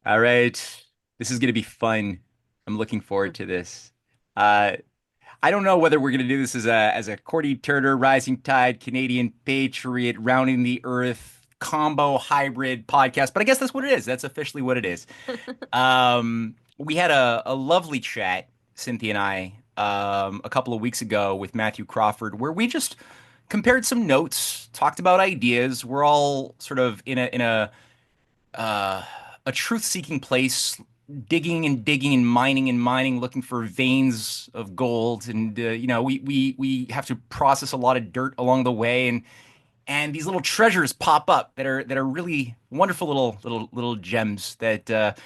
All right. This is going to be fun. I'm looking forward to this. Uh, I don't know whether we're going to do this as a Courtenay Turner, Rising Tide, Canadian Patriot, Rounding the Earth combo hybrid podcast, but I guess that's what it is. That's officially what it is. We had a lovely chat, Cynthia and I, a couple of weeks ago with Mathew Crawford, where we just compared some notes, talked about ideas. We're all sort of uh, a truth-seeking place, digging and digging and mining, looking for veins of gold. And we have to process a lot of dirt along the way, and these little treasures pop up that are really wonderful little gems that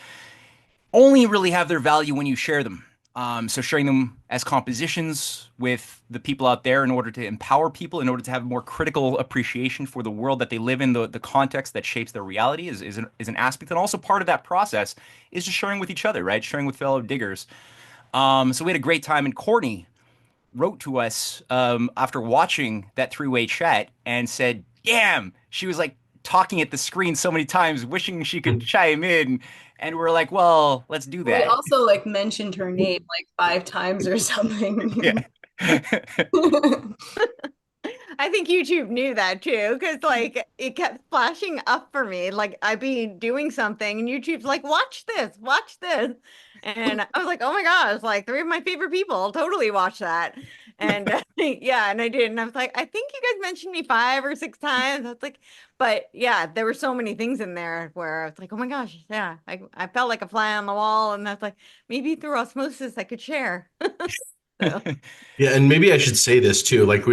only really have their value when you share them. So sharing them as compositions with the people out there in order to empower people, in order to have more critical appreciation for the world that they live in, the context that shapes their reality is an aspect. And also part of that process is just sharing with each other, right? Sharing with fellow diggers. So we had a great time, and Courtney wrote to us after watching that three-way chat and said, "Damn," she was like talking at the screen so many times, wishing she could chime in. And we're like, "Well, let's do We that." also like mentioned her name like 5 times or Yeah. something. I think YouTube knew that too, because like it kept flashing up for me. Like I'd be doing something and YouTube's like, watch this, watch this. And I was like, oh my gosh, like three of my favorite people totally watch that. And yeah, and I did. And I was like, I think you guys mentioned me 5 or 6 times. I was like, but yeah, there were so many things in there where I was like, oh my gosh, yeah, I felt like a fly on the wall. And I was like, maybe through osmosis I could share. So. Yeah, and maybe I should say this too. Like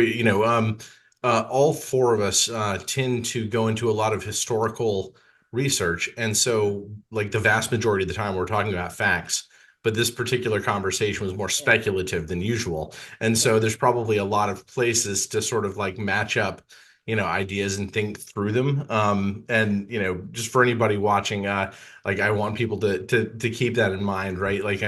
all four of us tend to go into a lot of historical research, and so like the vast majority of the time we're talking about facts. But this particular conversation was more Yeah. speculative than usual, and so there's probably a lot of places to sort of like match up, ideas and think through them. And just for anybody watching, like I want people to keep that in mind, right? Like,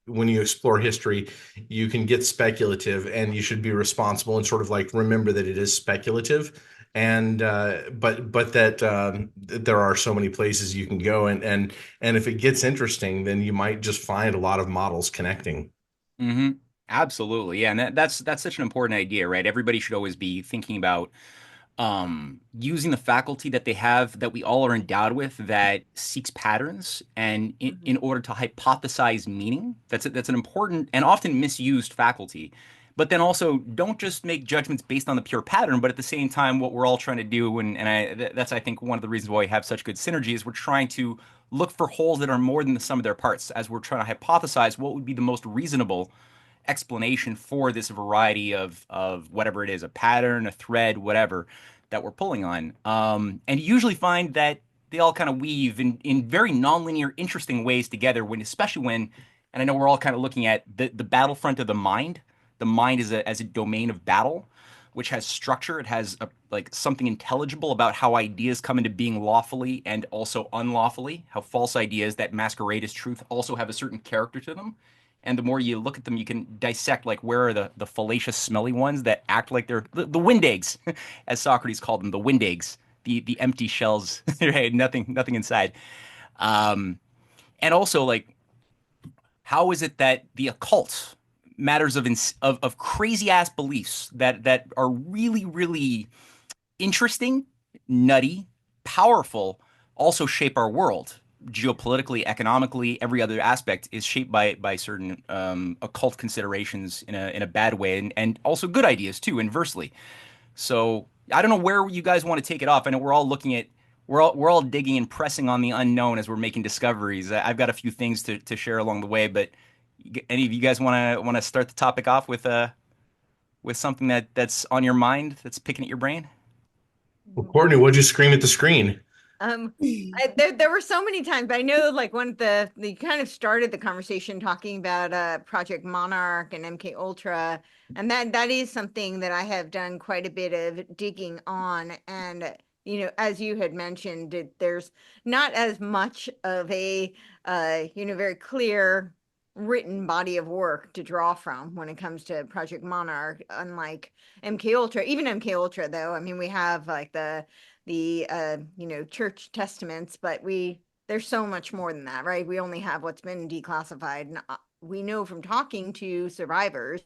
when you explore history you can get speculative and you should be responsible and sort of like remember that it is speculative and but that that there are so many places you can go and if it gets interesting then you might just find a lot of models connecting. hmm Absolutely. Yeah, and that's such an important idea, right? Everybody should always be thinking about using the faculty that they have that we all are endowed with that seeks patterns and in Mhm. order to hypothesize meaning. That's an important and often misused faculty. But then also don't just make judgments based on the pure pattern, but at the same time, what we're all trying to do, that's I think one of the reasons why we have such good synergy is we're trying to look for holes that are more than the sum of their parts as we're trying to hypothesize what would be the most reasonable explanation for this variety of whatever it is, a pattern, a thread, whatever that we're pulling on. And you usually find that they all kind of weave in very nonlinear, interesting ways together especially when, and I know we're all kind of looking at the battlefront of the mind. The mind is as a domain of battle, which has structure. It has like something intelligible about how ideas come into being lawfully and also unlawfully. How false ideas that masquerade as truth also have a certain character to them. And the more you look at them, you can dissect like where are the fallacious, smelly ones that act like they're the wind eggs, as Socrates called them, the wind eggs, the empty shells, right? Nothing inside. Um, and also like how is it that the occult matters of crazy ass beliefs that are really interesting, nutty, powerful, also shape our world geopolitically, economically, every other aspect is shaped by certain occult considerations in a bad way, and also good ideas too, inversely. So I don't know where you guys want to take it off. I know we're all looking at we're all digging and pressing on the unknown as we're making discoveries. I've got a few things to share along the way, but any of you guys want to start the topic off with something that's on your mind that's picking at your brain? Well, Courtney, what'd you scream at the screen? Um, there were so many times, but I know like one of the kind of started the conversation talking about Project Monarch and MK Ultra, and that is something that I have done quite a bit of digging on. And as you had mentioned, there's not as much of a very clear written body of work to draw from when it comes to Project Monarch, unlike MK Ultra. Even MK Ultra, though, I mean, we have like the church testaments, but we there's so much more than that, right? We only have what's been declassified. And we know from talking to survivors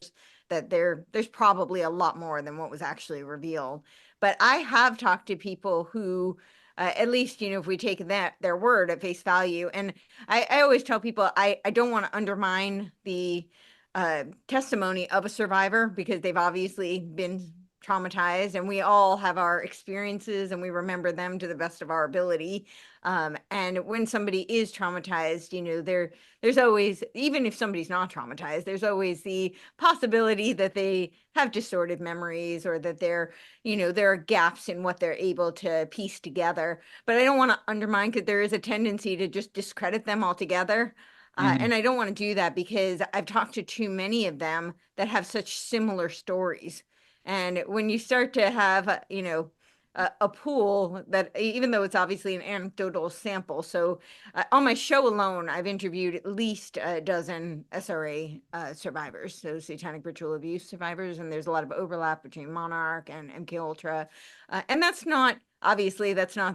that there's probably a lot more than what was actually revealed. But I have talked to people who, at least, if we take their word at face value, and I always tell people I don't want to undermine the testimony of a survivor, because they've obviously been traumatized, and we all have our experiences and we remember them to the best of our ability. And when somebody is traumatized, there's always, even if somebody's not traumatized, there's always the possibility that they have distorted memories, or that there are gaps in what they're able to piece together. But I don't want to undermine, because there is a tendency to just discredit them altogether. And I don't want to do that, because I've talked to too many of them that have such similar stories. And when you start to have, a pool that, even though it's obviously an anecdotal sample, so on my show alone, I've interviewed at least a dozen SRA survivors, so satanic ritual abuse survivors, and there's a lot of overlap between Monarch and MK Ultra. And that's not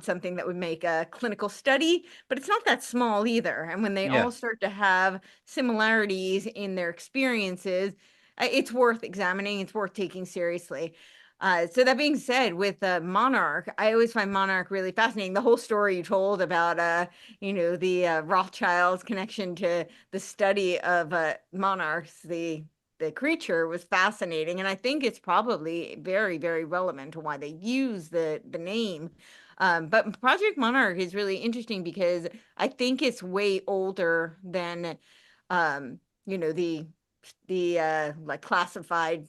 something that would make a clinical study, but it's not that small either. And when they all start to have similarities in their experiences, it's worth examining. It's worth taking seriously. So that being said, with Monarch, I always find Monarch really fascinating. The whole story you told about, the Rothschilds' connection to the study of monarchs, the creature, was fascinating, and I think it's probably very, very relevant to why they use the name. But Project Monarch is really interesting, because I think it's way older than, the like classified,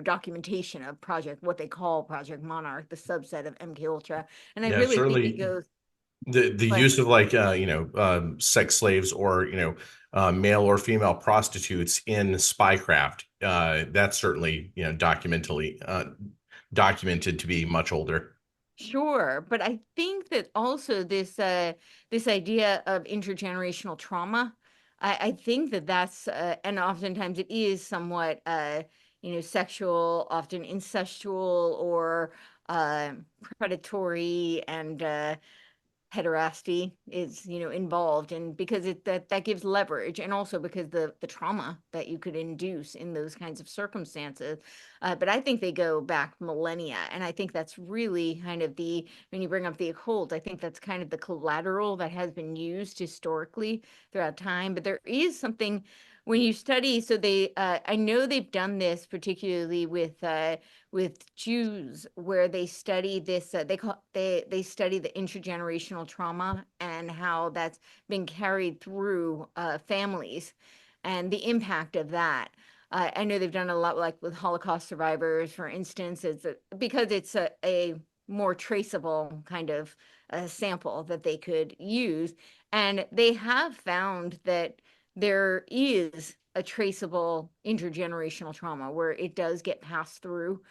documentation of what they call Project Monarch, the subset of MK Ultra. And I Yeah, really think it certainly goes, the but use of like sex slaves, or male or female prostitutes in spycraft, that's certainly documented to be much older. sure. But I think that also this idea of intergenerational trauma, I think that that's and oftentimes it is somewhat sexual, often incestual, or uh, predatory, and pederasty is involved, and because that gives leverage, and also because the trauma that you could induce in those kinds of circumstances. But I think they go back millennia, and I think that's really kind of when you bring up the occult, I think that's kind of the collateral that has been used historically throughout time. But there is something when you study, so I know they've done this particularly with Jews, where they study this, they study the intergenerational trauma and how that's been carried through families, and the impact of that. I know they've done a lot, like with Holocaust survivors, for instance. Because it's a more traceable kind of sample that they could use, and they have found that there is a traceable intergenerational trauma where it does get passed through.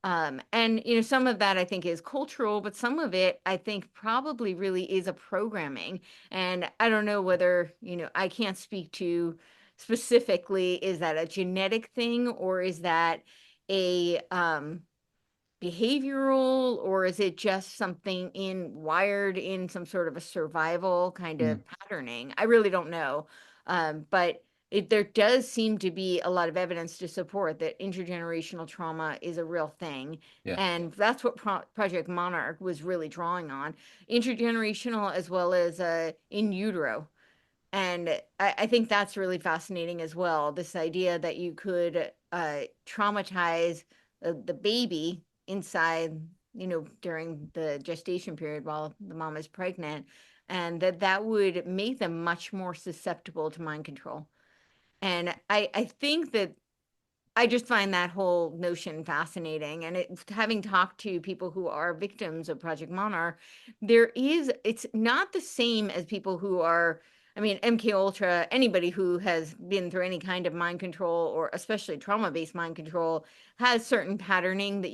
And some of that I think is cultural, but some of it I think probably really is a programming. And I don't know whether, I can't speak to specifically, is that a genetic thing, or is that a behavioral, or is it just something wired in some sort of a survival kind of patterning? I really don't know. But there does seem to be a lot of evidence to support that intergenerational trauma is a real thing. Yeah. And that's what Project Monarch was really drawing on. Intergenerational, as well as in utero. And I think that's really fascinating as well. This idea that you could traumatize the baby inside, during the gestation period while the mom is pregnant, and that would make them much more susceptible to mind control. And I think that I just find that whole notion fascinating. And having talked to people who are victims of Project Monarch, it's not the same as people who are, I mean, MK Ultra, anybody who has been through any kind of mind control, or especially trauma-based mind control, has certain patterning that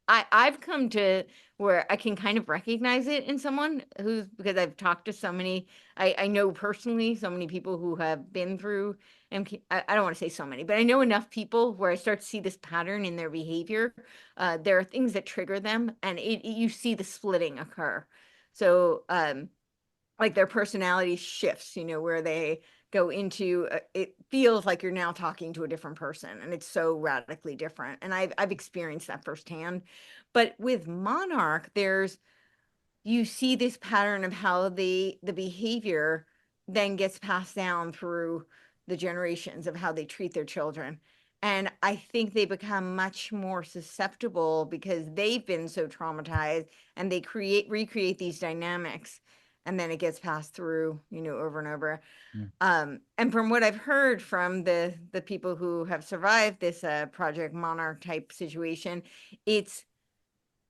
I've come to where I can kind of recognize it in someone because I've talked to so many, I know personally so many people who have been through MK. I don't want to say so many, but I know enough people where I start to see this pattern in their behavior. There are things that trigger them, and you see the splitting occur. So like their personality shifts, where they go into it feels like you're now talking to a different person, and it's so radically different. And I've experienced that firsthand. But with Monarch, you see this pattern of how the behavior then gets passed down through the generations of how they treat their children. And I think they become much more susceptible because they've been so traumatized, and they recreate these dynamics, and then it gets passed through, over and over. And from what I've heard from the people who have survived this Project Monarch type situation, it's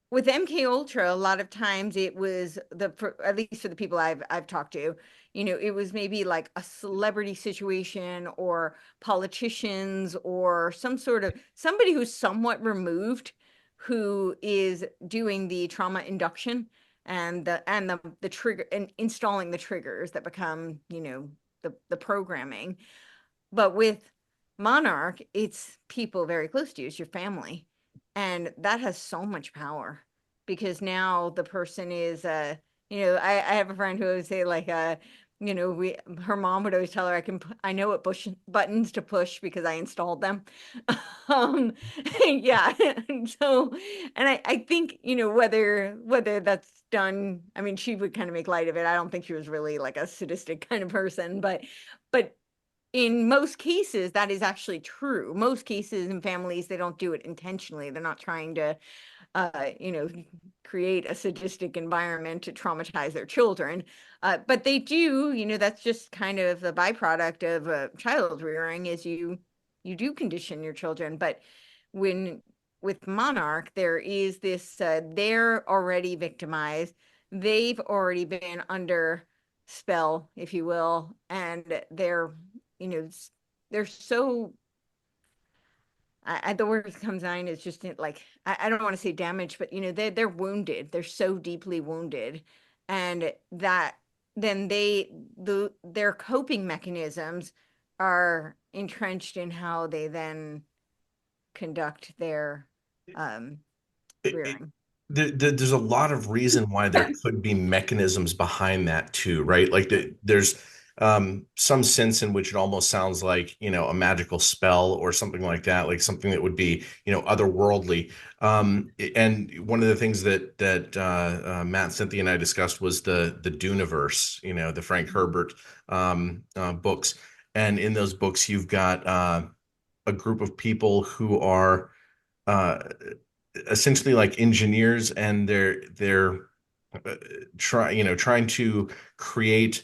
with MK Ultra, a lot of times it was at least for the people I've talked to, it was maybe like a celebrity situation or politicians or some sort of somebody who's somewhat removed, who is doing the trauma induction and the trigger and installing the triggers that become, the programming. But with Monarch, it's people very close to you, it's your family. And that has so much power, because now the person is, I have a friend who would say like, her mom would always tell her, I know what buttons to push because I installed them. um, yeah. And so, and I think, whether that's done, I mean, she would kind of make light of it. I don't think she was really like a sadistic kind of person, but in most cases, that is actually true. Most cases in families, they don't do it intentionally. They're not trying to, you know, create a sadistic environment to traumatize their children. But they do, that's just kind of the byproduct of child rearing, is you do condition your children. But with Monarch, there is this, they're already victimized. They've already been under spell, if you will, and you know, they're so, the word that comes in is just like, I don't want to say damaged, but they're wounded. They're so deeply wounded, and that then their coping mechanisms are entrenched in how they then conduct their It, rearing. there's a lot of reason why there could be mechanisms behind that too, right? Like there's some sense in which it almost sounds like, a magical spell or something like that, like something that would be, otherworldly. And one of the things that Matt and Cynthia and I discussed was the Duneverse, the Frank Herbert books. And in those books, you've got a group of people who are uh, essentially like engineers, and they're trying to create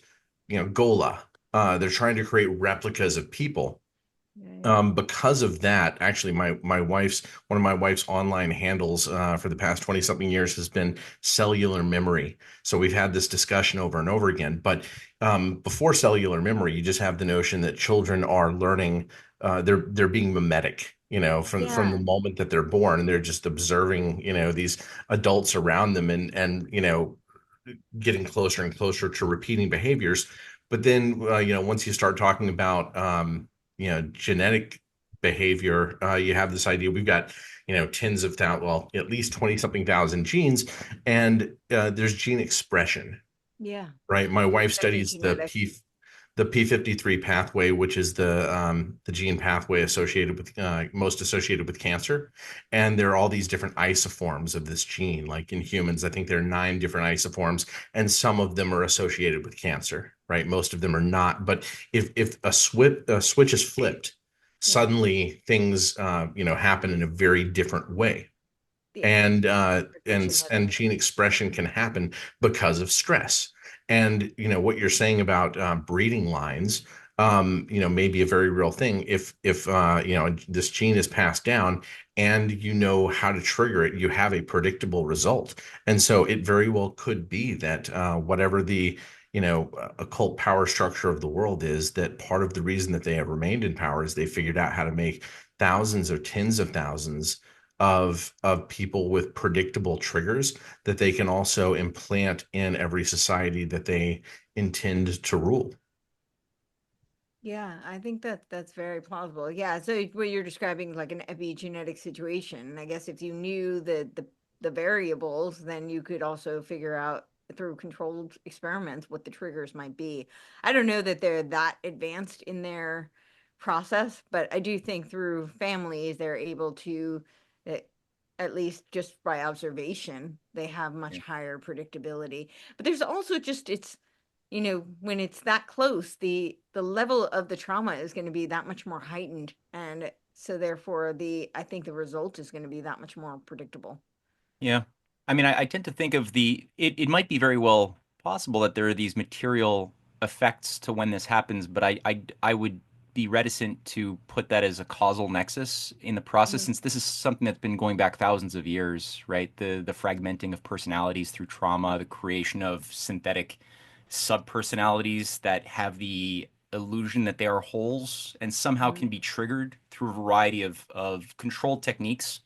Gola. They're trying to create replicas of people. Right. Because of that, actually, one of my wife's online handles for the past 20 something years has been cellular memory. So we've had this discussion over and over again. But before cellular memory, you just have the notion that children are learning, they're being mimetic, from the Yeah. moment that they're born, and they're just observing, these adults around them, and getting closer and closer to repeating behaviors. But then, once you start talking about, genetic behavior, you have this idea we've got, tens of thousands, well, at least 20 something thousand genes, and there's gene expression, Yeah. right? My wife studies Epigenetics. the P53 pathway, which is the gene pathway associated with most associated with cancer. And there are all these different isoforms of this gene. Like in humans, I think there are 9 different isoforms, and some of them are associated with cancer, right? Most of them are not. But if a switch is flipped, Yeah. suddenly things happen in a very different way. Yeah. And Epigenetic. gene expression can happen because of stress. And what you're saying about breeding lines, may be a very real thing. If this gene is passed down, and you know how to trigger it, you have a predictable result. And so it very well could be that whatever the occult power structure of the world is, that part of the reason that they have remained in power is they figured out how to make thousands or tens of thousands of people with predictable triggers that they can also implant in every society that they intend to rule. Yeah, I think that's very plausible. Yeah, so what you're describing like an epigenetic situation. I guess if you knew the variables, then you could also figure out through controlled experiments what the triggers might be. I don't know that they're that advanced in their process, but I do think through families they're able to, eh, at least just by observation, they have much Yeah. higher predictability. But there's also just it's, when it's that close, the level of the trauma is going to be that much more heightened, and so therefore I think the result is going to be that much more predictable. Yeah. I mean, I tend to think of it might be very well possible that there are these material effects to when this happens, but I would be reticent to put that as a causal nexus in the process, Mhm. since this is something that's been going back thousands of years, right? The fragmenting of personalities through trauma, the creation of synthetic subpersonalities that have the illusion that they are wholes and somehow Mhm. can be triggered through a variety of controlled techniques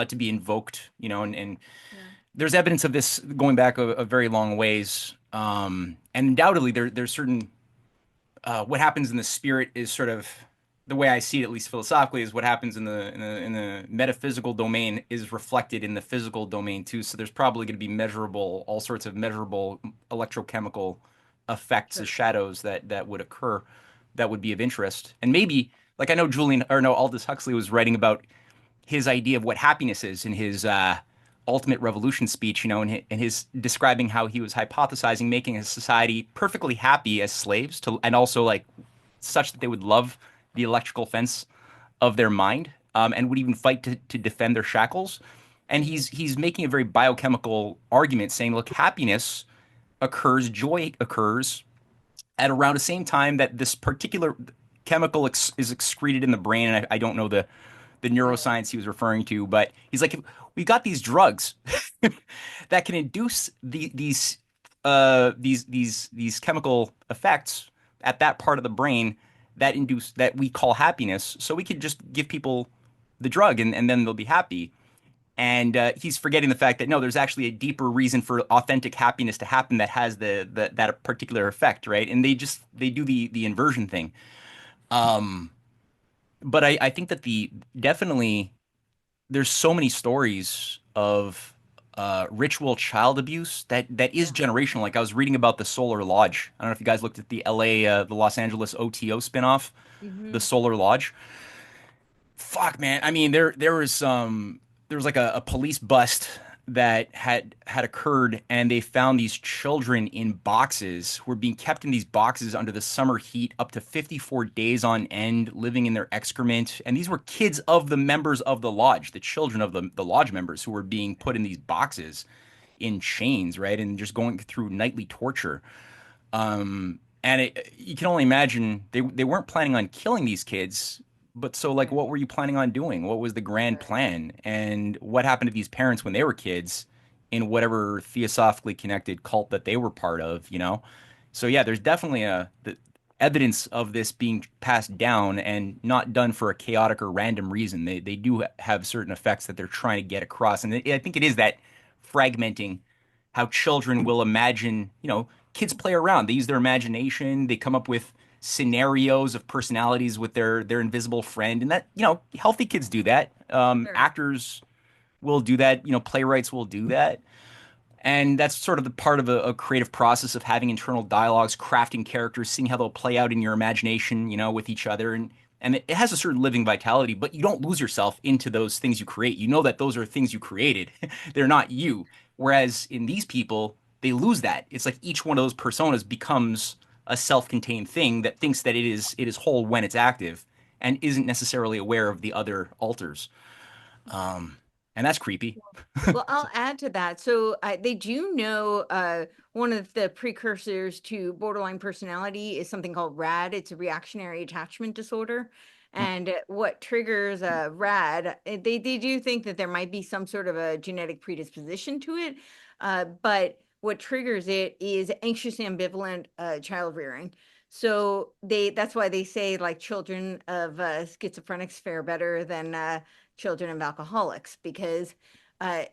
to be invoked, and Yeah. there's evidence of this going back a very long ways. And undoubtedly, there's certain what happens in the spirit is sort of the way I see it, at least philosophically, is what happens in the metaphysical domain is reflected in the physical domain too. So there's probably going to be all sorts of measurable electrochemical effects as Sure. shadows that would occur that would be of interest. And maybe, like I know Julian or no, Aldous Huxley was writing about his idea of what happiness is in his ultimate revolution speech, and his describing how he was hypothesizing making a society perfectly happy as slaves to, and also like such that they would love the electrical fence of their mind, and would even fight to defend their shackles. And Mhm. he's making a very biochemical argument saying, look, happiness occurs, joy occurs at around the same time that this particular chemical is excreted in the brain. And I don't know the Yeah. neuroscience he was referring to, but he's like, we got these drugs that can induce these chemical effects at that part of the brain that we call happiness. So we could just give people the drug and then they'll be happy. And he's forgetting the fact that no, there's actually a deeper reason for authentic happiness to happen that has that particular effect, right? And they do the inversion thing. Um, but I think that definitely there's so many stories of ritual child abuse that is Yeah. generational. Like I was reading about the Solar Lodge. I don't know if you guys looked at the the Los Angeles OTO spinoff, the Hmm. Solar Lodge. Fuck, man. I mean, there was like a police bust that had occurred, and they found these children in boxes who were being kept in these boxes under the summer heat up to 54 days on end, living in their excrement. And these were kids of the members of the lodge, the children of the lodge members who were being put in these boxes in chains, right? And just going through nightly torture. And you can only imagine they weren't planning on killing these kids, but so like, Right. what were you planning on doing? What was the grand Right. plan? And what happened to these parents when they were kids in whatever theosophically connected cult that they were part of, you know? So yeah, there's definitely the evidence of this being passed down and not done for a chaotic or random reason. They do have certain effects that they're trying to get across, and I think it is that fragmenting how children will imagine, kids play around. They use their imagination. They come up with scenarios of personalities with their invisible friend, and that healthy kids do that. Sure. Actors will do that. Playwrights will do that, and that's sort of the part of a creative process of having internal dialogues, crafting characters, seeing how they'll play out in your imagination, with each other, and it has a certain living vitality. But you don't lose yourself into those things you create. You know that those are things you created; they're not you. Whereas in these people, they lose that. It's like each one of those personas becomes a self-contained thing that thinks that it is whole when it's active, and isn't necessarily aware of the other alters. And that's creepy. Well, I'll add to that. So they do know one of the precursors to borderline personality is something called RAD. It's a reactionary attachment disorder. And what triggers RAD, they do think that there might be some sort of a genetic predisposition to it. But what triggers it is anxious ambivalent child rearing. So that's why they say like children of schizophrenics fare better than children of alcoholics, because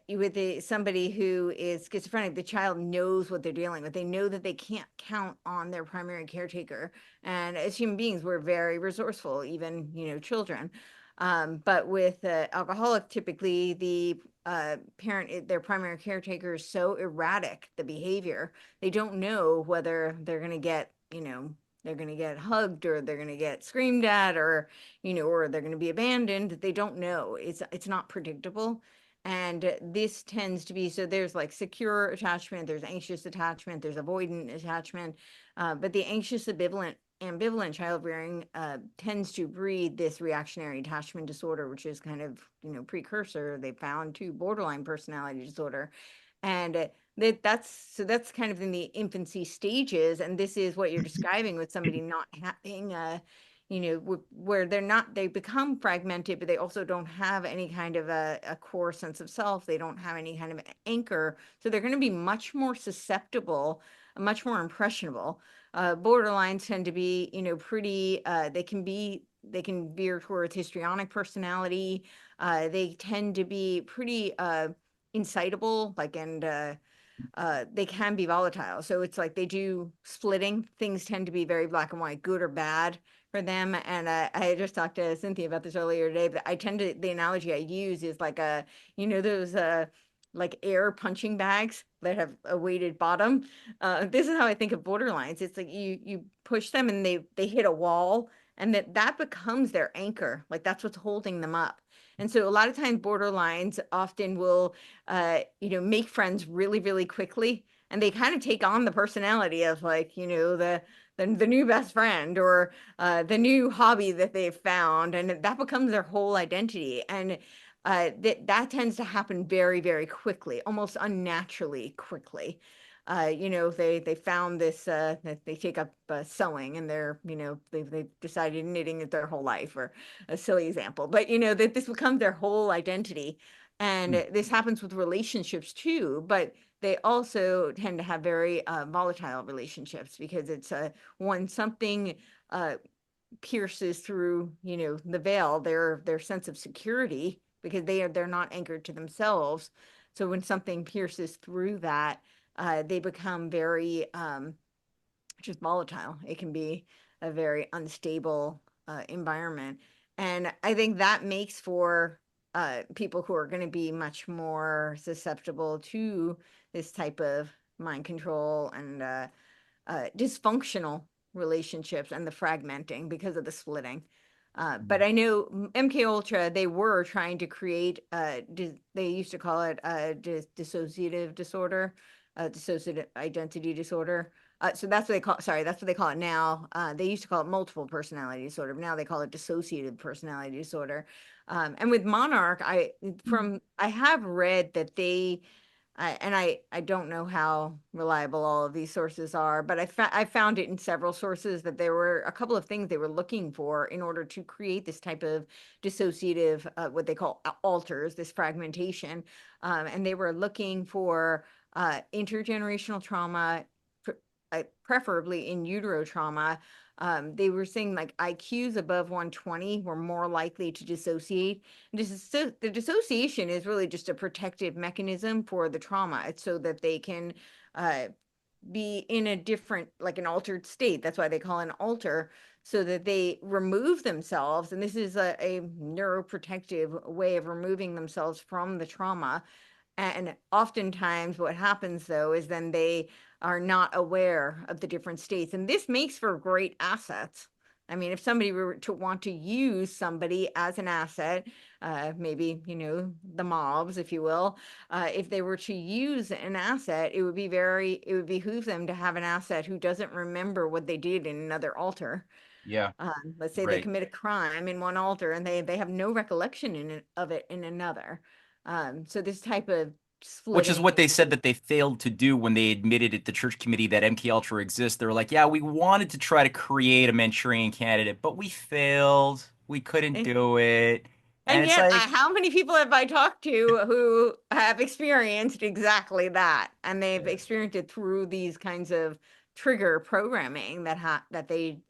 with somebody who is schizophrenic, the child knows what they're dealing with. They know that they can't count on their primary caretaker. And as human beings, we're very resourceful, even, children. But with alcoholic, typically the their primary caretaker is so erratic, the behavior, they don't know whether they're going to get, they're going to get hugged, or they're going to get screamed at, or, or they're going to be abandoned. They don't know. It's not predictable. And this tends to be, so there's like secure attachment, there's anxious attachment, there's avoidant attachment, but the anxious ambivalent child rearing tends to breed this reactionary attachment disorder, which is kind of, precursor, they found, to borderline personality disorder. And that's kind of in the infancy stages. And this is what you're describing with somebody not having where they become fragmented, but they also don't have any kind of a core sense of self. They don't have any kind of anchor. So they're going to be much more susceptible, much more impressionable. Borderlines tend to be, pretty, they can veer towards histrionic personality. They tend to be pretty incitable, they can be volatile. So it's like they do splitting. Things tend to be very black and white, good or bad for them. And I just talked to Cynthia about this earlier today, but the analogy I use is like those like air punching bags that have a weighted bottom. This is how I think of borderlines. It's like you push them and they hit a wall, and that becomes their anchor. Like that's what's holding them up. And so a lot of times borderlines often will, make friends really, really quickly. And they kind of take on the personality of like, the new best friend, or the new hobby that they've found. And that becomes their whole identity. And that tends to happen very, very quickly, almost unnaturally quickly. They found this, that they take up sewing, and they've decided knitting is their whole life, or a silly example, but that this becomes their whole identity. And this happens with relationships too, but they also tend to have very volatile relationships, because it's when something pierces through, the veil, their sense of security, because they're not anchored to themselves. So when something pierces through that, they become very just volatile. It can be a very unstable environment. And I think that makes for people who are going to be much more susceptible to this type of mind control and dysfunctional relationships, and the fragmenting because of the splitting. But I know MK Ultra, they were trying to create, they used to call it dissociative disorder, dissociative identity disorder. So that's what they call, sorry, that's what they call it now. They used to call it multiple personality disorder, but now they call it dissociative personality disorder. And with Monarch, I have read that I don't know how reliable all of these sources are, but I found it in several sources that there were a couple of things they were looking for in order to create this type of dissociative, what they call alters, this fragmentation. And they were looking for intergenerational trauma, preferably in utero trauma. They were saying like IQs above 120 were more likely to dissociate. The dissociation is really just a protective mechanism for the trauma. It's so that they can be in a different, like an altered state. That's why they call it an alter, so that they remove themselves. And this is a neuroprotective way of removing themselves from the trauma. And oftentimes what happens though is then they are not aware of the different states. And this makes for great assets. I mean, if somebody were to want to use somebody as an asset, maybe, the mobs, if you will, if they were to use an asset, it would behoove them to have an asset who doesn't remember what they did in another altar. Yeah. Let's say they Right. commit a crime in one altar and they have no recollection of it in another. So this type of Which is splitting. what they said that they failed to do when they admitted at the church committee that MK Ultra exists. They were like, yeah, we wanted to try to create a Manchurian candidate, but we failed. We couldn't do it. And And it's yet, like, how many people have I talked to who have experienced exactly that? And they've experienced it through these kinds of trigger programming that they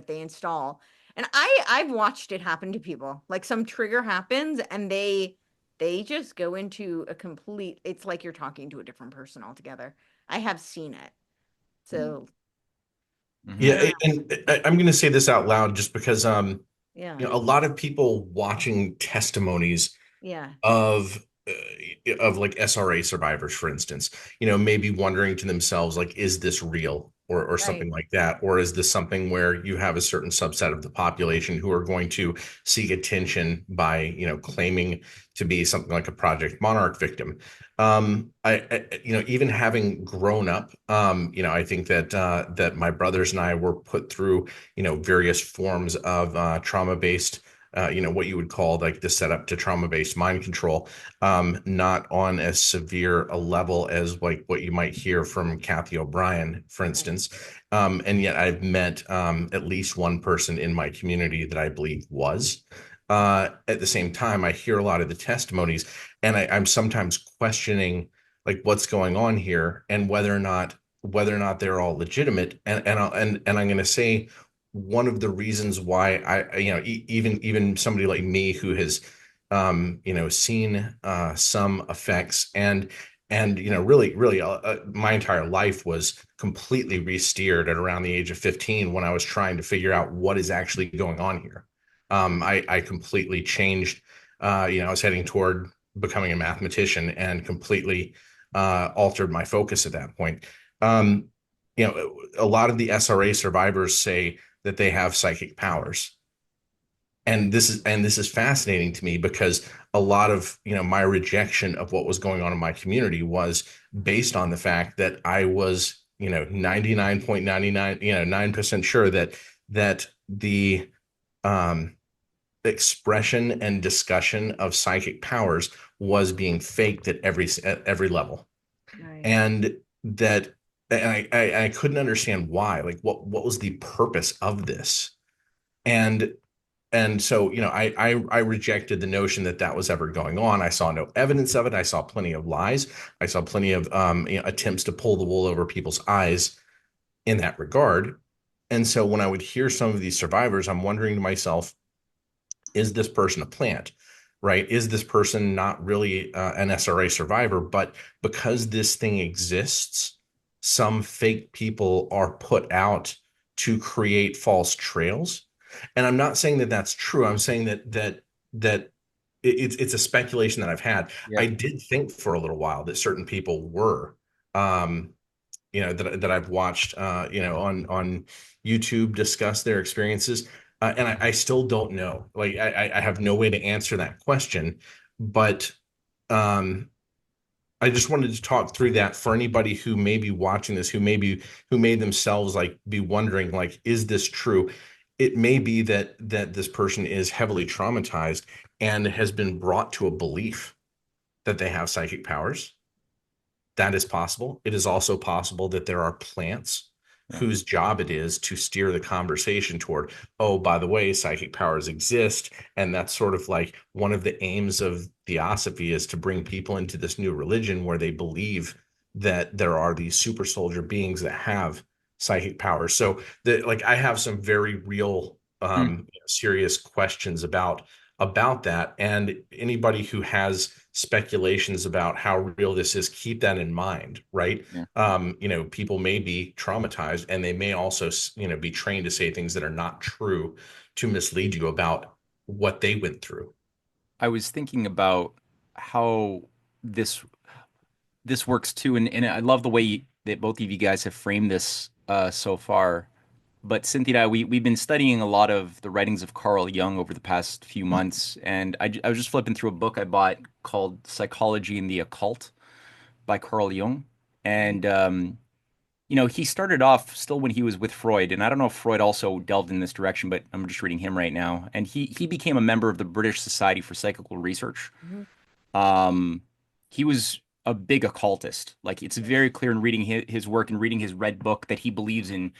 install. And I've watched it happen to people. Like some trigger happens and they just go into a complete, it's like you're talking to a different person altogether. I have seen it. So I Yeah, don't know. and I'm going to say this out loud just because Yeah. a lot of people watching testimonies Yeah. of of like SRA survivors, for instance, maybe wondering to themselves, like, is this real, or Right. something like that? Or is this something where you have a certain subset of the population who are going to seek attention by, claiming to be something like a Project Monarch victim? Even having grown up, I think that my brothers and I were put through, various forms of trauma-based, what you would call like the setup to trauma-based mind control, not on as severe a level as like what you might hear from Kathy O'Brien, for instance. And yet I've met at least one person in my community that I believe was. At the same time, I hear a lot of the testimonies, and I'm sometimes questioning like what's going on here and whether or not they're all legitimate. And I'm going to say one of the reasons why even somebody like me who has seen some effects, and really my entire life was completely re-steered at around the age of 15 when I was trying to figure out what is actually going on here. I completely changed. I was heading toward becoming a mathematician and completely altered my focus at that point. Um, a lot of the SRA survivors say that they have psychic powers. And this is fascinating to me because a lot of my rejection of what was going on in my community was based on the fact that I was 99.99 9% sure that the um expression and discussion of psychic powers was being faked at every level. Right. And I couldn't understand why. Like, what was the purpose of this? And so, I rejected the notion that that was ever going on. I saw no evidence of it. I saw plenty of lies. I saw plenty of attempts to pull the wool over people's eyes in that regard. And so when I would hear some of these survivors, I'm wondering to myself, is this person a plant? Right? Is this person not really an SRA survivor, but because this thing exists, some fake people are put out to create false trails? And I'm not saying that that's true. I'm saying that it's a speculation that I've had. Yeah. I did think for a little while that certain people were, um, that I've watched, on YouTube discuss their experiences. And I still don't know. Like, I have no way to answer that question, but um, I just wanted to talk through that for anybody who may be watching this, who may themselves like be wondering, like, is this true? It may be that this person is heavily traumatized and has been brought to a belief that they have psychic powers. That is possible. It is also possible that there are plants Yeah. whose job it is to steer the conversation toward, oh, by the way, psychic powers exist. And that's sort of like one of the aims of Theosophy, is to bring people into this new religion where they believe that there are these super soldier beings that have psychic powers. So like, I have some very real, Mm. serious questions about that. And anybody who has speculations about how real this is, keep that in mind, right? Yeah. People may be traumatized, and they may also, be trained to say things that are not true to mislead you about what they went through. I was thinking about how this this works too, and I love the way that both of you guys have framed this so far. But Cynthia and I, we've been studying a lot of the writings of Carl Jung over the past few months, and I was just flipping through a book I bought called Psychology and the Occult by Carl Jung, and he started off still when he was with Freud, and I don't know if Freud also delved in this direction, but I'm just reading him right now, and he became a member of the British Society for Psychical Research. Mhm. Um, he was a big occultist. Like, it's very clear in reading his work and reading his red book that he believes in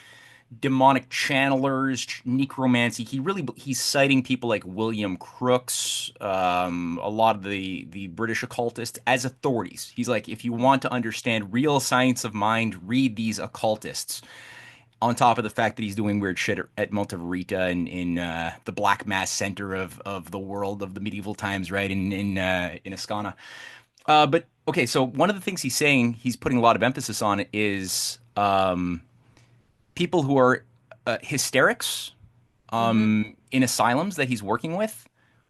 demonic channelers, necromancy. He's citing people like William Crookes, a lot of the British occultists as authorities. He's like, if you want to understand real science of mind, read these occultists. On top of the fact that he's doing weird shit at Monte Verita and in the Black Mass center of the world of the medieval times, right? In Ascana. But okay, so one of the things he's saying, he's putting a lot of emphasis on is people who are hysterics Mhm. in asylums that he's working with,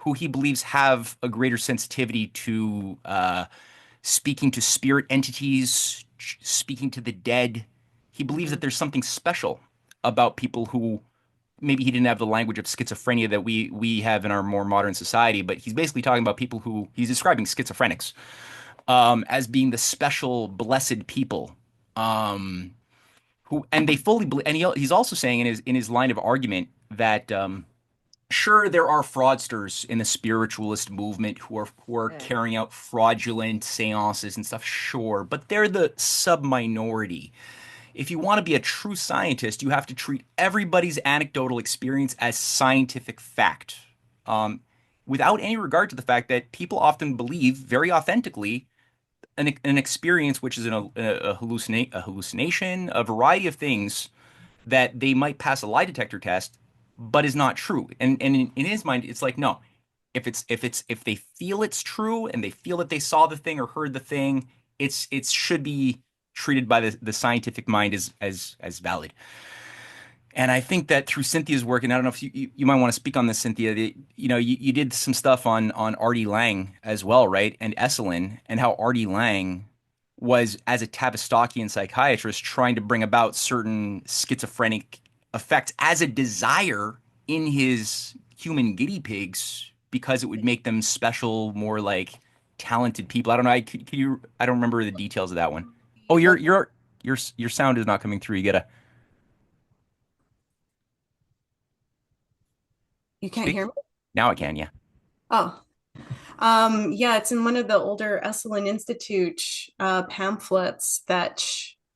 who he believes have a greater sensitivity to speaking to spirit entities, speaking to the dead. He believes Mhm. that there's something special about people who maybe he didn't have the language of schizophrenia that we have in our more modern society, but he's basically talking about people who he's describing schizophrenics as being the special blessed people um, who and they fully believe. And he's also saying in his line of argument that sure, there are fraudsters in the spiritualist movement who are Yeah. carrying out fraudulent seances and stuff, sure, but they're the sub-minority. If you want to be a true scientist, you have to treat everybody's anecdotal experience as scientific fact, um, without any regard to the fact that people often believe very authentically an experience which is a hallucination, a variety of things that they might pass a lie detector test, but is not true. And in his mind, it's like no, if they feel it's true and they feel that they saw the thing or heard the thing, it should be treated by the scientific mind as valid. And I think that through Cynthia's work, and I don't know if you might want to speak on this, Cynthia. You did some stuff on Artie Lang as well, right? And Esalen, and how Artie Lang was, as a Tavistockian psychiatrist, trying to bring about certain schizophrenic effects as a desire in his human guinea pigs because it would make them special, more like talented people. I don't know. Could you? I don't remember the details of that one. Oh, Well, your sound is not coming through. You gotta you can't speak. hear me? Now I can, yeah. Oh, yeah, it's in one of the older Esalen Institute pamphlets that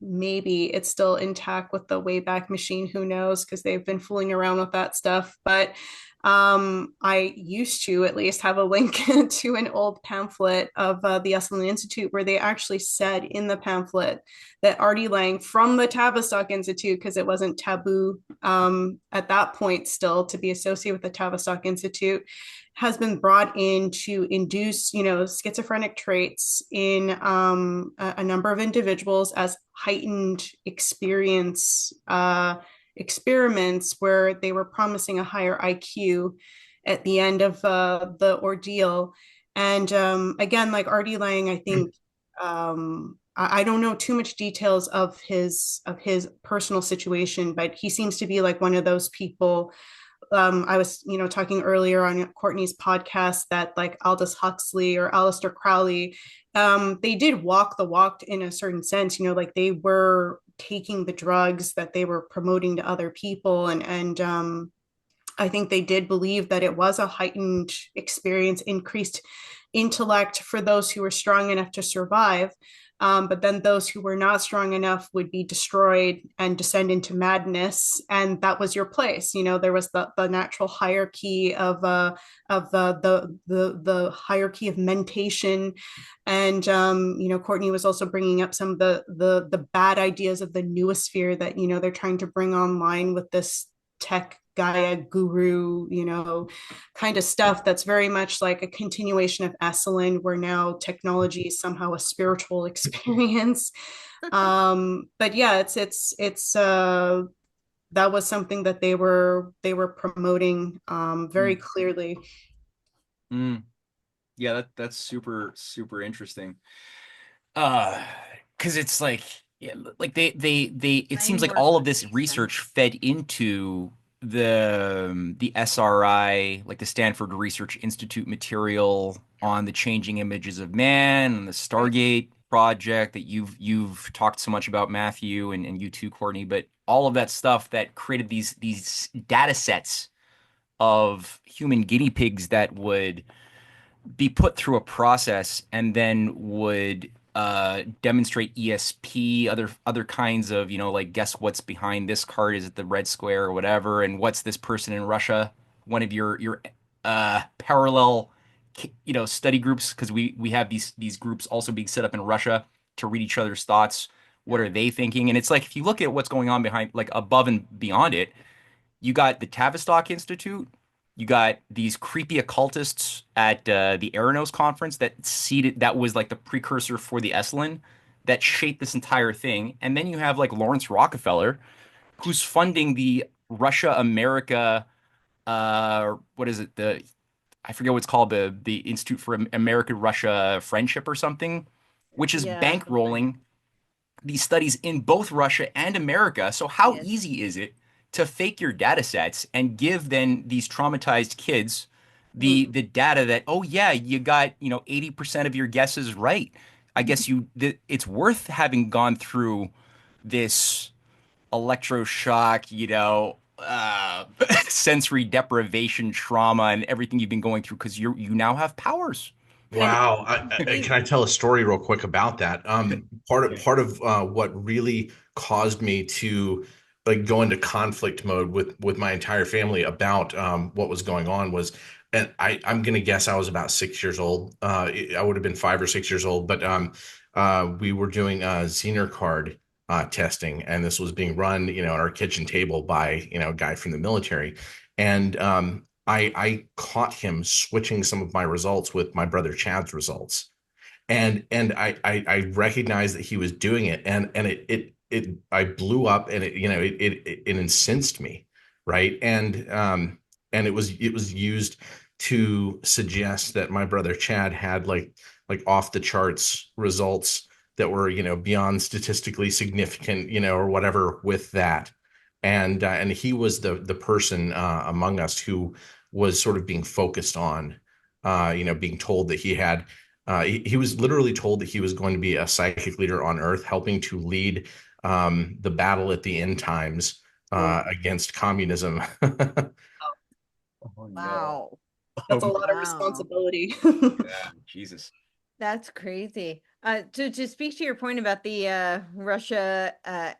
maybe it's still intact with the Wayback Machine. Who knows? Because they've been fooling around with that stuff. But I used to at least have a link to an old pamphlet of the Esalen Institute where they actually said in the pamphlet that Artie Lang from the Tavistock Institute, because it wasn't taboo at that point still to be associated with the Tavistock Institute, has been brought in to induce, schizophrenic traits in a number of individuals as heightened experience experiments where they were promising a higher IQ at the end of the ordeal. And again, like Artie Lang, I think I don't know too much details of his personal situation, but he seems to be like one of those people. I was, talking earlier on Courtney's podcast that like Aldous Huxley or Aleister Crowley, they did walk the walk in a certain sense, like they were taking the drugs that they were promoting to other people. And I think they did believe that it was a heightened experience, increased intellect for those who were strong enough to survive. But then those who were not strong enough would be destroyed and descend into madness, and that was your place. There was the natural hierarchy of the hierarchy of mentation, and Courtney was also bringing up some of the bad ideas of the noosphere that they're trying to bring online with this tech Gaia guru, kind of stuff that's very much like a continuation of Esalen, where now technology is somehow a spiritual experience. But yeah, it's that was something that they were promoting very Mm. clearly. Mm. Yeah, that's super super interesting. Uh, because it's like yeah, like they it seems like Framework all of would this make sense. research fed into the SRI, like the Stanford Research Institute material on the changing images of man and the Right. Stargate project that you've talked so much about, Matthew, and you too, Courtney, but all of that stuff that created these data sets of human guinea pigs that would be put through a process and then would demonstrate ESP, other kinds of, like guess what's behind this card? Is it the red square or whatever? And what's this person in Russia? One of your parallel study groups, because we have these groups also being set up in Russia to read each other's thoughts. What Yeah. are they thinking? And it's like if you look at what's going on behind, like above and beyond it, you got the Tavistock Institute. You got these creepy occultists at the Aranos conference that was like the precursor for the Esalen that shaped this entire thing. And then you have like Lawrence Rockefeller, who's funding the Russia America what is it, the I forget what it's called, the Institute for American-Russia Friendship or something, which is Yeah, something. bankrolling these studies in both Russia and America. So how Yes. easy is it to fake your data sets and give then these traumatized kids Mm. the data that, oh yeah, you got, 80% of your guesses right. I guess it's worth having gone through this electroshock, sensory deprivation trauma and everything you've been going through because you now have powers. And Wow. Can I tell a story real quick about that? Part Yeah. of what really caused me to like go into conflict mode with my entire family about what was going on was, and I'm gonna guess I was about 6 years old. I would have been 5 or 6 years old, but we were doing Zener card testing, and this was being run, at our kitchen table by a guy from the military, and I caught him switching some of my results with my brother Chad's results, and I recognized that he was doing it, and it I blew up, and it incensed me, right? And it was used to suggest that my brother Chad had like off the charts results that were beyond statistically significant, or whatever with that. And he was the person among us who was sort of being focused on, being told that he was literally told that he was going to be a psychic leader on Earth, helping to lead the battle at the end times oh, against communism. Oh no. Wow. that's Oh a no. lot of Wow. responsibility. Yeah, Jesus. That's crazy. To speak to your point about the Russia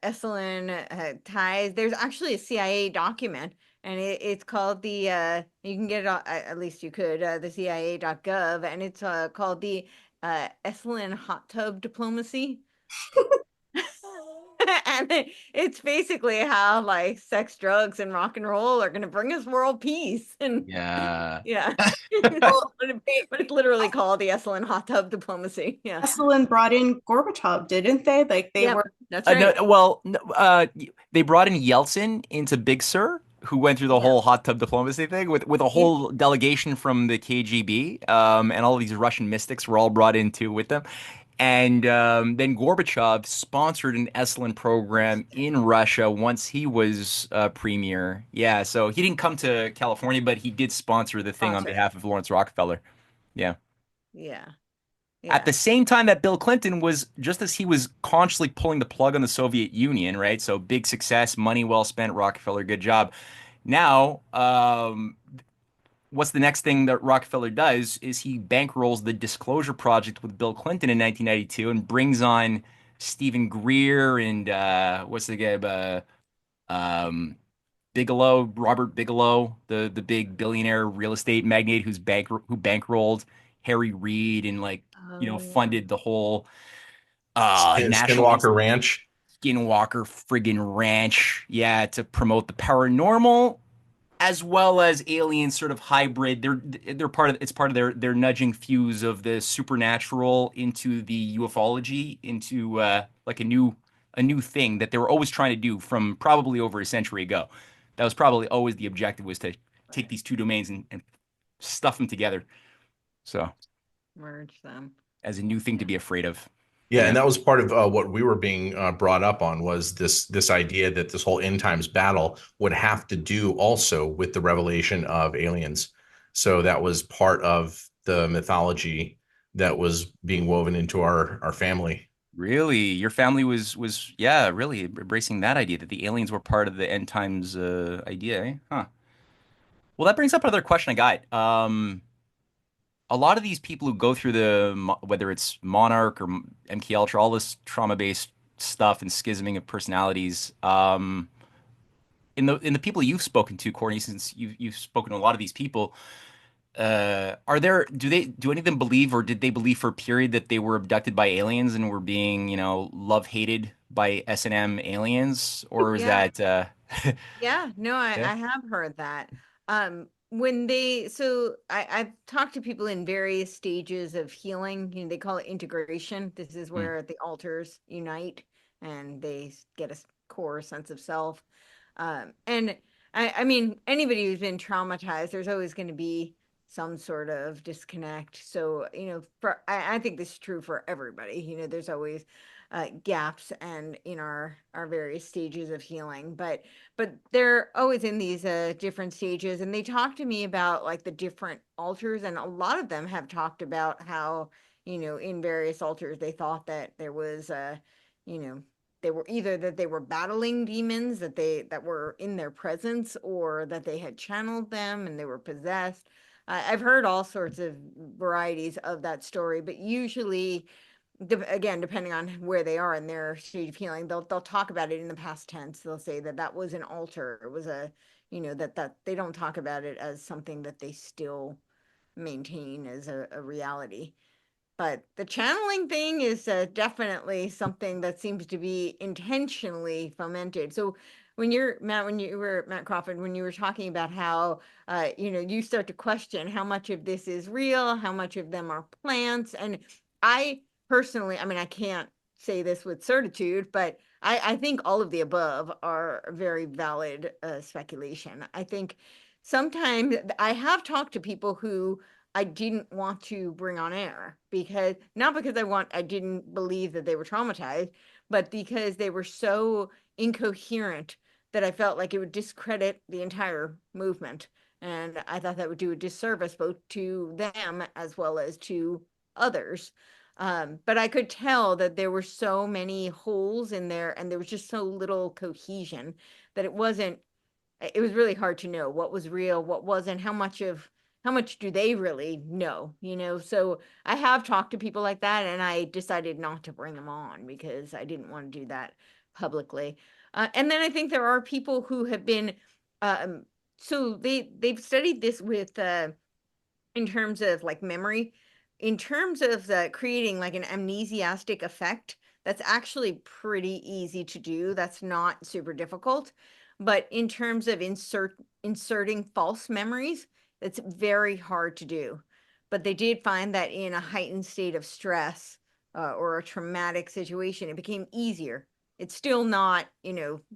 Esalen ties, there's actually a CIA document, and it's called the you can get it at least you could the CIA.gov, and it's called the Esalen hot tub diplomacy. And it's basically how like sex, drugs, and rock and roll are going to bring us world peace. And Yeah. yeah, Well, but it's literally called the Esalen hot tub diplomacy. Yeah. Esalen brought in Gorbachev, didn't they? Like they Yep, were. that's No, right. well, no, they brought in Yeltsin into Big Sur, who went through the Yeah. whole hot tub diplomacy thing with a Yep. whole delegation from the KGB, and all these Russian mystics were all brought into with them. And then Gorbachev sponsored an Esalen program in Russia once he was premier. Yeah, so he didn't come to California, but he did sponsor the thing on Sponsor it. behalf of Lawrence Rockefeller. Yeah. Yeah. At Yeah. the same time that Bill Clinton was, just as he was consciously pulling the plug on the Soviet Union, right? So big success, money well spent, Rockefeller, good job. Now, what's the next thing that Rockefeller does is he bankrolls the Disclosure Project with Bill Clinton in 1992 and brings on Stephen Greer and what's the guy, um, Bigelow, Robert Bigelow, the big billionaire real estate magnate who bankrolled Harry Reid and Oh, yeah. funded the whole nationalist Skinwalker Ranch. Skinwalker friggin' ranch, yeah, to promote the paranormal as well as alien sort of hybrid. They're part of it's part of their nudging fuse of the supernatural into the ufology into like a new thing that they were always trying to do from probably over a century ago. That was probably always the objective was to take these two domains and stuff them together. So Merge them. as a new thing to Yeah. be afraid of. Yeah, and Yeah. that was part of what we were being brought up on was this idea that this whole end times battle would have to do also with the revelation of aliens. So that was part of the mythology that was being woven into our family. Really, your family was yeah, really embracing that idea that the aliens were part of the end times idea, eh? Huh. Well, that brings up another question I got. A lot of these people who go through whether it's Monarch or MK Ultra, all this trauma-based stuff and schisming of personalities, in the people you've spoken to, Courtney, since you've spoken to a lot of these people, are there do any of them believe or did they believe for a period that they were abducted by aliens and were being, love hated by S&M aliens, or is Yeah. that Yeah. No, yeah? I have heard that. I've talked to people in various stages of healing. They call it integration. This is Hmm. where the alters unite and they get a core sense of self. And I mean, anybody who's been traumatized, there's always going to be some sort of disconnect. So, I think this is true for everybody. There's always gaps and in our various stages of healing, but they're always in these different stages. And they talk to me about like the different altars, and a lot of them have talked about how, in various altars they thought that there was you know they were either that they were battling demons that were in their presence, or that they had channeled them and they were possessed. I've heard all sorts of varieties of that story, but usually, again, depending on where they are in their stage of healing, they'll talk about it in the past tense. They'll say that was an altar. It was that they don't talk about it as something that they still maintain as a reality. But the channeling thing is definitely something that seems to be intentionally fomented. So when Matt Crawford, when you were talking about how, you start to question how much of this is real, how much of them are plants. And I personally, I mean, I can't say this with certitude, but I think all of the above are very valid speculation. I think sometimes I have talked to people who I didn't want to bring on air, because not because I didn't believe that they were traumatized, but because they were so incoherent that I felt like it would discredit the entire movement. And I thought that would do a disservice both to them as well as to others. But I could tell that there were so many holes in there, and there was just so little cohesion that it was really hard to know what was real, what wasn't, how much do they really know, So I have talked to people like that, and I decided not to bring them on because I didn't want to do that publicly. And then I think there are people who have been, so they've studied this with, in terms of like memory, in terms of creating like an amnesiastic effect. That's actually pretty easy to do. That's not super difficult. But in terms of inserting false memories, it's very hard to do. But they did find that in a heightened state of stress or a traumatic situation, it became easier. It's still not,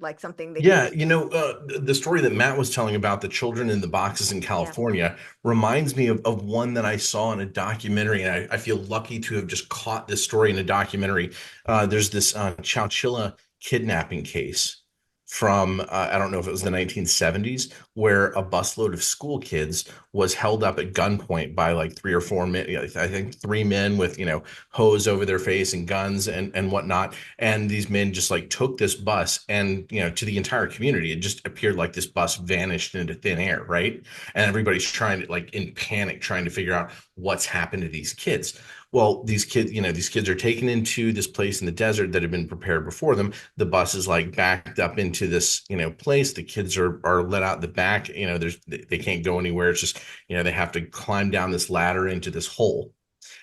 like something they Yeah, could. the story that Matt was telling about the children in the boxes in Yeah. California reminds me of one that I saw in a documentary, and I feel lucky to have just caught this story in a documentary. There's this Chowchilla kidnapping case from I don't know if it was the 1970s, where a busload of school kids was held up at gunpoint by like three or four men. I think three men with hose over their face and guns and whatnot. And these men just like took this bus, and to the entire community, it just appeared like this bus vanished into thin air, right? And everybody's trying to, like, in panic, trying to figure out what's happened to these kids. Well, these kids are taken into this place in the desert that had been prepared before them. The bus is like backed up into this, place. The kids are let out the back. They can't go anywhere. It's just, they have to climb down this ladder into this hole,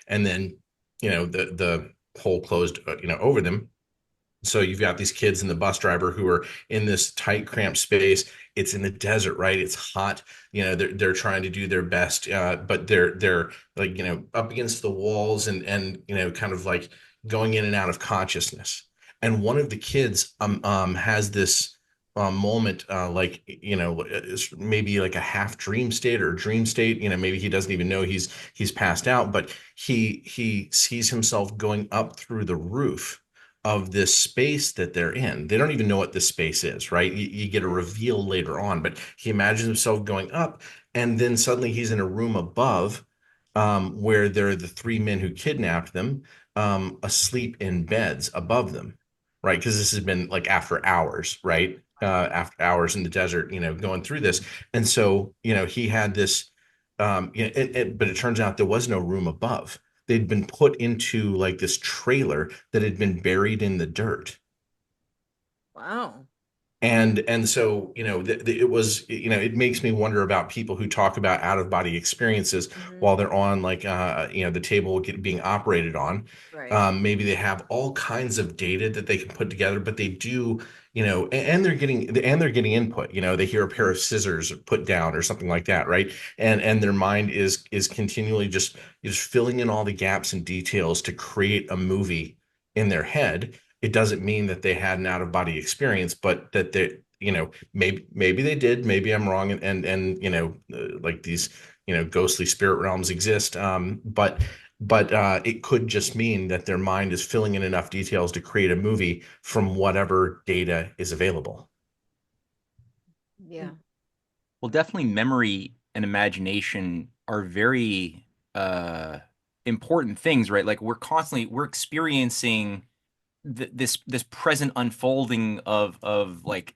and then, the hole closed, over them. So you've got these kids and the bus driver who are in this tight, cramped space. It's in the desert, right? It's hot. They're trying to do their best, but they're like, up against the walls, and kind of like going in and out of consciousness. And one of the kids has this moment, like, it's maybe like a half dream state or dream state. Maybe he doesn't even know he's passed out, but he sees himself going up through the roof of this space that they're in. They don't even know what this space is, right? You get a reveal later on, but he imagines himself going up, and then suddenly he's in a room above, where there are the three men who kidnapped them, asleep in beds above them, right? Because this has been like after hours, right? After hours in the desert, going through this. And so, he had this, but it turns out there was no room above. They'd been put into like this trailer that had been buried in the dirt. Wow. And so, it was, it makes me wonder about people who talk about out of body experiences while they're on, like, the table being operated on. Right. Maybe they have all kinds of data that they can put together, but they do, and they're getting input. They hear a pair of scissors put down or something like that, right? And their mind is continually just filling in all the gaps and details to create a movie in their head. It doesn't mean that they had an out of body experience, but that maybe they did, maybe I'm wrong, and like these ghostly spirit realms exist, but it could just mean that their mind is filling in enough details to create a movie from whatever data is available. Yeah. Well, definitely memory and imagination are very important things, right? Like we're experiencing this present unfolding of like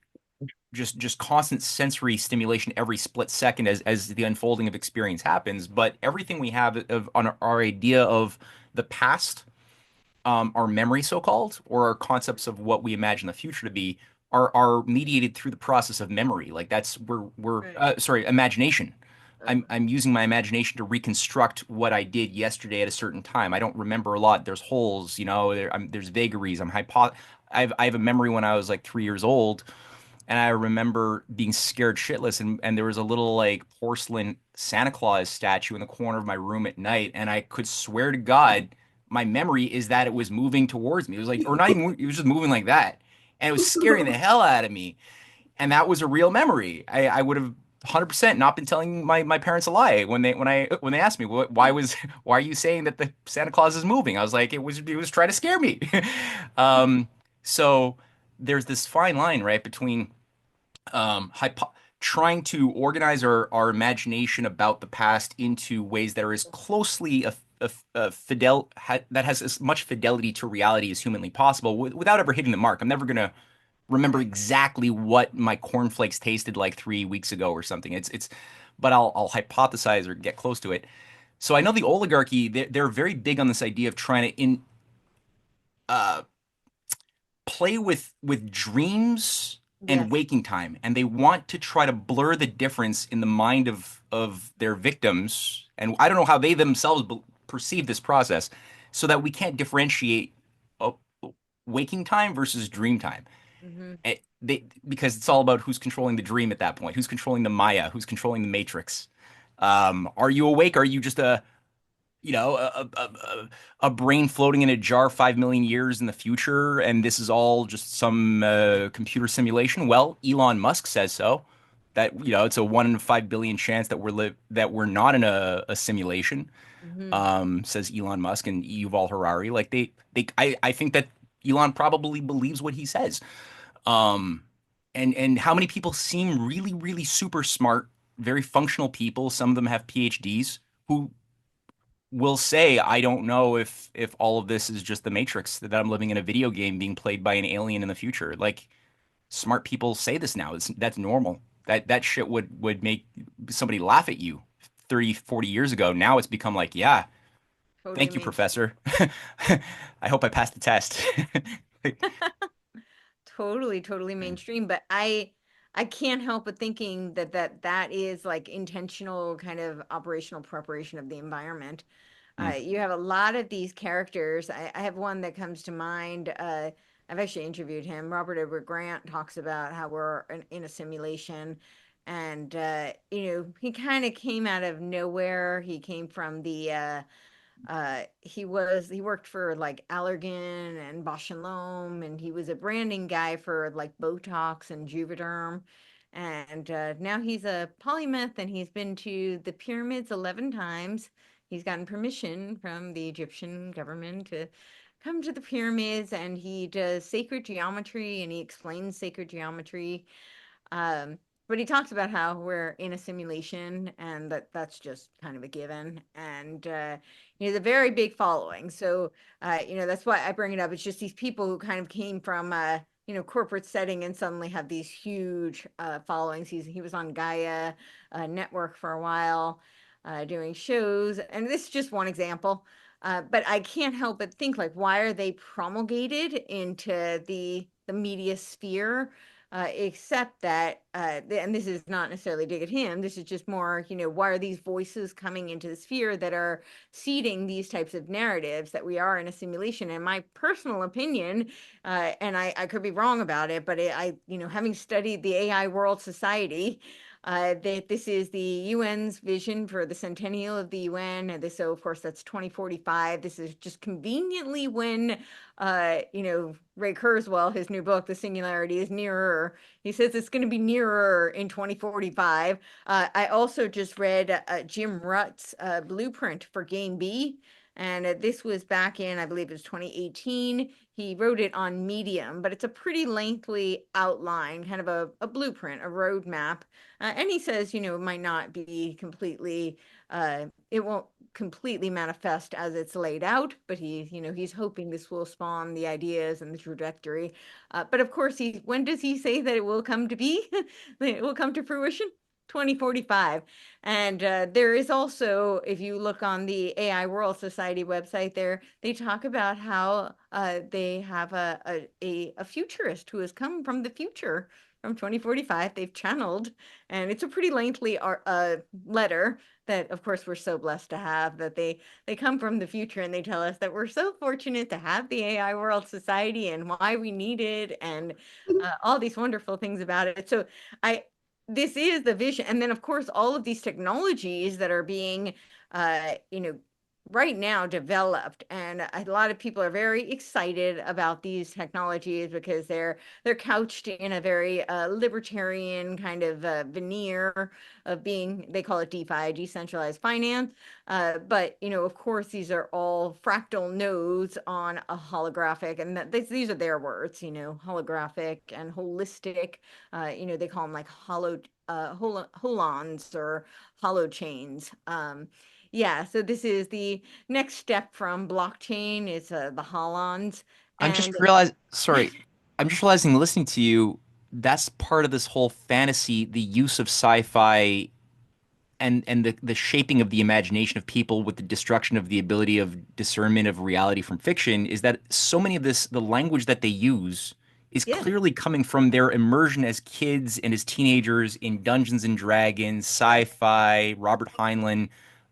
just constant sensory stimulation every split second as the unfolding of experience happens. But everything we have of on our idea of the past, our memory, so called, or our concepts of what we imagine the future to be, are mediated through the process of memory. Like that's we're Right. sorry, imagination. Uh, I'm using my imagination to reconstruct what I did yesterday at a certain time. I don't remember a lot. There's holes, there's vagaries. I have a memory when I was like 3 years old, and I remember being scared shitless, and there was a little like porcelain Santa Claus statue in the corner of my room at night, and I could swear to God, my memory is that it was moving towards me. It was like, or not even, it was just moving like that, and it was scaring the hell out of me. And that was a real memory. I would have 100% not been telling my parents a lie when they asked me why are you saying that the Santa Claus is moving? I was like, it was trying to scare me. um, so there's this fine line, right, between trying to organize our imagination about the past into ways that are as closely that has as much fidelity to reality as humanly possible, without ever hitting the mark. I'm never gonna remember exactly what my cornflakes tasted like 3 weeks ago or something. But I'll hypothesize or get close to it. So I know the oligarchy, they're very big on this idea of trying to uh, play with dreams and yes. waking time, and they want to try to blur the difference in the mind of their victims. And I don't know how they themselves perceive this process, so that we can't differentiate uh, waking time versus dream time. Hmm. Because it's all about who's controlling the dream at that point, who's controlling the Maya, who's controlling the Matrix. Are you awake? Are you just a brain floating in a jar 5 million years in the future, and this is all just some computer simulation? Well, Elon Musk says so. That it's a 1 in 5 billion chance that we're not in a simulation. Hmm. Says Elon Musk and Yuval Harari. Like I think that Elon probably believes what he says. Um, and how many people seem really, really super smart, very functional people. Some of them have PhDs who will say, I don't know if all of this is just the Matrix, that I'm living in a video game being played by an alien in the future. Like smart people say this now. That's normal. That shit would make somebody laugh at you 30, 40 years ago. Now it's become like, yeah, Totally thank you, mainstream. professor. I hope I passed the test. Totally, totally mainstream. But I can't help but thinking that is like intentional kind of operational preparation of the environment. Mm, You have a lot of these characters. I have one that comes to mind. I've actually interviewed him. Robert Edward Grant talks about how we're in a simulation. And, he kind of came out of nowhere. He came from he worked for like Allergan and Bausch and Lomb, and he was a branding guy for like Botox and Juvederm. And now he's a polymath, and he's been to the pyramids 11 times. He's gotten permission from the Egyptian government to come to the pyramids, and he does sacred geometry, and he explains sacred geometry. Um, but he talks about how we're in a simulation, and that's just kind of a given. And the very big following. So that's why I bring it up. It's just these people who kind of came from corporate setting and suddenly have these huge followings. He was on Gaia Network for a while, doing shows, and this is just one example. But I can't help but think, like, why are they promulgated into the media sphere? Except that, and this is not necessarily dig at him, this is just more, why are these voices coming into the sphere that are seeding these types of narratives that we are in a simulation? And my personal opinion, and I could be wrong about it, but having studied the AI World Society, that this is the UN's vision for the centennial of the UN. And this, so of course, that's 2045. This is just conveniently when, Ray Kurzweil, his new book, The Singularity is Nearer. He says it's going to be nearer in 2045. I also just read Jim Rutt's blueprint for GameB. And this was back in, I believe it was 2018. He wrote it on Medium, but it's a pretty lengthy outline, kind of a blueprint, a roadmap. And he says, it might not be completely, it won't completely manifest as it's laid out, but he's hoping this will spawn the ideas and the trajectory. But of course, when does he say that it will come to be? It will come to fruition? 2045. And there is also, if you look on the AI World Society website there, they talk about how they have a futurist who has come from the future from 2045. They've channeled, and it's a pretty lengthy letter that, of course, we're so blessed to have, that they come from the future and they tell us that we're so fortunate to have the AI World Society and why we need it, and all these wonderful things about it. So this is the vision. And then, of course, all of these technologies that are being, right now developed. And a lot of people are very excited about these technologies because they're couched in a very libertarian kind of veneer of being, they call it DeFi, decentralized finance. But, of course, these are all fractal nodes on a holographic, and these are their words, holographic and holistic. They call them like holons or hollow chains. Yeah, so this is the next step from blockchain. It's the holons. I'm just realizing listening to you, that's part of this whole fantasy, the use of sci-fi and the shaping of the imagination of people with the destruction of the ability of discernment of reality from fiction, is that so many of the language that they use is clearly coming from their immersion as kids and as teenagers in Dungeons and Dragons, sci-fi, Robert Heinlein,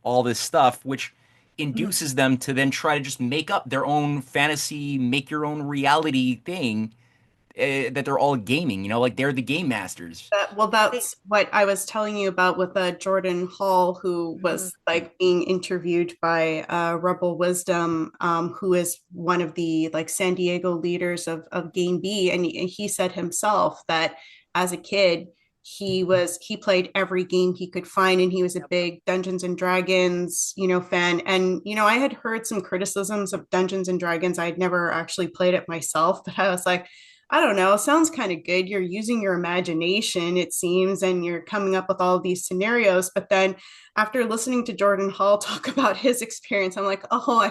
all this stuff, which induces them to then try to just make up their own fantasy, make your own reality thing, that they're all gaming, like they're the game masters. That's what I was telling you about with Jordan Hall, who was like being interviewed by Rebel Wisdom, who is one of the like San Diego leaders of GameB, and he said himself that as a kid he played every game he could find, and he was a big Dungeons and Dragons fan. And I had heard some criticisms of Dungeons and Dragons. I had never actually played it myself, but I was like, I don't know, sounds kind of good. You're using your imagination, it seems, and you're coming up with all of these scenarios. But then after listening to Jordan Hall talk about his experience, I'm like, oh, I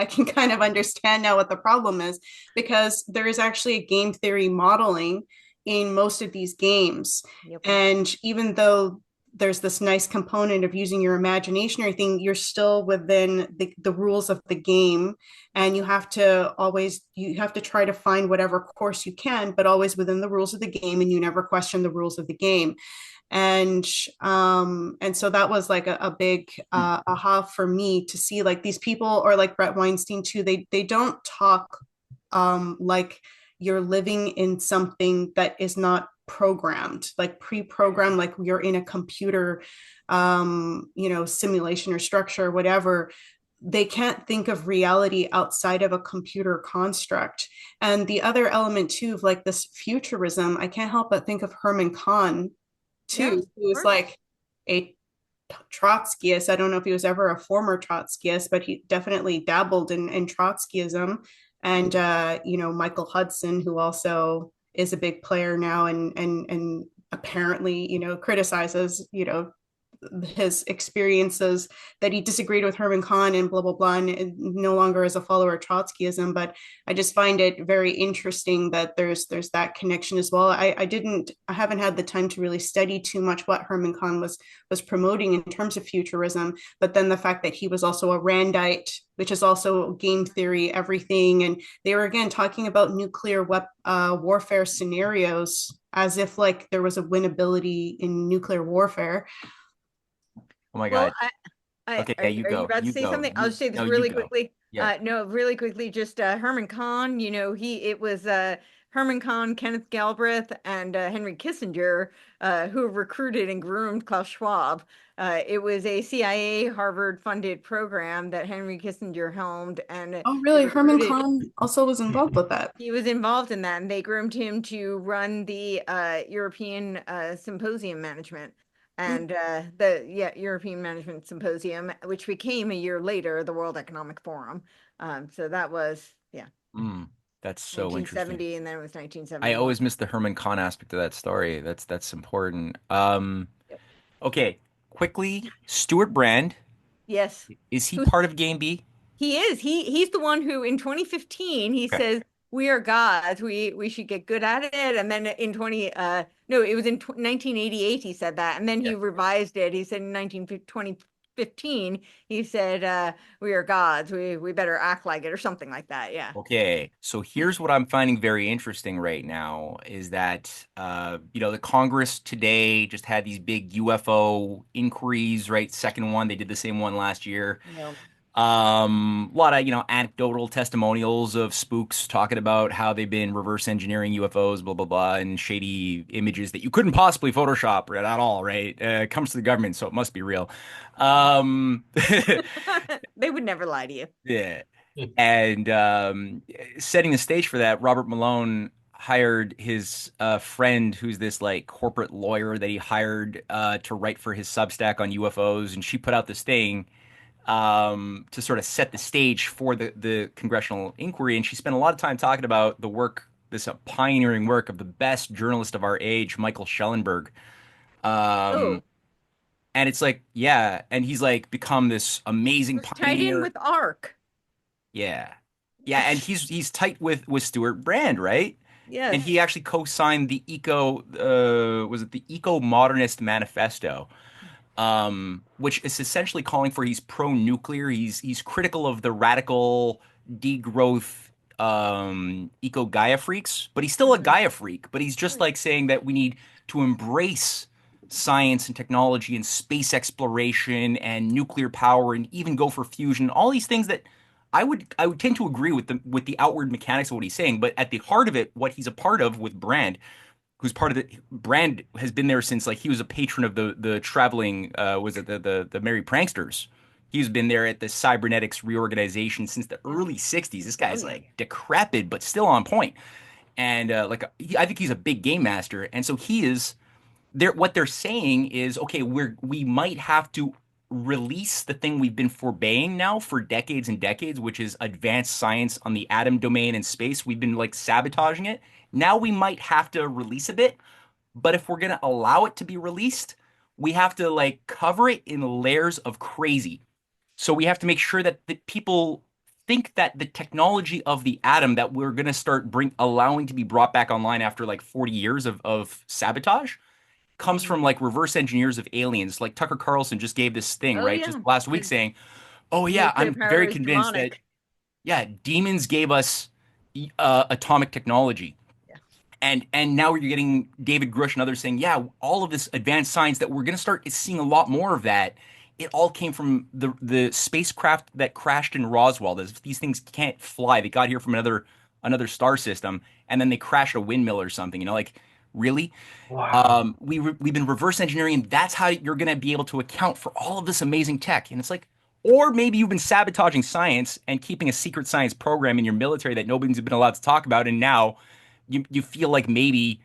can kind of understand now what the problem is, because there is actually a game theory modeling in most of these games. Yep. And even though there's this nice component of using your imagination or anything, you're still within the rules of the game, and you have to try to find whatever course you can, but always within the rules of the game, and you never question the rules of the game. And so that was like a big aha for me to see, like, these people, or like Brett Weinstein too, they don't talk like you're living in something that is not programmed, like pre-programmed, like you're in a computer simulation or structure or whatever. They can't think of reality outside of a computer construct. And the other element too of like this futurism, I can't help but think of Herman Kahn too, who was like a Trotskyist. I don't know if he was ever a former Trotskyist, but he definitely dabbled in Trotskyism. And Michael Hudson, who also is a big player now, and apparently criticizes his experiences, that he disagreed with Herman Kahn and blah blah blah, and no longer is a follower of Trotskyism. But I just find it very interesting that there's that connection as well. I haven't had the time to really study too much what Herman Kahn was promoting in terms of futurism, but then the fact that he was also a Randite, which is also game theory, everything, and they were again talking about nuclear warfare scenarios as if like there was a winnability in nuclear warfare. Oh my God. Okay, you go. Are you about to say something? I'll just say this really quickly. Yeah. No, really quickly, just Herman Kahn, it was Herman Kahn, Kenneth Galbraith, and Henry Kissinger, who recruited and groomed Klaus Schwab. It was a CIA Harvard-funded program that Henry Kissinger helmed, and Oh, really? Herman recruited. Kahn also was involved with that. He was involved in that, and they groomed him to run the European Symposium Management and the European Management Symposium, which became a year later the World Economic Forum. So that was That's so interesting. 1970, and then it was I 1971. always miss the Herman Kahn aspect of that story. That's important. Yep. Okay, quickly, Stuart Brand, Yes. is he part of GameB? He is. He's the one who in 2015 he Okay. says we are gods. We should get good at it. And then in 1988 he said that. And then he revised it. He said in 2015 he said we are gods. We better act like it or something like that. Yeah. Okay, so here's what I'm finding very interesting right now is that the Congress today just had these big UFO inquiries, right? Second one, they did the same one last year. Yeah. A lot of, anecdotal testimonials of spooks talking about how they've been reverse engineering UFOs, blah, blah, blah, and shady images that you couldn't possibly Photoshop at all, right? It comes to the government, so it must be real. They would never lie to you. Yeah. And setting the stage for that, Robert Malone hired his friend, who's this like corporate lawyer that he hired to write for his Substack on UFOs, and she put out this thing to sort of set the stage for the congressional inquiry. And she spent a lot of time talking about the work, this pioneering work of the best journalist of our age, Michael Schellenberg. And it's like, yeah, and he's like become this amazing Tied in pioneer. with ARC. Yeah. Yeah, and he's tight with Stuart Brand, right? Yes. And he actually co-signed the Eco-Modernist Manifesto, which is essentially calling for, he's pro-nuclear, he's critical of the radical degrowth eco-Gaia freaks, but he's still a Gaia freak, but he's just like saying that we need to embrace science and technology and space exploration and nuclear power and even go for fusion, all these things that I would tend to agree with the outward mechanics of what he's saying, but at the heart of it, what he's a part of with Brand, who's part of the Brand has been there since, like, he was a patron of the traveling was it the Merry Pranksters. He's been there at the Cybernetics reorganization since the early 60s. This guy's like decrepit but still on point. And I think he's a big game master. And so he is there. What they're saying is, okay, we might have to release the thing we've been forbaying now for decades and decades, which is advanced science on the atom domain and space. We've been like sabotaging it. Now we might have to release a bit, but if we're going to allow it to be released, we have to like cover it in layers of crazy. So we have to make sure that the people think that the technology of the atom that we're going to start allowing to be brought back online after like 40 years of sabotage comes from like reverse engineers of aliens. Like Tucker Carlson just gave this thing, right? Just last week saying, oh yeah, I'm very convinced that, yeah, demons gave us atomic technology. And now you're getting David Grush and others saying, yeah, all of this advanced science that we're going to start seeing a lot more of that. It all came from the spacecraft that crashed in Roswell. These things can't fly. They got here from another star system, and then they crashed a windmill or something. Like, really? Wow. We've been reverse engineering, and that's how you're going to be able to account for all of this amazing tech. And it's like, or maybe you've been sabotaging science and keeping a secret science program in your military that nobody's been allowed to talk about, and now you feel like maybe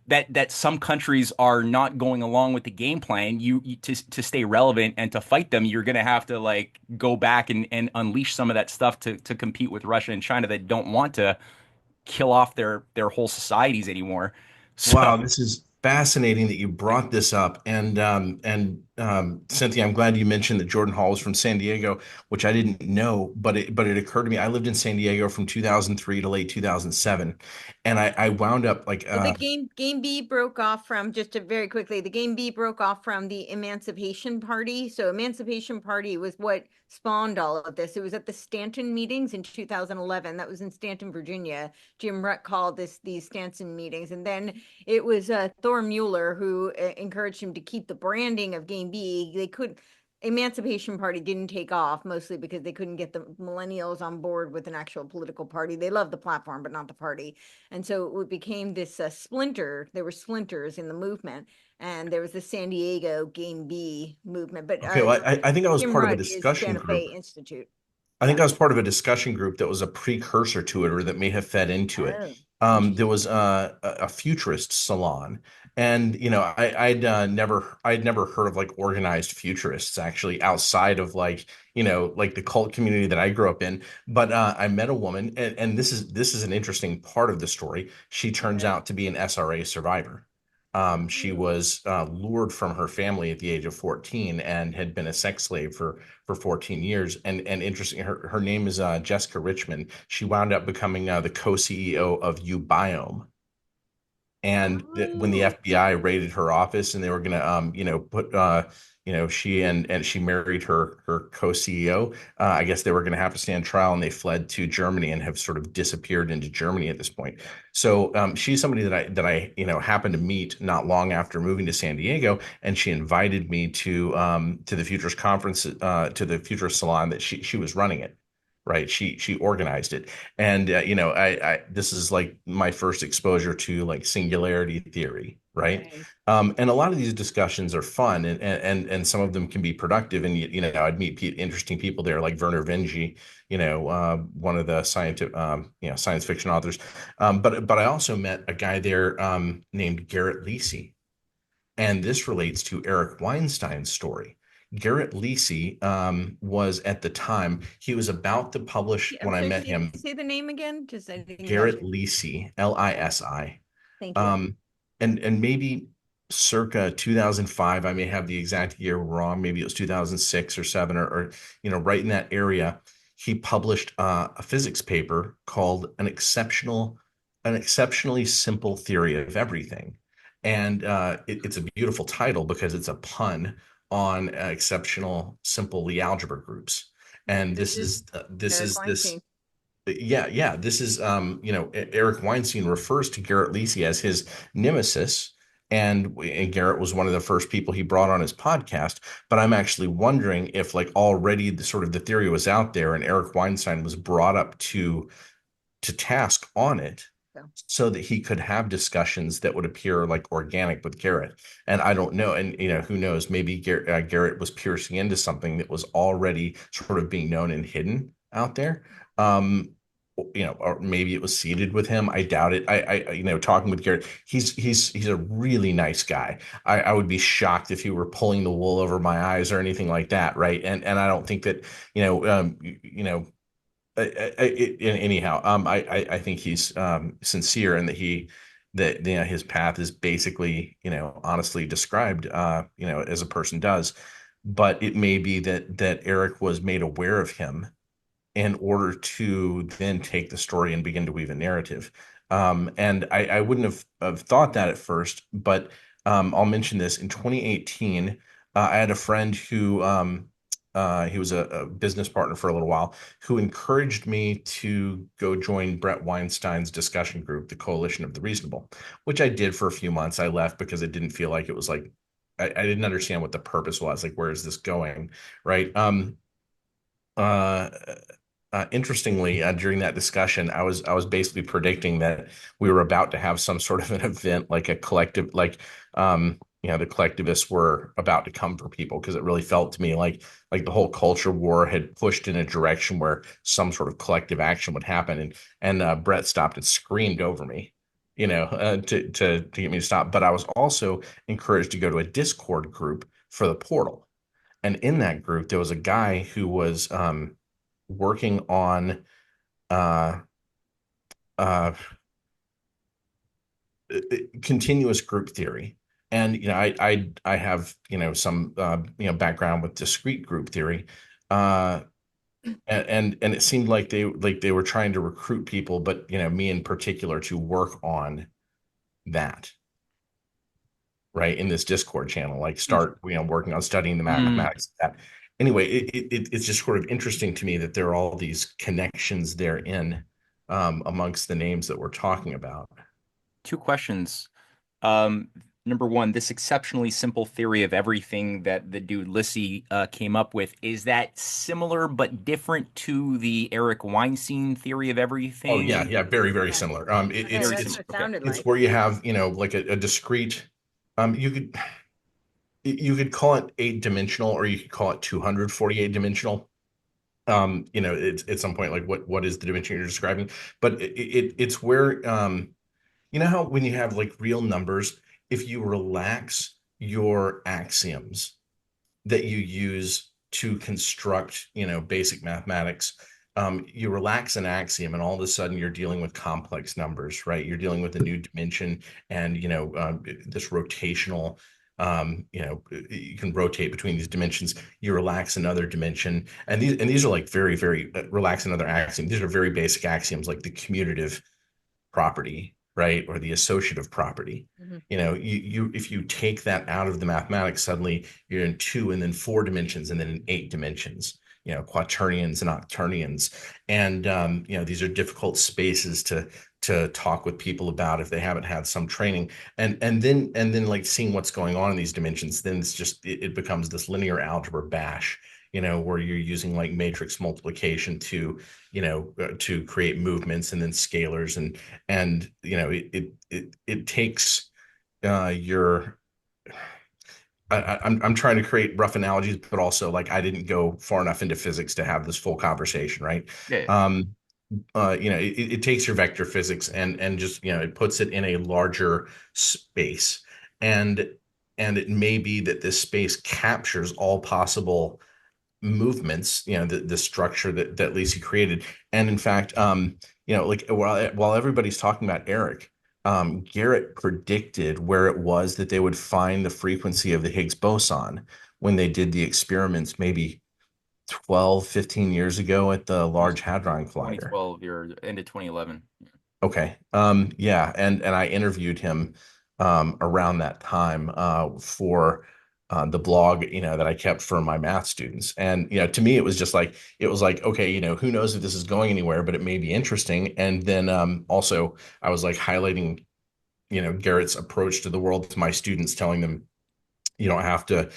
that some countries are not going along with the game plan. To stay relevant and to fight them, you're going to have to like go back and unleash some of that stuff to compete with Russia and China that don't want to kill off their whole societies anymore. So, Wow, this is fascinating that you brought this up. And Cynthia, I'm glad you mentioned that Jordan Hall was from San Diego, which I didn't know, but it occurred to me. I lived in San Diego from 2003 to late 2007, and I wound up like the GameB broke off from, just to very quickly, the GameB broke off from the Emancipation Party. So Emancipation Party was what spawned all of this. It was at the Stanton meetings in 2011. That was in Stanton, Virginia. Jim Rutt called these Stanton meetings, and then it was Thor Mueller who encouraged him to keep the branding of GameB. Emancipation Party didn't take off, mostly because they couldn't get the millennials on board with an actual political party. They loved the platform, but not the party. And so it became this splinter. There were splinters in the movement. And there was the San Diego GameB movement. But Okay, well, I think I was Jim part of a Rutt is discussion Santa Fe group. Institute. I think I was part of a discussion group that was a precursor to it, or that may have fed into it. Oh, There was a futurist salon, and I'd never heard of like organized futurists actually outside of like like the cult community that I grew up in. But I met a woman, and this is an interesting part of the story. She turns okay. out to be an SRA survivor. She was lured from her family at the age of 14 and had been a sex slave for 14 years. And interesting, her name is Jessica Richmond. She wound up becoming the co-CEO of Ubiome. And when the Oh, FBI raided her office and they were going to, put, she married her co-CEO. I guess they were going to have to stand trial, and they fled to Germany and have sort of disappeared into Germany at this point. So she's somebody that I happened to meet not long after moving to San Diego, and she invited me to the Futures conference, to the Futures salon that she was running it. Right. She organized it. And I this is like my first exposure to like singularity theory, right? okay. And a lot of these discussions are fun, and some of them can be productive. And I'd meet interesting people there, like Werner Vinge, one of the science fiction authors. But I also met a guy there named Garrett Lisi, and this relates to Eric Weinstein's story. Garrett Lisi was at the time, he was about to publish I'm when I sorry, met him. say the name again. Just I didn't catch Garrett it. Lisi, Okay, Lisi. thank you. Um, and maybe circa 2005, I may have the exact year wrong. Maybe it was 2006 or seven, or right in that area. He published a physics paper called an exceptionally simple theory of everything. And it's a beautiful title because it's a pun on exceptional simple Lie algebra groups. And This this is is this Eric is this Weinstein. yeah, this is Eric Weinstein refers to Garrett Lisi as his nemesis, and Garrett was one of the first people he brought on his podcast. But I'm actually wondering if like already the theory was out there, and Eric Weinstein was brought up to task on it, So, so that he could have discussions that would appear like organic with Garrett. And I don't know, and who knows, maybe Garrett was piercing into something that was already sort of being known and hidden out there. Um, or maybe it was seeded with him. I doubt it. Talking with Garrett, he's a really nice guy. I would be shocked if he were pulling the wool over my eyes or anything like that, right? And I don't think that anyhow, I think he's sincere, and that his path is basically honestly described as a person does. But it may be that Eric was made aware of him in order to then take the story and begin to weave a narrative. And I wouldn't have thought that at first, but I'll mention this. In 2018, I had a friend who he was a business partner for a little while, who encouraged me to go join Brett Weinstein's discussion group, the Coalition of the Reasonable, which I did for a few months. I left because it didn't feel like it was like I didn't understand what the purpose was. Like, where is this going? Right. Uh, Interestingly, during that discussion, I was basically predicting that we were about to have some sort of an event, like a collective, like the collectivists were about to come for people, because it really felt to me like the whole culture war had pushed in a direction where some sort of collective action would happen. And Brett stopped and screamed over me, to get me to stop. But I was also encouraged to go to a Discord group for the portal. And in that group, there was a guy who was working on uh, uh, continuous group theory. And I have some background with discrete group theory, uh, and it seemed like they were trying to recruit people, but me in particular, to work on that, right, in this Discord channel, like start working on studying the Mm. mathematics of that. Anyway, it's just sort of interesting to me that there are all these connections therein, amongst the names that we're talking about. Two questions. Um, number one, this exceptionally simple theory of everything that the dude Lissy came up with, is that similar but different to the Eric Weinstein theory of Oh yeah, everything? yeah, very, very Okay. similar. Okay, Very that's similar. what it Okay. sounded It's like. where you have, like a discrete, you could call it 8 dimensional, or you could call it 248 dimensional. It's at some point like what is the dimension you're describing? But it's where how when you have like real numbers, if you relax your axioms that you use to construct, basic mathematics, you relax an axiom, and all of a sudden you're dealing with complex numbers, right? You're dealing with a new dimension, and this rotational. You can rotate between these dimensions. You relax another dimension, and these are like very, very relax another axiom. These are very basic axioms, like the commutative property, right? Or the associative property. Mhm. If you take that out of the mathematics, suddenly you're in two and then four dimensions and then in 8 dimensions, quaternions and octernions. And these are difficult spaces to talk with people about if they haven't had some training. And then like seeing what's going on in these dimensions, then it becomes this linear algebra bash, where you're using like matrix multiplication to create movements, and then scalars, and it takes your I'm trying to create rough analogies, but also like I didn't go far enough into physics to have this full conversation, right? Yeah. Um, it takes your vector physics and just it puts it in a larger space, and it may be that this space captures all possible movements, the structure that Lacey created. And in fact, like while everybody's talking about Eric, Garrett predicted where it was that they would find the frequency of the Higgs boson when they did the experiments maybe 12, 15 years ago at the It was Large Hadron Collider. 2012 or end of 2011. Okay. Yeah, and I interviewed him around that time for the blog, that I kept for my math students. And to me, it was like, okay, who knows if this is going anywhere, but it may be interesting. And then also I was like highlighting, Garrett's approach to the world to my students, telling them you don't have to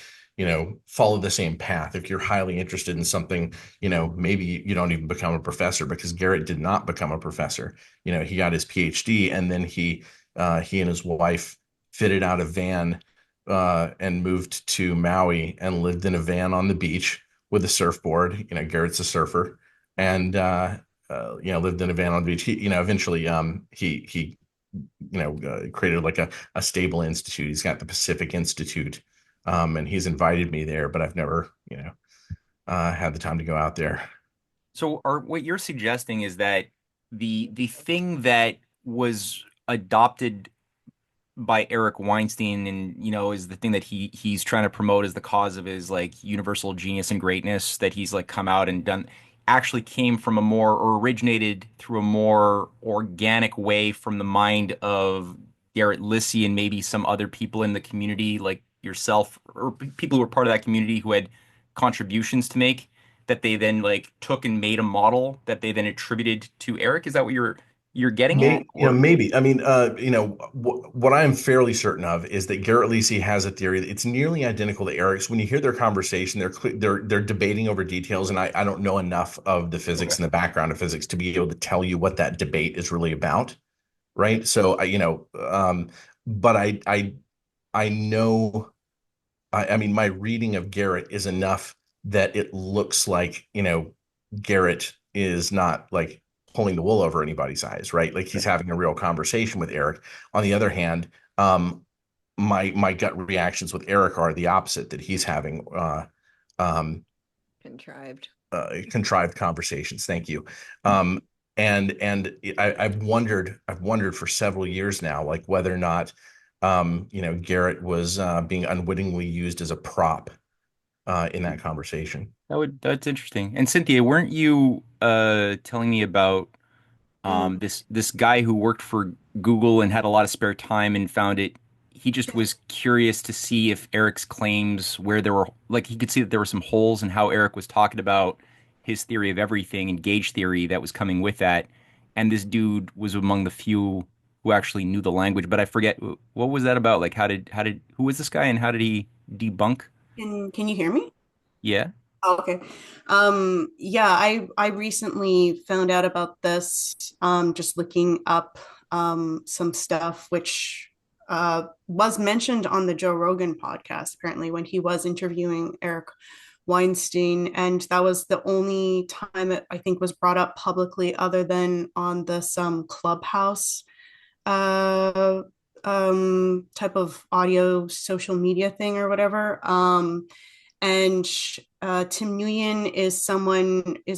follow the same path. If you're highly interested in something, maybe you don't even become a professor, because Garrett did not become a professor. He got his PhD, and then he and his wife fitted out a van and moved to Maui and lived in a van on the beach with a surfboard. Garrett's a surfer, and lived in a van on the beach. Eventually he created like a stable institute. He's got the Pacific Institute, and he's invited me there, but I've never, had the time to go out there. So, what you're suggesting is that the thing that was adopted by Eric Weinstein, and is the thing that he's trying to promote as the cause of his like universal genius and greatness, that he's like come out and done, actually came from a more, or originated through a more organic way from the mind of Garrett Lissy and maybe some other people in the community like yourself, or people who were part of that community who had contributions to make, that they then like took and made a model that they then attributed to Eric. Is that what you're getting at? Or Maybe. I mean, what I am fairly certain of is that Garrett Lisi has a theory that it's nearly identical to Eric's. When you hear their conversation, they're debating over details, and I don't know enough of the okay. physics and the background of physics to be able to tell you what that debate is really about, right? So, but I know. I mean, my reading of Garrett is enough that it looks like, Garrett is not like pulling the wool over anybody's eyes, right? Like he's having a real conversation with Eric. On the other hand, my gut reactions with Eric are the opposite, that he's having um, Contrived. contrived conversations. Thank you. And I've wondered for several years now, like whether or not Garrett was being unwittingly used as a prop in that conversation. That's interesting. And Cynthia, weren't you telling me about Mhm. this guy who worked for Google and had a lot of spare time and found it, he just was curious to see if Eric's claims, where there were, like, he could see that there were some holes in how Eric was talking about his theory of everything and gauge theory that was coming with that. And this dude was among the few who actually knew the language, but I forget what was that about? Like how did who was this guy and how did he debunk? Can you hear me? Yeah. Oh, okay. Yeah, I recently found out about this, just looking up some stuff which was mentioned on the Joe Rogan podcast, apparently, when he was interviewing Eric Weinstein. And that was the only time it, I think, was brought up publicly, other than on this Clubhouse uh, type of audio social media thing or whatever. And Tim Nguyen is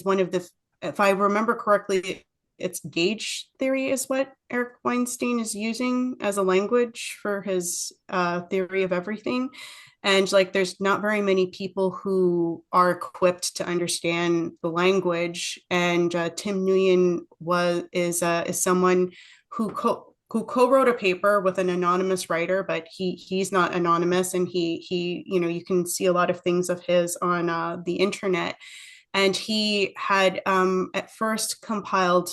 one of the, if I remember correctly, it's gauge theory is what Eric Weinstein is using as a language for his theory of everything. And like, there's not very many people who are equipped to understand the language. And Tim Nguyen is someone who who co-wrote a paper with an anonymous writer, but he's not anonymous, and he you can see a lot of things of his on the internet. And he had at first compiled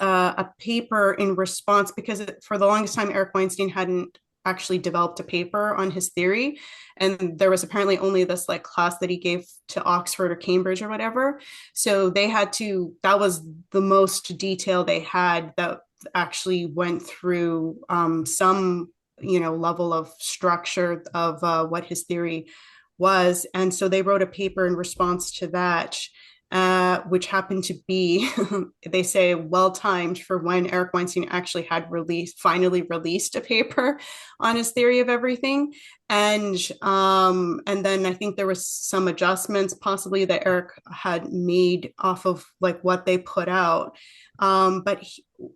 a paper in response, because for the longest time Eric Weinstein hadn't actually developed a paper on his theory, and there was apparently only this like class that he gave to Oxford or Cambridge or whatever. So they had to, that was the most detail they had that actually went through some level of structure of what his theory was. And so they wrote a paper in response to that, which happened to be, they say, well timed for when Eric Weinstein actually had finally released a paper on his theory of everything. And then I think there was some adjustments possibly that Eric had made off of like what they put out.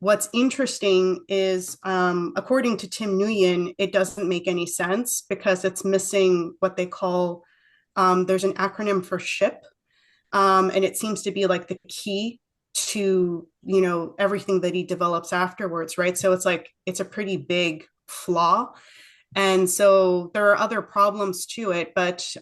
What's interesting is, according to Tim Nguyen, it doesn't make any sense because it's missing what they call, there's an acronym for SHIP, and it seems to be like the key to everything that he develops afterwards, right? So it's like it's a pretty big flaw, and so there are other problems to it, but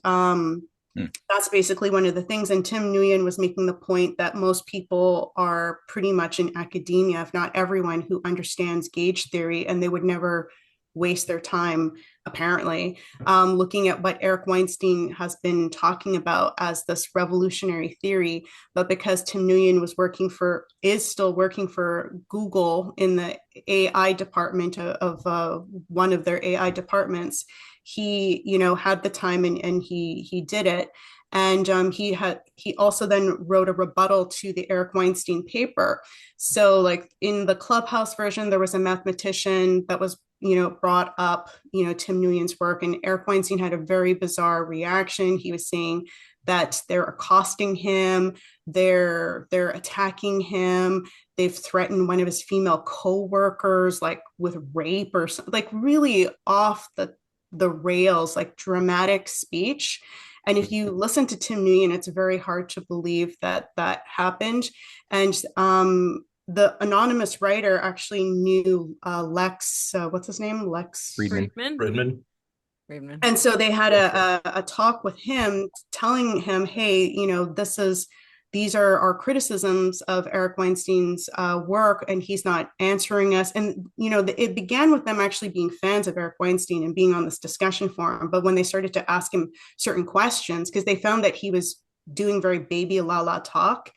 that's basically one of the things. And Tim Nguyen was making the point that most people are pretty much in academia, if not everyone, who understands gauge theory, and they would never waste their time, apparently, looking at what Eric Weinstein has been talking about as this revolutionary theory. But because Tim Nguyen is still working for Google in the AI department of one of their AI departments, he had the time, and he did it. And he also then wrote a rebuttal to the Eric Weinstein paper. So like in the Clubhouse version, there was a mathematician that was brought up Tim Nguyen's work, and Eric Weinstein had a very bizarre reaction. He was saying that they're accosting him, they're attacking him, they've threatened one of his female co-workers like with rape or something, like really off the rails, like dramatic speech. And if you listen to Tim Nguyen, it's very hard to believe that that happened. And the anonymous writer actually knew Lex, what's his name? Lex Fridman. And so they had a talk with him, telling him, hey, these are our criticisms of Eric Weinstein's work, and he's not answering us. And, it began with them actually being fans of Eric Weinstein and being on this discussion forum. But when they started to ask him certain questions, because they found that he was doing very baby la la talk.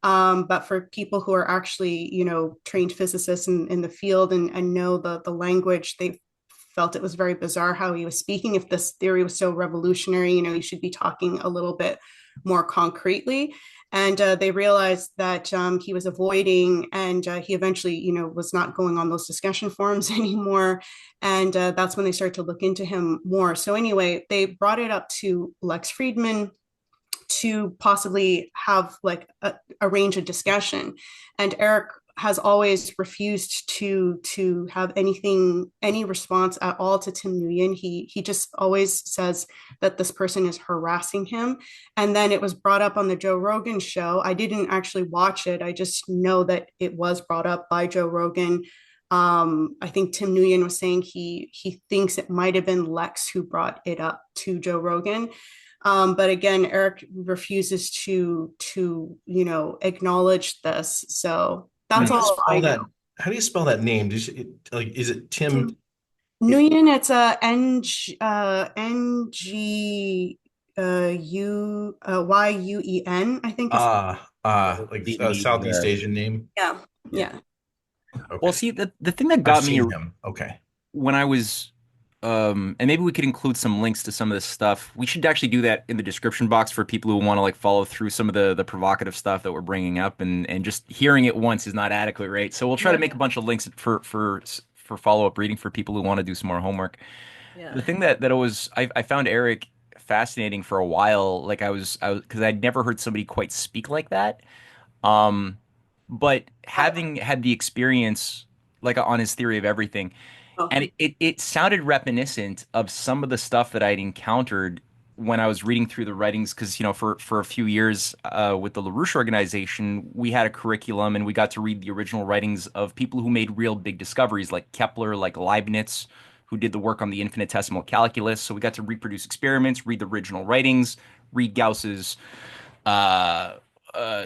But for people who are actually, trained physicists in the field and know the language, they felt it was very bizarre how he was speaking. If this theory was so revolutionary, he should be talking a little bit more concretely. And they realized that he was avoiding, and he eventually, was not going on those discussion forums anymore. And that's when they started to look into him more. So anyway, they brought it up to Lex Fridman to possibly have like arrange a discussion. And Eric has always refused to have any response at all to Tim Nguyen. He just always says that this person is harassing him. And then it was brought up on the Joe Rogan show. I didn't actually watch it. I just know that it was brought up by Joe Rogan. I think Tim Nguyen was saying he thinks it might have been Lex who brought it up to Joe Rogan. But again, Eric refuses to acknowledge this. So that's all I know. how do you spell that name? Like, is it Tim? Nguyen, it's a N-G Yuen, I think is. Like a Southeast The Asian name. Yeah, yeah. yeah. Well, Okay, see, the thing that I've got me seen him. Okay. when I was and maybe we could include some links to some of this stuff. We should actually do that in the description box for people who want to like follow through some of the provocative stuff that we're bringing up, and just hearing it once is not adequate, right? So we'll try to Yeah. make a bunch of links for follow-up reading for people who want to do some more homework. The Yeah. thing that I found Eric fascinating for a while, like I was because I'd never heard somebody quite speak like that. Um, but having had the experience like on his theory of everything, and Oh, it sounded reminiscent of some of the stuff that I'd encountered when I was reading through the writings, because for a few years with the LaRouche organization, we had a curriculum and we got to read the original writings of people who made real big discoveries, like Kepler, like Leibniz, who did the work on the infinitesimal calculus. So we got to reproduce experiments, read the original writings, read Gauss's uh,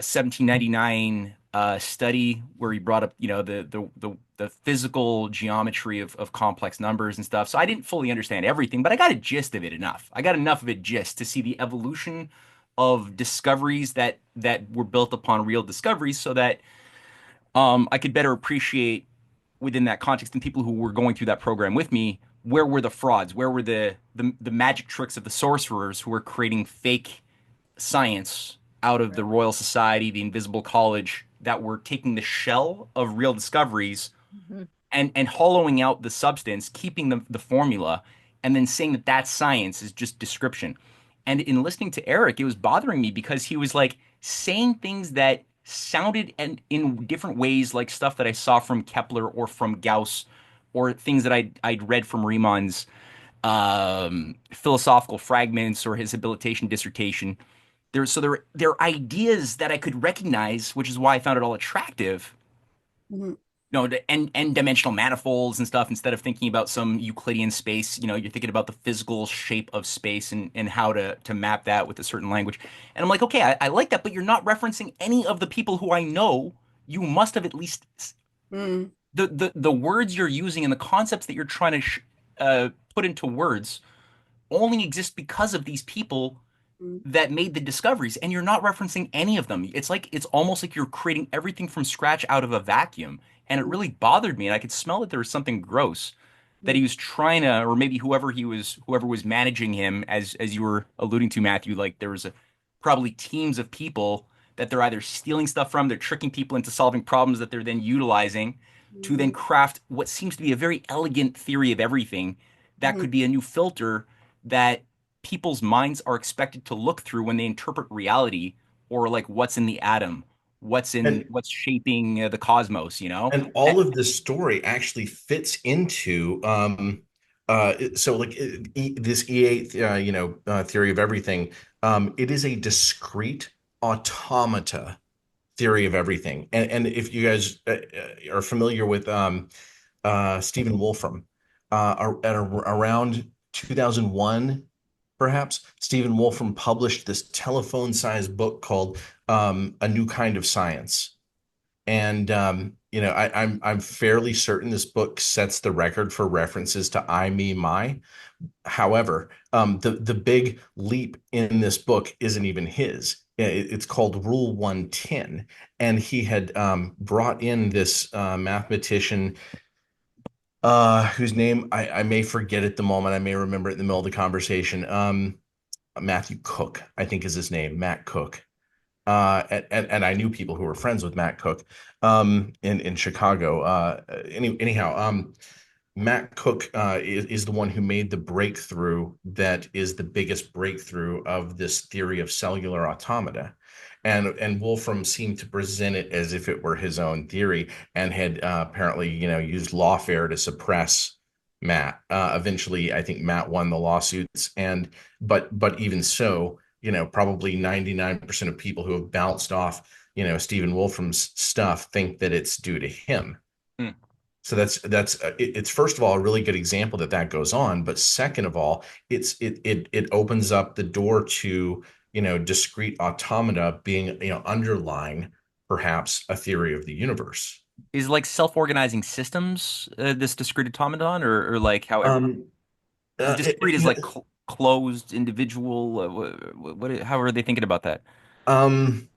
1799 study where he brought up, the physical geometry of complex numbers and stuff. So I didn't fully understand everything, but I got a gist of it enough. I got enough of it just to see the evolution of discoveries that were built upon real discoveries, so that I could better appreciate within that context and people who were going through that program with me, where were the frauds, where were the magic tricks of the sorcerers who were creating fake science out of the Royal Society, the Invisible College, that were taking the shell of real discoveries Mhm. and hollowing out the substance, keeping the formula, and then saying that that science is just description. And in listening to Eric, it was bothering me because he was like saying things that sounded and in different ways like stuff that I saw from Kepler or from Gauss, or things that I'd read from Riemann's philosophical fragments or his habilitation dissertation. There are ideas that I could recognize, which is why I found it all attractive. mhm, The n dimensional manifolds and stuff. Instead of thinking about some Euclidean space, you're thinking about the physical shape of space and how to map that with a certain language. And I'm like, okay, I like that, but you're not referencing any of the people who I know. You must have at least mm, the words you're using and the concepts that you're trying to put into words only exist because of these people mm, that made the discoveries, and you're not referencing any of them. It's almost like you're creating everything from scratch out of a vacuum, and it mm, really bothered me, and I could smell that there was something gross that he mm, was trying to, or maybe whoever was managing him, as you were alluding to, Matthew, like there was probably teams of people that they're either stealing stuff from, they're tricking people into solving problems that they're then utilizing to then mhm, craft what seems to be a very elegant theory of everything that mhm, could be a new filter that people's minds are expected to look through when they interpret reality, or like what's in the atom, And what's shaping the cosmos, and all of this story actually fits into so like this E8 theory of everything. It is a discrete automata theory of everything. And if you guys are familiar with Stephen Wolfram, around 2001, perhaps, Stephen Wolfram published this telephone-sized book called A New Kind of Science. And I'm fairly certain this book sets the record for references to I, me, my. However, the big leap in this book isn't even his. It's called Rule 110, and he had brought in this mathematician whose name I may forget at the moment. I may remember it in the middle of the conversation. Matthew Cook, I think is his name, Matt Cook. And I knew people who were friends with Matt Cook in Chicago. Anyhow, Matt Cook is the one who made the breakthrough that is the biggest breakthrough of this theory of cellular automata. And Wolfram seemed to present it as if it were his own theory, and had apparently, used lawfare to suppress Matt. Eventually, I think Matt won the lawsuits, and but even so, probably 99% of people who have bounced off, Stephen Wolfram's stuff think that it's due to him. Hmm. So it's first of all a really good example that that goes on, but second of all, it opens up the door to discrete automata being underlying perhaps a theory of the universe. is like self-organizing systems this discrete automaton, or like how every Um, is discrete is you know, like closed individual? How are they thinking about that? um,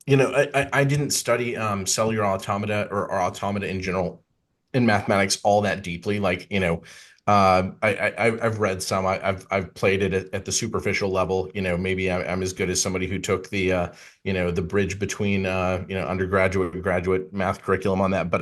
I didn't study cellular automata or automata in general in mathematics all that deeply. Like, I've read some. I've played it at the superficial level. Maybe I'm as good as somebody who took the bridge between undergraduate and graduate math curriculum on that. But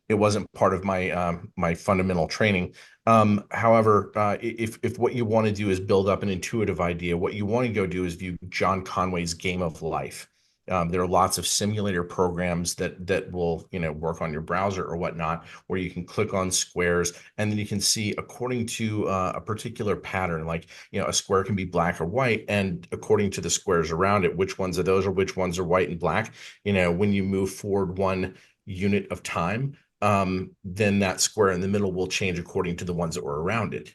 it wasn't part of my fundamental training. However, if what you want to do is build up an intuitive idea, what you want to go do is view John Conway's Game of Life. There are lots of simulator programs that will work on your browser or whatnot, where you can click on squares and then you can see according to a particular pattern, like a square can be black or white, and according to the squares around it, which ones of those or which ones are white and black. When you move forward one unit of time, then that square in the middle will change according to the ones that were around it.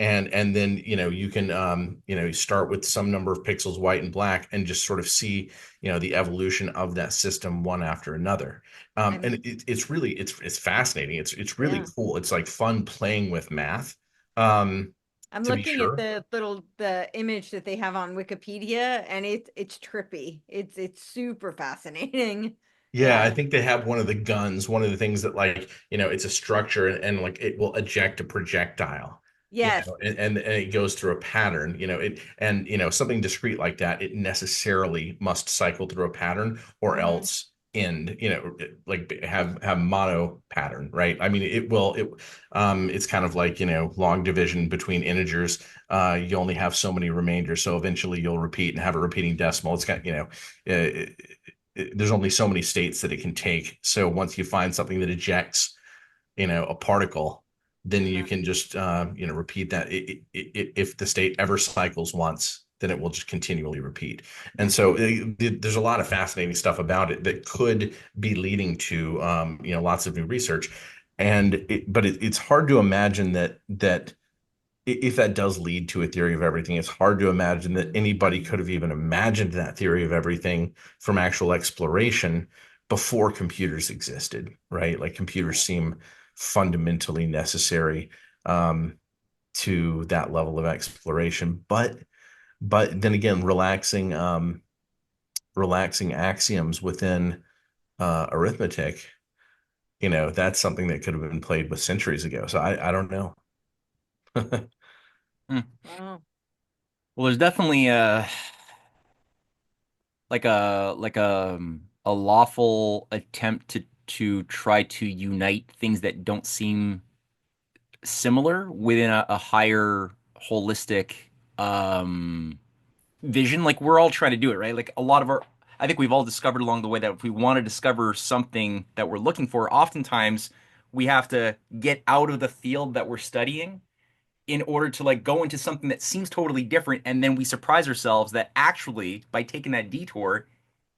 And then you can start with some number of pixels white and black and just sort of see the evolution of that system one after another. I And mean, it's fascinating. It's really yeah. cool. It's like fun playing with math, I'm to be looking at sure. the image that they have on Wikipedia, and it's trippy. It's super fascinating. Yeah, I Yeah. think they have one of the guns, one of the things that, like, it's a structure, and like it will eject a projectile, Yes. and it goes through a pattern, and something discrete like that, it necessarily must cycle through a pattern or Hmm. else end, like have mono pattern, right? I mean, it's kind of like, long division between integers. You only have so many remainders, so eventually you'll repeat and have a repeating decimal. It's kind of, there's only so many states that it can take. So once you find something that ejects, a particle, then you Hmm. can just, repeat that. If the state ever cycles once, then it will just continually repeat. And so there's a lot of fascinating stuff about it that could be leading to, lots of new research. But it's hard to imagine that if that does lead to a theory of everything, it's hard to imagine that anybody could have even imagined that theory of everything from actual exploration before computers existed, right? Like, computers seem fundamentally necessary, um, to that level of exploration. But then again, relaxing axioms within arithmetic, that's something that could have been played with centuries ago. So I don't know. Hmm. Wow. Well, there's definitely a lawful attempt to try to unite things that don't seem similar within a higher holistic um vision. Like, we're all trying to do it, right? Like, a lot of our I think we've all discovered along the way that if we want to discover something that we're looking for, oftentimes we have to get out of the field that we're studying in order to like go into something that seems totally different, and then we surprise ourselves that actually by taking that detour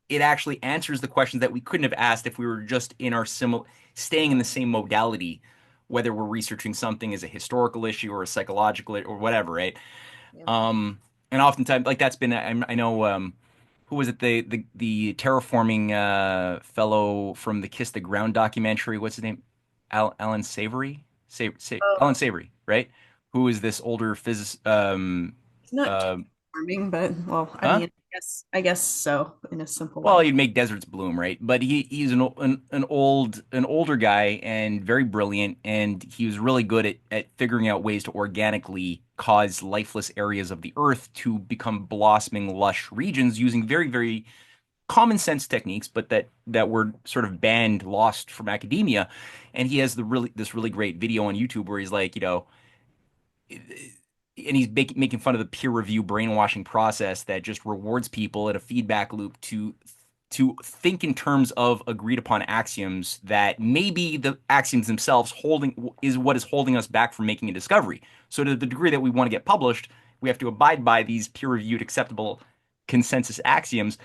it actually answers the questions that we couldn't have asked if we were just in our staying in the same modality, whether we're researching something as a historical issue or a psychological or whatever, right? Yeah. um and oftentimes, like, that's been I know who was it, the terraforming fellow from the Kiss the Ground documentary, what's his name, Alan Savory, Alan Oh, Savory, right? Who is this older physicist, it's not uh, farming, but well, I huh? mean, I guess so in a simple Well, way. he'd make deserts bloom, right? But he's an older guy and very brilliant, and he was really good at figuring out ways to organically cause lifeless areas of the earth to become blossoming, lush regions using very, very common sense techniques, but that were sort of banned, lost from academia. And he has this really great video on YouTube where he's like, and he's making fun of the peer review brainwashing process that just rewards people in a feedback loop to think in terms of agreed upon axioms that maybe the axioms themselves holding is what is holding us back from making a discovery. So to the degree that we want to get published, we have to abide by these peer-reviewed acceptable consensus axioms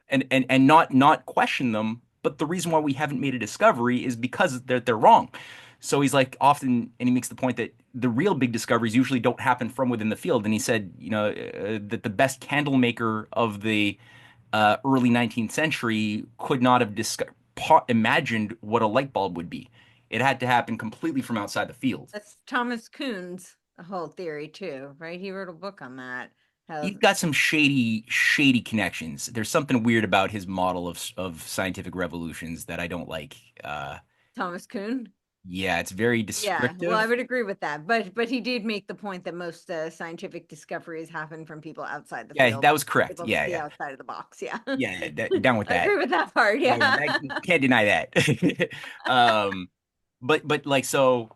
and not question them. But the reason why we haven't made a discovery is because they're wrong. So he's like, often, and he makes the point that the real big discoveries usually don't happen from within the field. And he said, that the best candle maker of the early 19th century could not have imagined what a light bulb would be. It had to happen completely from outside the field. That's Thomas Kuhn's whole theory too, right? He wrote a book on that. How He's got some shady connections. There's something weird about his model of scientific revolutions that I don't like. Thomas Kuhn. Yeah, it's very Yeah, well, I descriptive. would agree with that. But he did make the point that most scientific discoveries happen from people outside the Yeah, field, that was correct. able to Yeah, see yeah, outside of the box. Yeah, yeah. Down with I that. agree with that part. Yeah, yeah. Yeah. Can't deny that. um, but like so,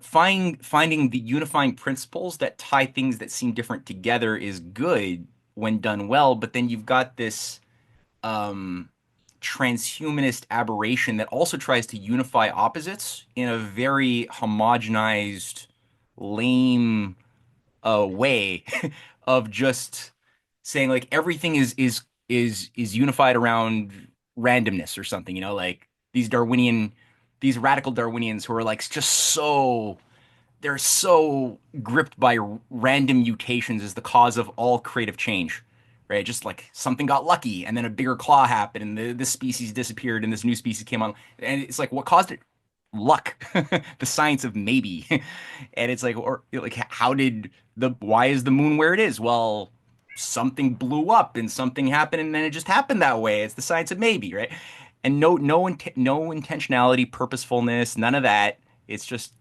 finding the unifying principles that tie things that seem different together is good when done well. But then you've got this um transhumanist aberration that also tries to unify opposites in a very homogenized, lame way of just saying like everything is unified around randomness or something, like these radical Darwinians who are like just they're so gripped by random mutations as the cause of all creative change, right? Just like something got lucky and then a bigger claw happened and this species disappeared and this new species came on. And it's like, what caused it? Luck, the science of maybe. And it's like, or like, why is the moon where it is? Well, something blew up and something happened and then it just happened that way. It's the science of maybe, right? And no intentionality, purposefulness, none of that. It's just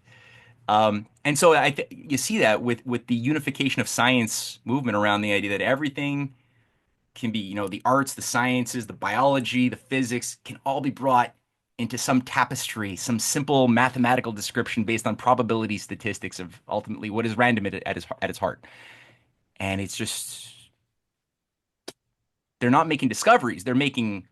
and so you see that with the unification of science movement around the idea that everything can be, the arts, the sciences, the biology, the physics can all be brought into some tapestry, some simple mathematical description based on probability statistics of ultimately what is random at its heart. And it's just they're not making discoveries; they're making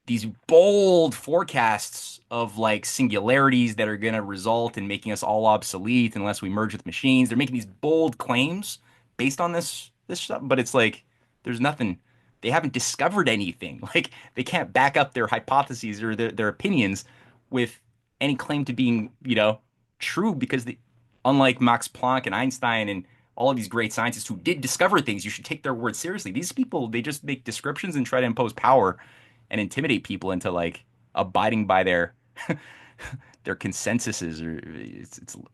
these bold forecasts of like singularities that are going to result in making us all obsolete unless we merge with machines. They're making these bold claims based on this stuff, but it's like there's nothing. They haven't discovered anything. Like they can't back up their hypotheses or their opinions with any claim to being, true because unlike Max Planck and Einstein and all of these great scientists who did discover things, you should take their word seriously. These people, they just make descriptions and try to impose power and intimidate people into like abiding by their consensuses or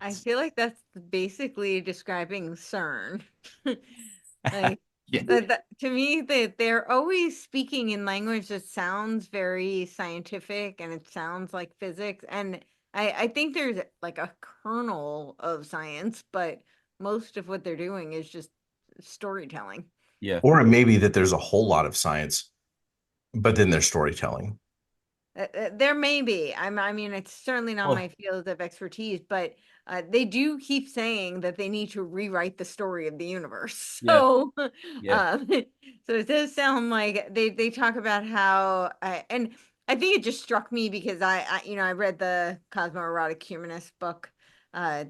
I feel like that's basically describing CERN. Like yeah, to me, they're always speaking in language that sounds very scientific and it sounds like physics. And I think there's like a kernel of science, but most of what they're doing is just storytelling. yeah. Or it may be that there's a whole lot of science, but then there's storytelling. There may be. I mean, it's certainly not Well, my field of expertise, but they do keep saying that they need to rewrite the story of the universe. yeah, So, yeah, so it does sound like they talk about how, and I think it just struck me because I read the Cosmoerotic Humanist book.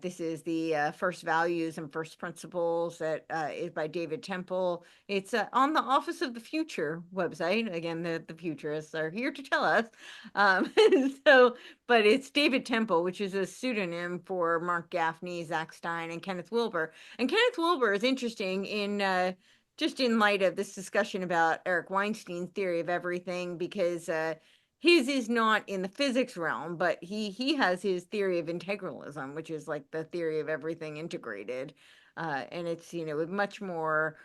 This is the First Values and First Principles that is by David Temple. It's on the Office of the Future website. Again, the futurists are here to tell us. Um, so, but it's David Temple, which is a pseudonym for Mark Gaffney, Zach Stein, and Kenneth Wilber. And Kenneth Wilber is interesting in just in light of this discussion about Eric Weinstein's theory of everything, because his is not in the physics realm, but he has his theory of integralism, which is like the theory of everything integrated. And it's, much more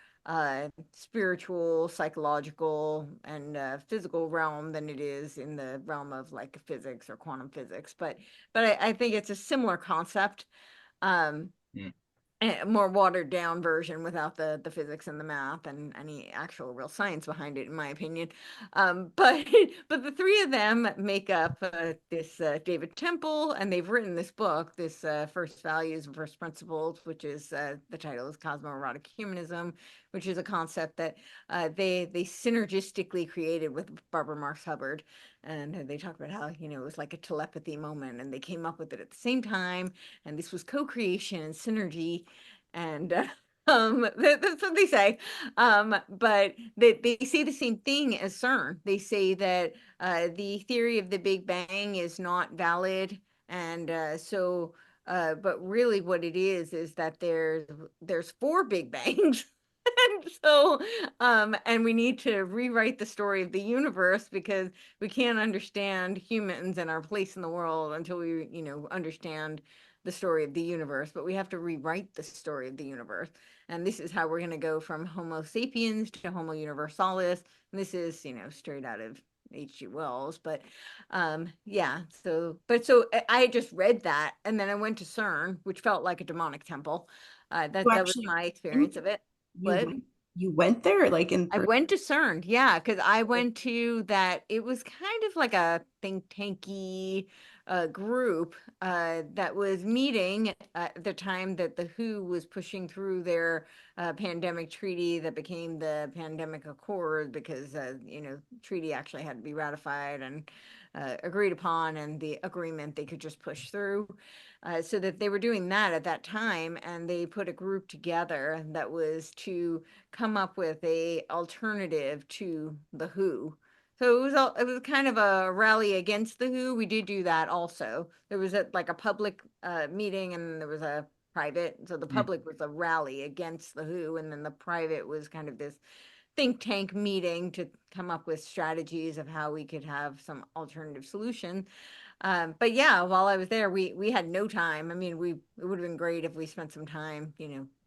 spiritual, psychological, and physical realm than it is in the realm of like physics or quantum physics. But I think it's a similar concept. Um, mm, a more watered down version without the physics and the math and any actual real science behind it, in my opinion. But but the three of them make up this David Temple, and they've written this book, this First Values and First Principles, which is the title is Cosmoerotic Humanism, which is a concept that they synergistically created with Barbara Marx Hubbard. And they talk about how, it was like a telepathy moment and they came up with it at the same time. And this was co-creation and synergy. And that's what they say. But they say the same thing as CERN. They say that the theory of the Big Bang is not valid. And but really what it is that there's four Big Bangs. And so, and we need to rewrite the story of the universe because we can't understand humans and our place in the world until we, understand the story of the universe. But we have to rewrite the story of the universe. And this is how we're going to go from Homo sapiens to Homo universalis. And this is, straight out of H.G. Wells. But yeah, so I had just read that, and then I went to CERN, which felt like a demonic temple. You That was actually my experience of it. you What? went you went there like in I person? went to CERN, yeah, because I went to that. It was kind of like a think tanky group that was meeting at the time that the WHO was pushing through their pandemic treaty that became the Pandemic Accord because treaty actually had to be ratified and agreed upon, and the agreement they could just push through. So that they were doing that at that time, and they put a group together that was to come up with a alternative to the WHO. So it was kind of a rally against the WHO. We did do that also. There was like a public meeting, and there was a private. So the public was a rally against the WHO, and then the private was kind of this think tank meeting to come up with strategies of how we could have some alternative solution. But yeah, while I was there, we had no time. I mean, it would have been great if we spent some time,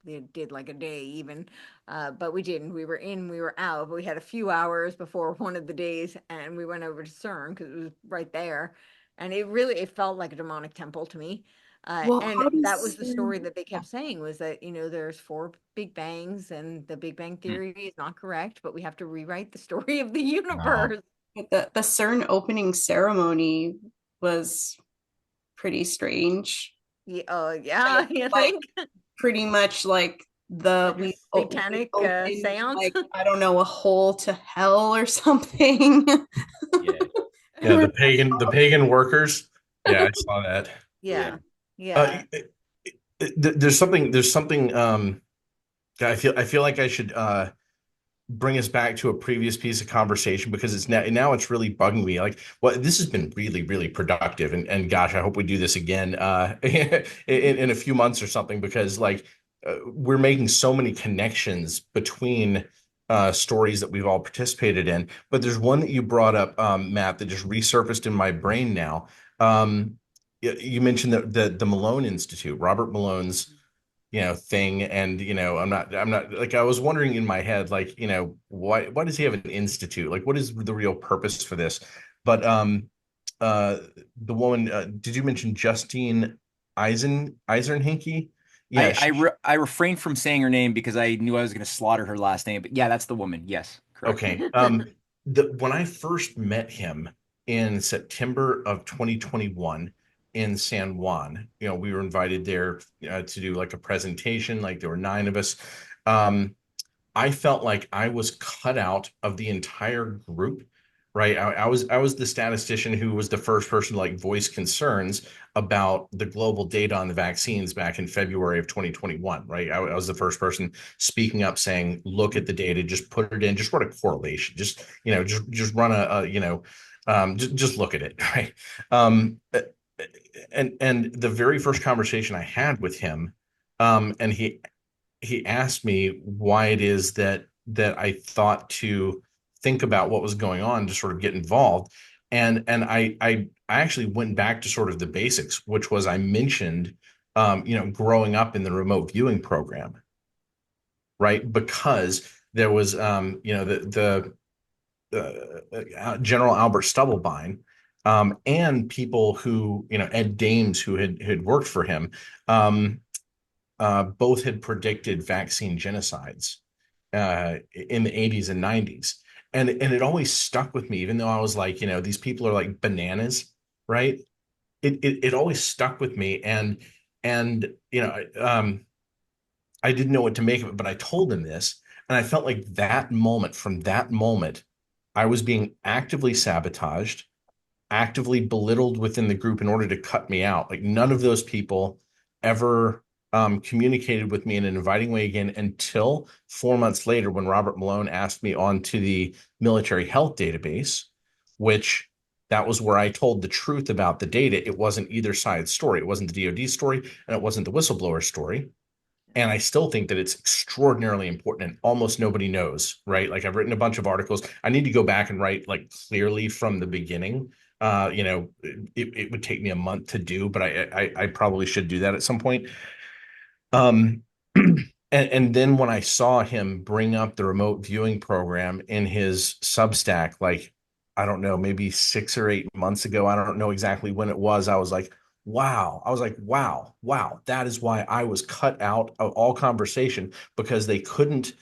they did like a day even, but we didn't. We were in, we were out, but we had a few hours before one of the days, and we went over to CERN because it was right there, and it felt like a demonic temple to me. Well, And how that was does the story that they kept saying was that, there's four Big Bangs and the Big Bang Theory is not correct, but we have to rewrite the story of the Wow. universe. the CERN opening ceremony was pretty strange. Yeah, oh And yeah, it you was like think? pretty much like the Like a we satanic opened seance? like I don't know a hole to hell or something. Yeah. Yeah, Everyone the pagan workers. Yeah, I saw that. Yeah. Uh, Yeah. there's something I feel like I should bring us back to a previous piece of conversation because it's now it's really bugging me. Like, well, this has been really, really productive, and gosh, I hope we do this again in a few months or something because like we're making so many connections between stories that we've all participated in. But there's one that you brought up, Matt, that just resurfaced in my brain now. You mentioned the Malone Institute, Robert Malone's thing. And, I'm not like, I was wondering in my head, like, why does he have an institute? Like, what is the real purpose for this? But, uh, the woman, did you mention Justine Eisenhinke? Yeah. I refrained from saying her name because I knew I was going to slaughter her last name. But yeah, that's the woman. Yes, correct. Okay. When I first met him in September of 2021 in San Juan, we were invited there to do like a presentation. Like there were 9 of us. Um, I felt like I was cut out of the entire group, right? I was the statistician who was the first person to like voice concerns about the global data on the vaccines back in February of 2021, right? I was the first person speaking up saying, look at the data, just put it in, just run a correlation, just run just look at it, right? Um, and the very first conversation I had with him, and he asked me why it is that I thought to think about what was going on to sort of get involved. And I actually went back to sort of the basics, which was I mentioned growing up in the remote viewing program, right? Because there was the General Albert Stubblebine, and people who, Ed Dames, who had worked for him, both had predicted vaccine genocides in the 80s and 90s. And it always stuck with me, even though I was like, these people are like bananas, right? It always stuck with me. And I didn't know what to make of it, but I told him this. And I felt like from that moment, I was being actively sabotaged, actively belittled within the group in order to cut me out. Like none of those people ever communicated with me in an inviting way again until 4 months later when Robert Malone asked me onto the military health database, which that was where I told the truth about the data. It wasn't either side's story. It wasn't the DoD story and it wasn't the whistleblower story. And I still think that it's extraordinarily important and almost nobody knows, right? Like I've written a bunch of articles. I need to go back and write like clearly from the beginning. It would take me a month to do, but I probably should do that at some point. Um, and then when I saw him bring up the remote viewing program in his Substack, like, I don't know, maybe 6 or 8 months ago, I don't know exactly when it was. I was like, wow. I was like, wow. That is why I was cut out of all conversation, because they couldn't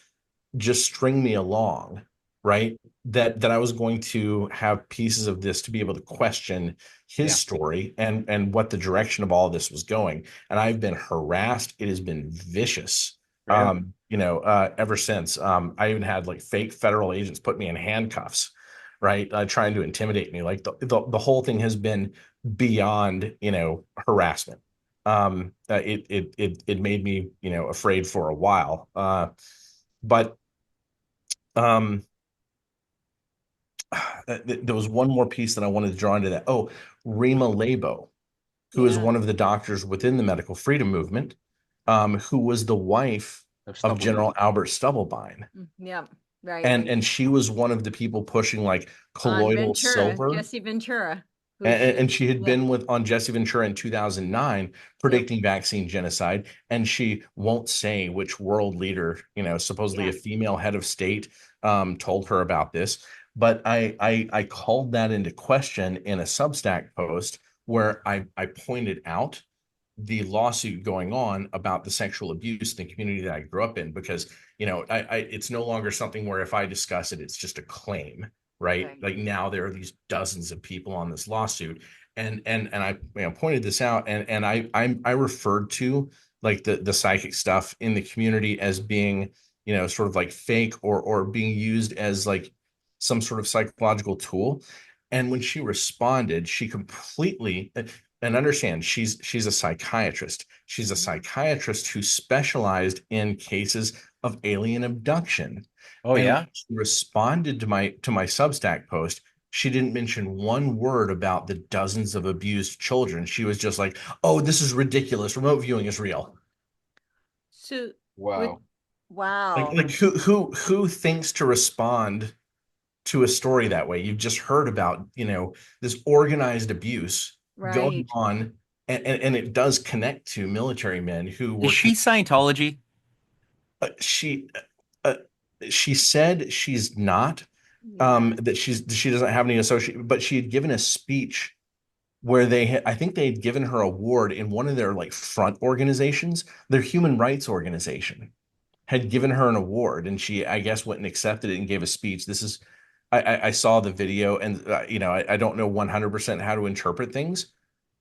just string me along, right? That I was going to have pieces of this to be able to question his Yeah. story and what the direction of all this was going. And I've been harassed. It has been vicious. Yeah. Ever since. I even had like fake federal agents put me in handcuffs, right? Trying to intimidate me. Like the whole thing has been beyond, harassment. It made me, afraid for a while. But um, there was one more piece that I wanted to draw into that. Oh, Rima Labo, who is Yeah. one of the doctors within the medical freedom movement, who was the wife of General Albert Stubblebine. Yeah. Right. And she was one of the people pushing like On colloidal Ventura, silver. Jesse Ventura. And she had been on Jesse Ventura in 2009, predicting vaccine genocide. And she won't say which world leader, supposedly a female head of state, told her about this. But I called that into question in a Substack post where I pointed out the lawsuit going on about the sexual abuse in the community that I grew up in, because, it's no longer something where if I discuss it, it's just a claim. Right. Like now there are these dozens of people on this lawsuit. And I pointed this out, and I referred to like the psychic stuff in the community as being, sort of like fake or being used as like some sort of psychological tool. And when she responded, she completely, and understand, she's a psychiatrist. She's a psychiatrist who specialized in cases of alien abduction. Oh, And yeah. when she responded to my Substack post, she didn't mention one word about the dozens of abused children. She was just like, "Oh, this is ridiculous. Remote viewing is real." So Wow. wow. Like who thinks to respond to a story that way? You've just heard about, this organized abuse going Right. on, and it does connect to military men who Is were she Scientology? uh, she uh, she said she's not, that she doesn't have any associate, but she had given a speech where I think they had given her award in one of their like front organizations, their human rights organization had given her an award, and she, I guess, went and accepted it and gave a speech. This is, I saw the video, and I don't know 100% how to interpret things,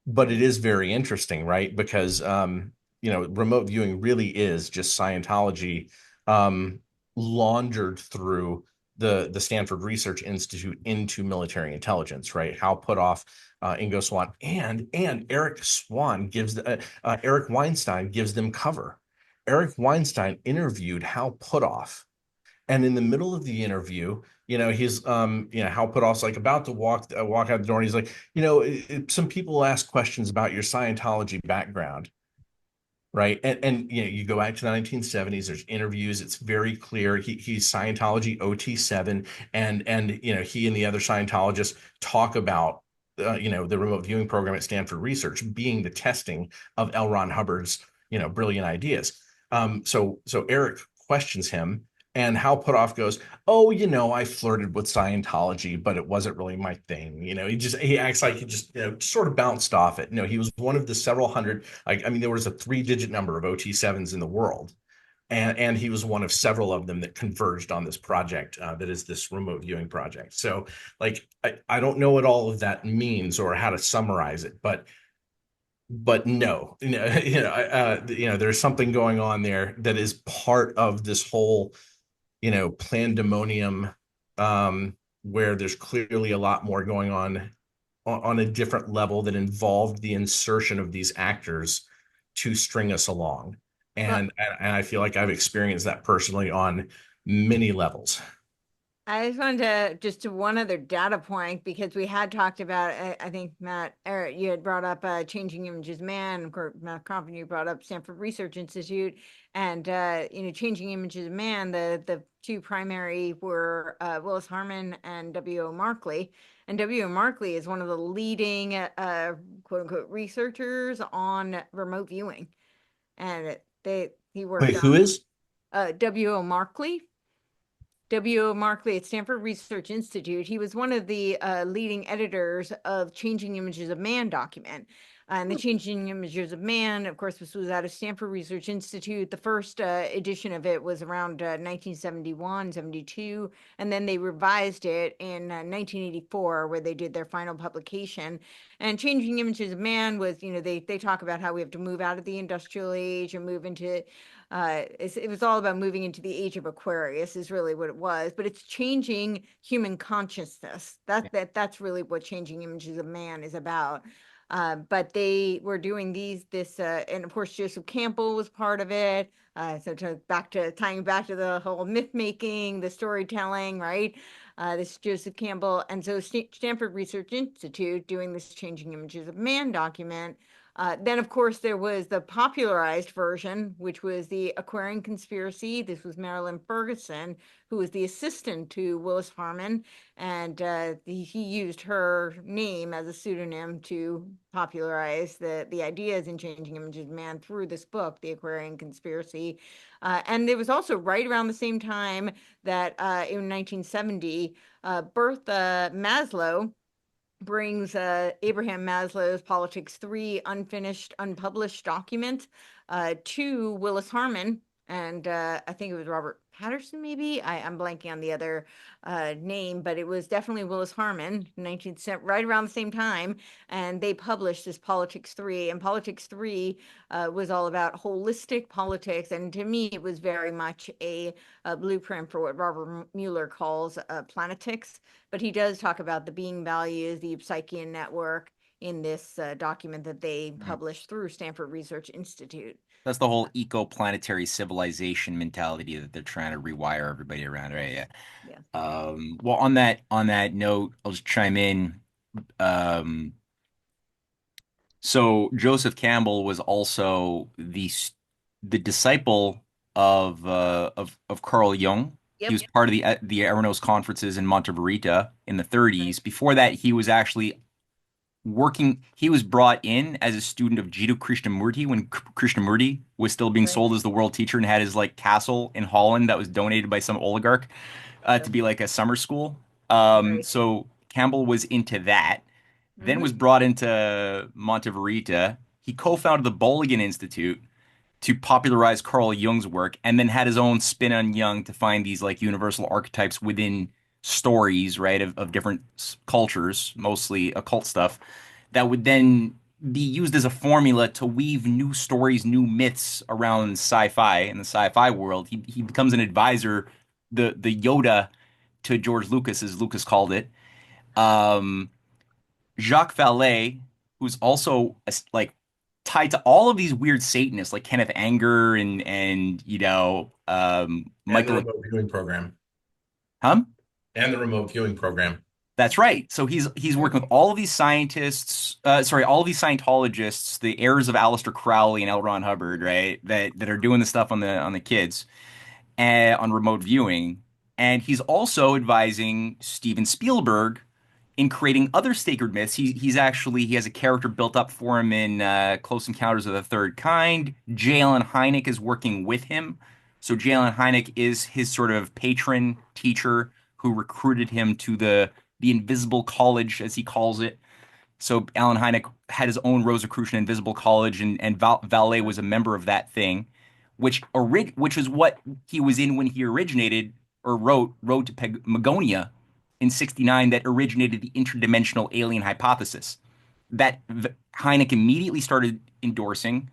but it is very interesting, right? Because remote viewing really is just Scientology, um, laundered through the Stanford Research Institute into military intelligence, right? Hal Puthoff, Ingo Swann, and Eric Weinstein gives them cover. Eric Weinstein interviewed Hal Puthoff, and in the middle of the interview, he's Hal Puthoff's like about to walk out the door, and he's like, some people ask questions about your Scientology background, right? And you go back to the 1970s, there's interviews, it's very clear he's Scientology OT7, and he and the other Scientologists talk about the remote viewing program at Stanford Research being the testing of L. Ron Hubbard's brilliant ideas. So Eric questions him, and Hal Puthoff goes, "Oh, I flirted with Scientology, but it wasn't really my thing." He acts like he just sort of bounced off it. He was one of the several hundred. Like, I mean, there was a 3-digit number of OT7s in the world, and he was one of several of them that converged on this project, that is this remote viewing project. So, like, I don't know what all of that means or how to summarize it, but no, there's something going on there that is part of this whole pandemonium, where there's clearly a lot more going on a different level that involved the insertion of these actors to string us along. And I feel like I've experienced that personally on many levels. I just wanted to just to one other data point because we had talked about, I think Matt Ehret, you had brought up Changing Images Man. Of course, Matt Crawford, you brought up Stanford Research Institute, and Changing Images of Man. The two primary were Willis Harman and W.O. Markley. And W.O. Markley is one of the leading quote unquote researchers on remote viewing, and he worked Wait, who on is? W.O. Markley. W.O. Markley at Stanford Research Institute. He was one of the leading editors of Changing Images of Man document. And the Changing Images of Man, of course, this was out of Stanford Research Institute. The first edition of it was around 1971, 72. And then they revised it in 1984, where they did their final publication. And Changing Images of Man was, they talk about how we have to move out of the industrial age and move into it was all about moving into the age of Aquarius is really what it was, but it's changing human consciousness. That's really what Changing Images of Man is about. But they were doing and of course Joseph Campbell was part of it. So tying back to the whole myth making, the storytelling, right? This Joseph Campbell, and so Stanford Research Institute doing this Changing Images of Man document. Then, of course, there was the popularized version, which was the Aquarian Conspiracy. This was Marilyn Ferguson, who was the assistant to Willis Harman, and he used her name as a pseudonym to popularize the ideas in Changing Images of Man through this book, The Aquarian Conspiracy. And it was also right around the same time that in 1970, Bertha Maslow brings Abraham Maslow's Politics 3 unfinished, unpublished document to Willis Harman. And I think it was Robert Patterson, maybe. I'm blanking on the other name, but it was definitely Willis Harman, 19th, right around the same time. And they published this Politics 3. And Politics 3 was all about holistic politics. And to me, it was very much a blueprint for what Robert Mueller calls planetics. But he does talk about the being values, the Psychian network in this document that they published through Stanford Research Institute. That's the whole eco-planetary civilization mentality that they're trying to rewire everybody around, right? Yeah. Yeah. Well, on that note, I'll just chime in. Um, so Joseph Campbell was also the disciple of Carl Jung. He Yep. was part of the Eranos conferences in Monte Verita in the 30s. Before that, he was actually he was brought in as a student of Jiddu Krishnamurti when Krishnamurti was still being sold as the world teacher and had his like castle in Holland that was donated by some oligarch to be like a summer school. So Campbell was into that, then was brought into Monte Verita. He co-founded the Bolligan Institute to popularize Carl Jung's work, and then had his own spin on Jung to find these like universal archetypes within stories, right, of different cultures, mostly occult stuff, that would then be used as a formula to weave new stories, new myths around sci-fi in the sci-fi world. He becomes an advisor, the Yoda to George Lucas, as Lucas called it. Um, Jacques Vallée, who's also like tied to all of these weird Satanists, like Kenneth Anger and And the Michael, remote viewing program. huh? And the remote viewing program. That's right. So he's working with all of these scientists, all of these Scientologists, the heirs of Aleister Crowley and L. Ron Hubbard, right? That are doing the stuff on the kids and on remote viewing. And he's also advising Steven Spielberg in creating other sacred myths. He has a character built up for him in Close Encounters of the Third Kind. J. Allen Hynek is working with him. So J. Allen Hynek is his sort of patron teacher who recruited him to the Invisible College, as he calls it. So Allen Hynek had his own Rosicrucian Invisible College, and Vallée was a member of that thing, which is what he was in when he originated or wrote Road to Pagamonia in '69, that originated the interdimensional alien hypothesis that Hynek immediately started endorsing.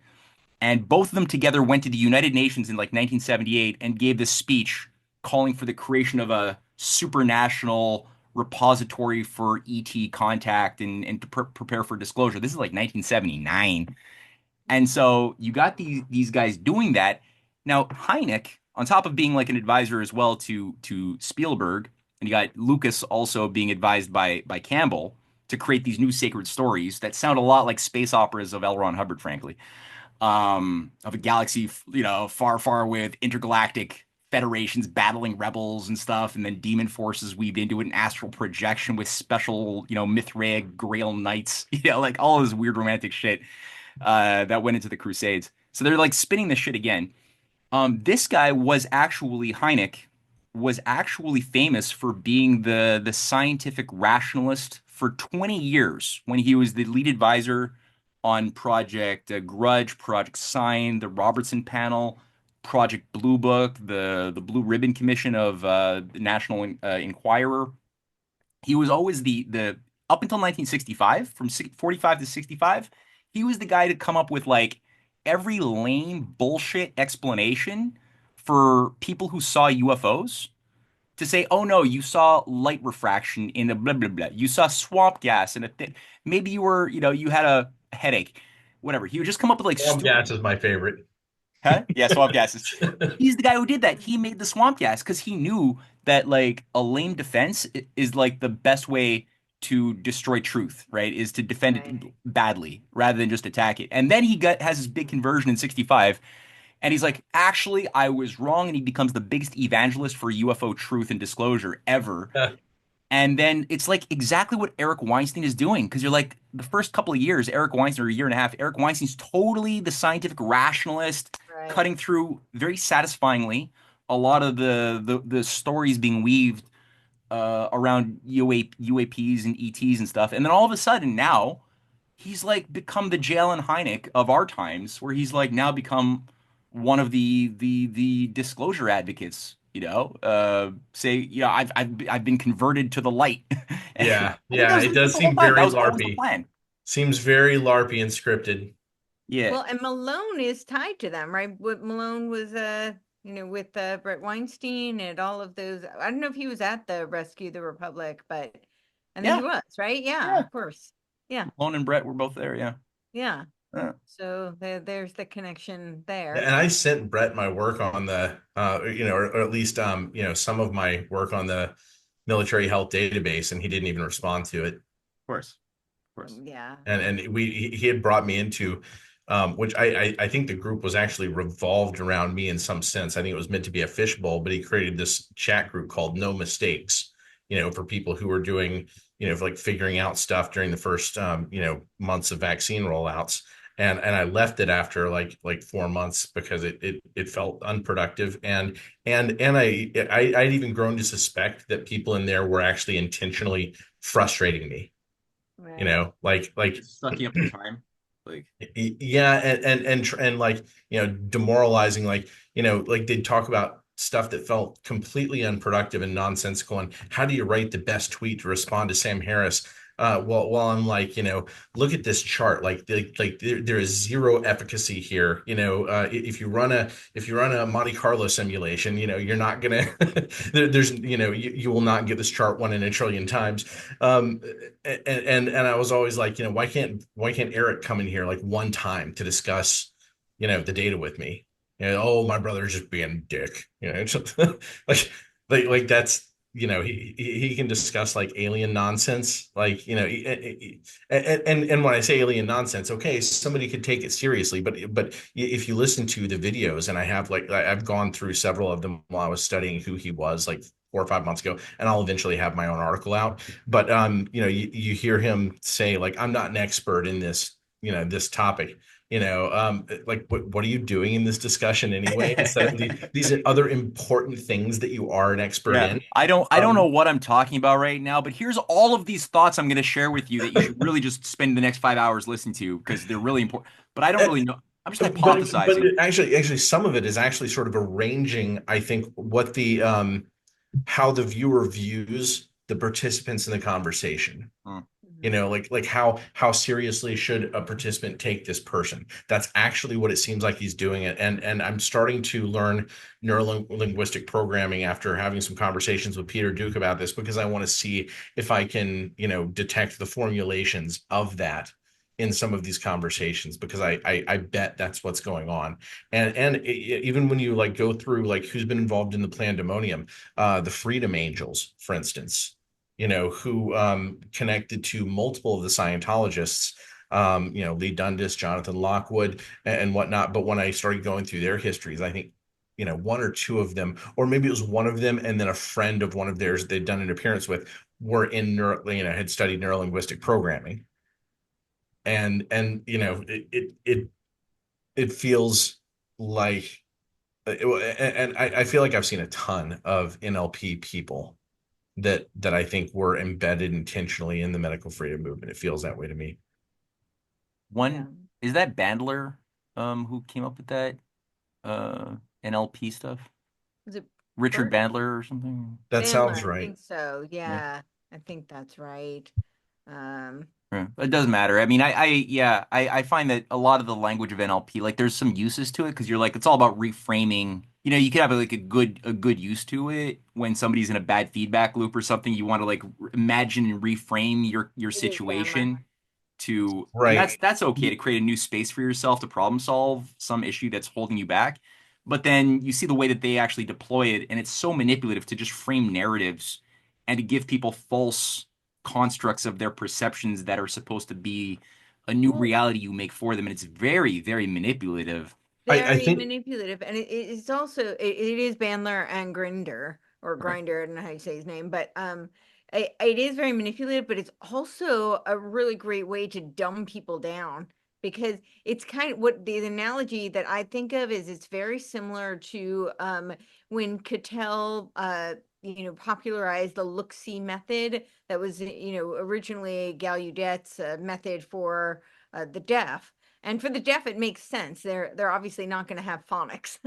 And both of them together went to the United Nations in like 1978 and gave this speech calling for the creation of a supranational repository for ET contact and to prepare for disclosure. This is like 1979. And so you got these guys doing that. Now, Hynek, on top of being like an advisor as well to Spielberg and you got Lucas also being advised by Campbell to create these new sacred stories that sound a lot like space operas of L. Ron Hubbard, frankly, of a galaxy, far, far with intergalactic federations battling rebels and stuff, and then demon forces weaved into it, an astral projection with special, Mithraic Grail knights, like all this weird romantic shit that went into the Crusades. So they're like spinning this shit again. This guy was actually Hynek was actually famous for being the scientific rationalist for 20 years when he was the lead advisor on Project Grudge, Project Sign, the Robertson Panel, Project Blue Book, the Blue Ribbon Commission of the National Enquirer. He was always the up until 1965, from 45 to 65, he was the guy to come up with like every lame bullshit explanation for people who saw UFOs to say, oh no, you saw light refraction in a blah blah blah. You saw swamp gas in a thing. Maybe you were, you had a headache, whatever. He would just come up with like Swamp stupid. gas is my favorite. Huh? Yeah, swamp gases. He's the guy who did that. He made the swamp gas because he knew that like a lame defense is like the best way to destroy truth, right? Is to defend Right. it badly rather than just attack it. And then has his big conversion in 65, and he's like, actually, I was wrong, and he becomes the biggest evangelist for UFO truth and disclosure ever. And then it's like exactly what Eric Weinstein is doing, because you're like the first couple of years, Eric Weinstein, or a year and a half, Eric Weinstein's totally the scientific rationalist, Right. cutting through very satisfyingly a lot of the stories being weaved around UAPs and ETs and stuff. And then all of a sudden now he's like become the Jalen Hynek of our times, where he's like now become one of the disclosure advocates. Say, I've been converted to the light. And Yeah, I think yeah, it does the whole seem time. very That was always the LARPy. plan. Seems very LARPy and scripted. Yeah. Well, and Malone is tied to them, right? What Malone was, with Brett Weinstein and all of those. I don't know if he was at the Rescue the Republic, but I think Yeah. he was, right? Yeah, Yeah. of course. Yeah, Malone and Brett were both there. Yeah. yeah. Yeah. So there's the connection there. And I sent Brett my work on the, or at least, some of my work on the military health database, and he didn't even respond to it. Of course. Of course. Yeah. And he had brought me into, which I think the group was actually revolved around me in some sense. I think it was meant to be a fishbowl, but he created this chat group called No Mistakes, for people who were doing, like figuring out stuff during the first, months of vaccine rollouts. And I left it after like 4 months because it felt unproductive, and I'd even grown to suspect that people in there were actually intentionally frustrating me. Right. Like Sucking up the time. Like, yeah, and like, demoralizing, like, like they'd talk about stuff that felt completely unproductive and nonsensical, and how do you write the best tweet to respond to Sam Harris, while I'm like, look at this chart, like there is zero efficacy here. If you run a Monte Carlo simulation, you're not gonna there's you will not get this chart 1 in a trillion times. And I was always like, why can't Eric come in here like one time to discuss, the data with me? Oh, my brother's just being a dick. Like that's, he can discuss like alien nonsense, like, and when I say alien nonsense, okay, somebody could take it seriously, but if you listen to the videos, and I've gone through several of them while I was studying who he was, like 4 or 5 months ago, and I'll eventually have my own article out. But you hear him say like, I'm not an expert in this topic. Like what are you doing in this discussion anyway? So these are other important things that you are an expert yeah. in. I don't know what I'm talking about right now, but here's all of these thoughts I'm going to share with you that you should really just spend the next 5 hours listening to, because they're really important. But I don't really know. I'm just hypothesizing. But actually, some of it is actually sort of arranging, I think, what the how the viewer views the participants in the conversation. Like how seriously should a participant take this person? That's actually what it seems like he's doing it. And I'm starting to learn neuro-linguistic programming after having some conversations with Peter Duke about this, because I want to see if I can, detect the formulations of that, in some of these conversations, because I bet that's what's going on. And even when you like go through like who's been involved in the pandemonium, the Freedom Angels, for instance, who connected to multiple of the Scientologists, Lee Dundas, Jonathan Lockwood, and whatnot. But when I started going through their histories, I think, one or two of them, or maybe it was one of them, and then a friend of one of theirs they'd done an appearance with, were had studied neurolinguistic programming. And it feels like, and I feel like I've seen a ton of NLP people that I think were embedded intentionally in the medical freedom movement. It feels that way to me. One is that Bandler, who came up with that NLP stuff? Is it Richard Bert? Bandler or something? That Bandler, sounds I right. think so. Yeah. Yeah, I think that's right. Um, Yeah, it doesn't matter. I mean, I find that a lot of the language of NLP, like there's some uses to it because you're like it's all about reframing. You could have like a good use to it when somebody's in a bad feedback loop or something. You want to like imagine and reframe your it is Bandler. situation and Right. that's okay to create a new space for yourself to problem solve some issue that's holding you back. But then you see the way that they actually deploy it, and it's so manipulative to just frame narratives and to give people false constructs of their perceptions that are supposed to be a new Well, reality you make for them. And it's very, very manipulative. I very think manipulative, and it's also it is Bandler and Grinder or Right. Grinder. I don't know how you say his name, but it is very manipulative. But it's also a really great way to dumb people down because it's kind of what the analogy that I think of is it's very similar to when Cattell popularized the look-see method that was originally Gallaudet's method for the deaf. And for the deaf, it makes sense. They're obviously not going to have phonics,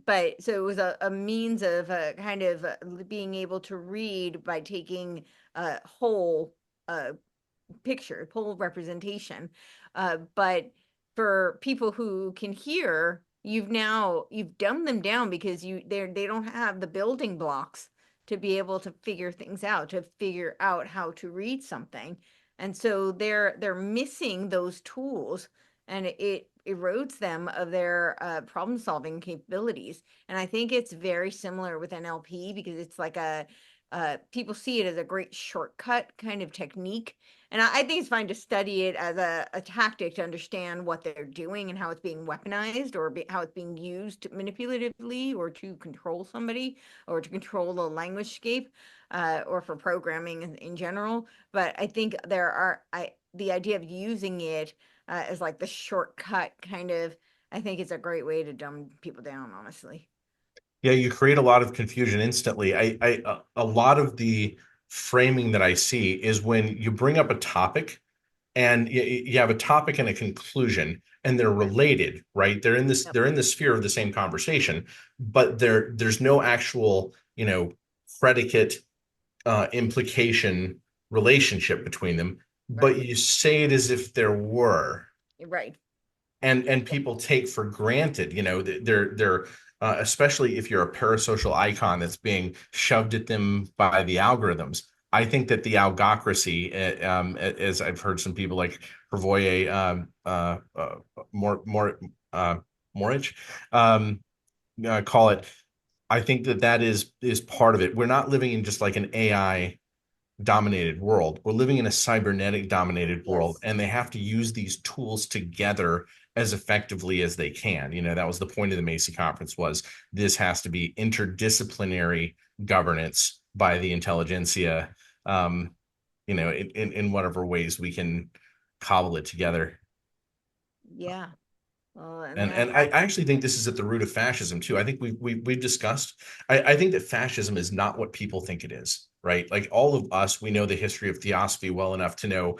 But so it was a means of kind of being able to read by taking a whole picture, whole representation. But for people who can hear, you've dumbed them down because they don't have the building blocks to be able to figure things out, to figure out how to read something. And so they're missing those tools, and it erodes them of their problem solving capabilities. And I think it's very similar with NLP because it's like people see it as a great shortcut kind of technique. And I think it's fine to study it as a tactic to understand what they're doing and how it's being weaponized or how it's being used manipulatively or to control somebody or to control the language scape or for programming in general. But I think the idea of using it as like the shortcut kind of, I think it's a great way to dumb people down, honestly. Yeah, you create a lot of confusion instantly. A lot of the framing that I see is when you bring up a topic and you have a topic and a conclusion, and they're Right. related, right? They're in this, Yep. they're in the sphere of the same conversation, but there's no actual, predicate implication relationship between them, but Right. you say it as if there were. Right. And Yep. people take for granted, they're especially if you're a parasocial icon that's being shoved at them by the algorithms. I think that the algocracy, as I've heard some people like Hervoye, more Morich, call it. I think that is part of it. We're not living in just like an AI dominated world. We're living in a cybernetic dominated world, Yes. and they have to use these tools together as effectively as they can. That was the point of the Macy conference, was this has to be interdisciplinary governance by the intelligentsia, in whatever ways we can cobble it together. Yeah. Well, and And I actually think this is at the root of fascism too. I think we've discussed. I think that fascism is not what people think it is, right? Like all of us, we know the history of Theosophy well enough to know,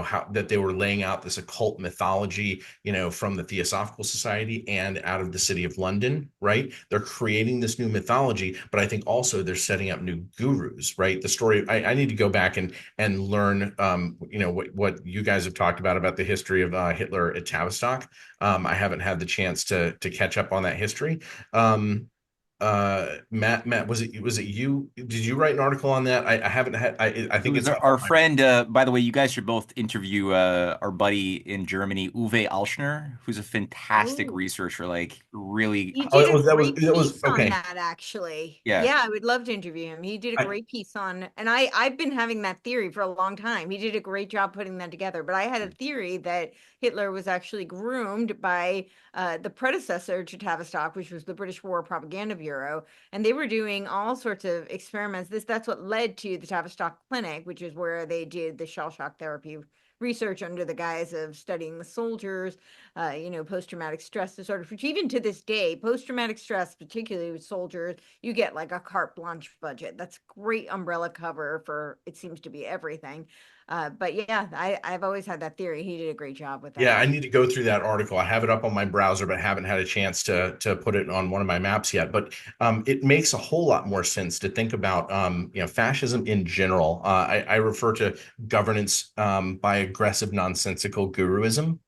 how that they were laying out this occult mythology, from the Theosophical Society and out of the City of London, right? They're creating this new mythology, but I think also they're setting up new gurus, right? The story. I need to go back and learn, what you guys have talked about the history of Hitler at Tavistock. I haven't had the chance to catch up on that history. Matt, was it you? Did you write an article on that? I haven't had. I It think was it's up on our my. friend, by the way, you guys should both interview our buddy in Germany, Uwe Alschner, who's a fantastic Oh, researcher, like really, he Oh, did a great that was piece on okay. that, actually. yeah. Yeah, I would love to interview him. He did a I, great piece on, and I've been having that theory for a long time. He did a great job putting that together. But I had a theory that Hitler was actually groomed by the predecessor to Tavistock, which was the British War Propaganda Bureau, and they were doing all sorts of experiments. That's what led to the Tavistock Clinic, which is where they did the shell shock therapy research under the guise of studying the soldiers, post-traumatic stress disorders, which even to this day, post-traumatic stress, particularly with soldiers, you get like a carte blanche budget. That's great umbrella cover for, it seems to be everything. But yeah, I've always had that theory. He did a great job with yeah, that. I need to go through that article. I have it up on my browser, but haven't had a chance to put it on one of my maps yet. But it makes a whole lot more sense to think about fascism in general. I refer to governance by aggressive, nonsensical guruism.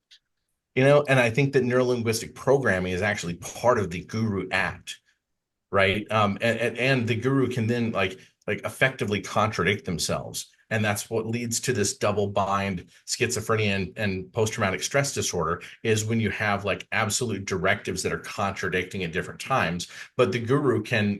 And I think that neurolinguistic programming is actually part of the guru act, right? And the guru can then like effectively contradict themselves. And that's what leads to this double bind schizophrenia and post-traumatic stress disorder is when you have like absolute directives that are contradicting at different times. But the guru can,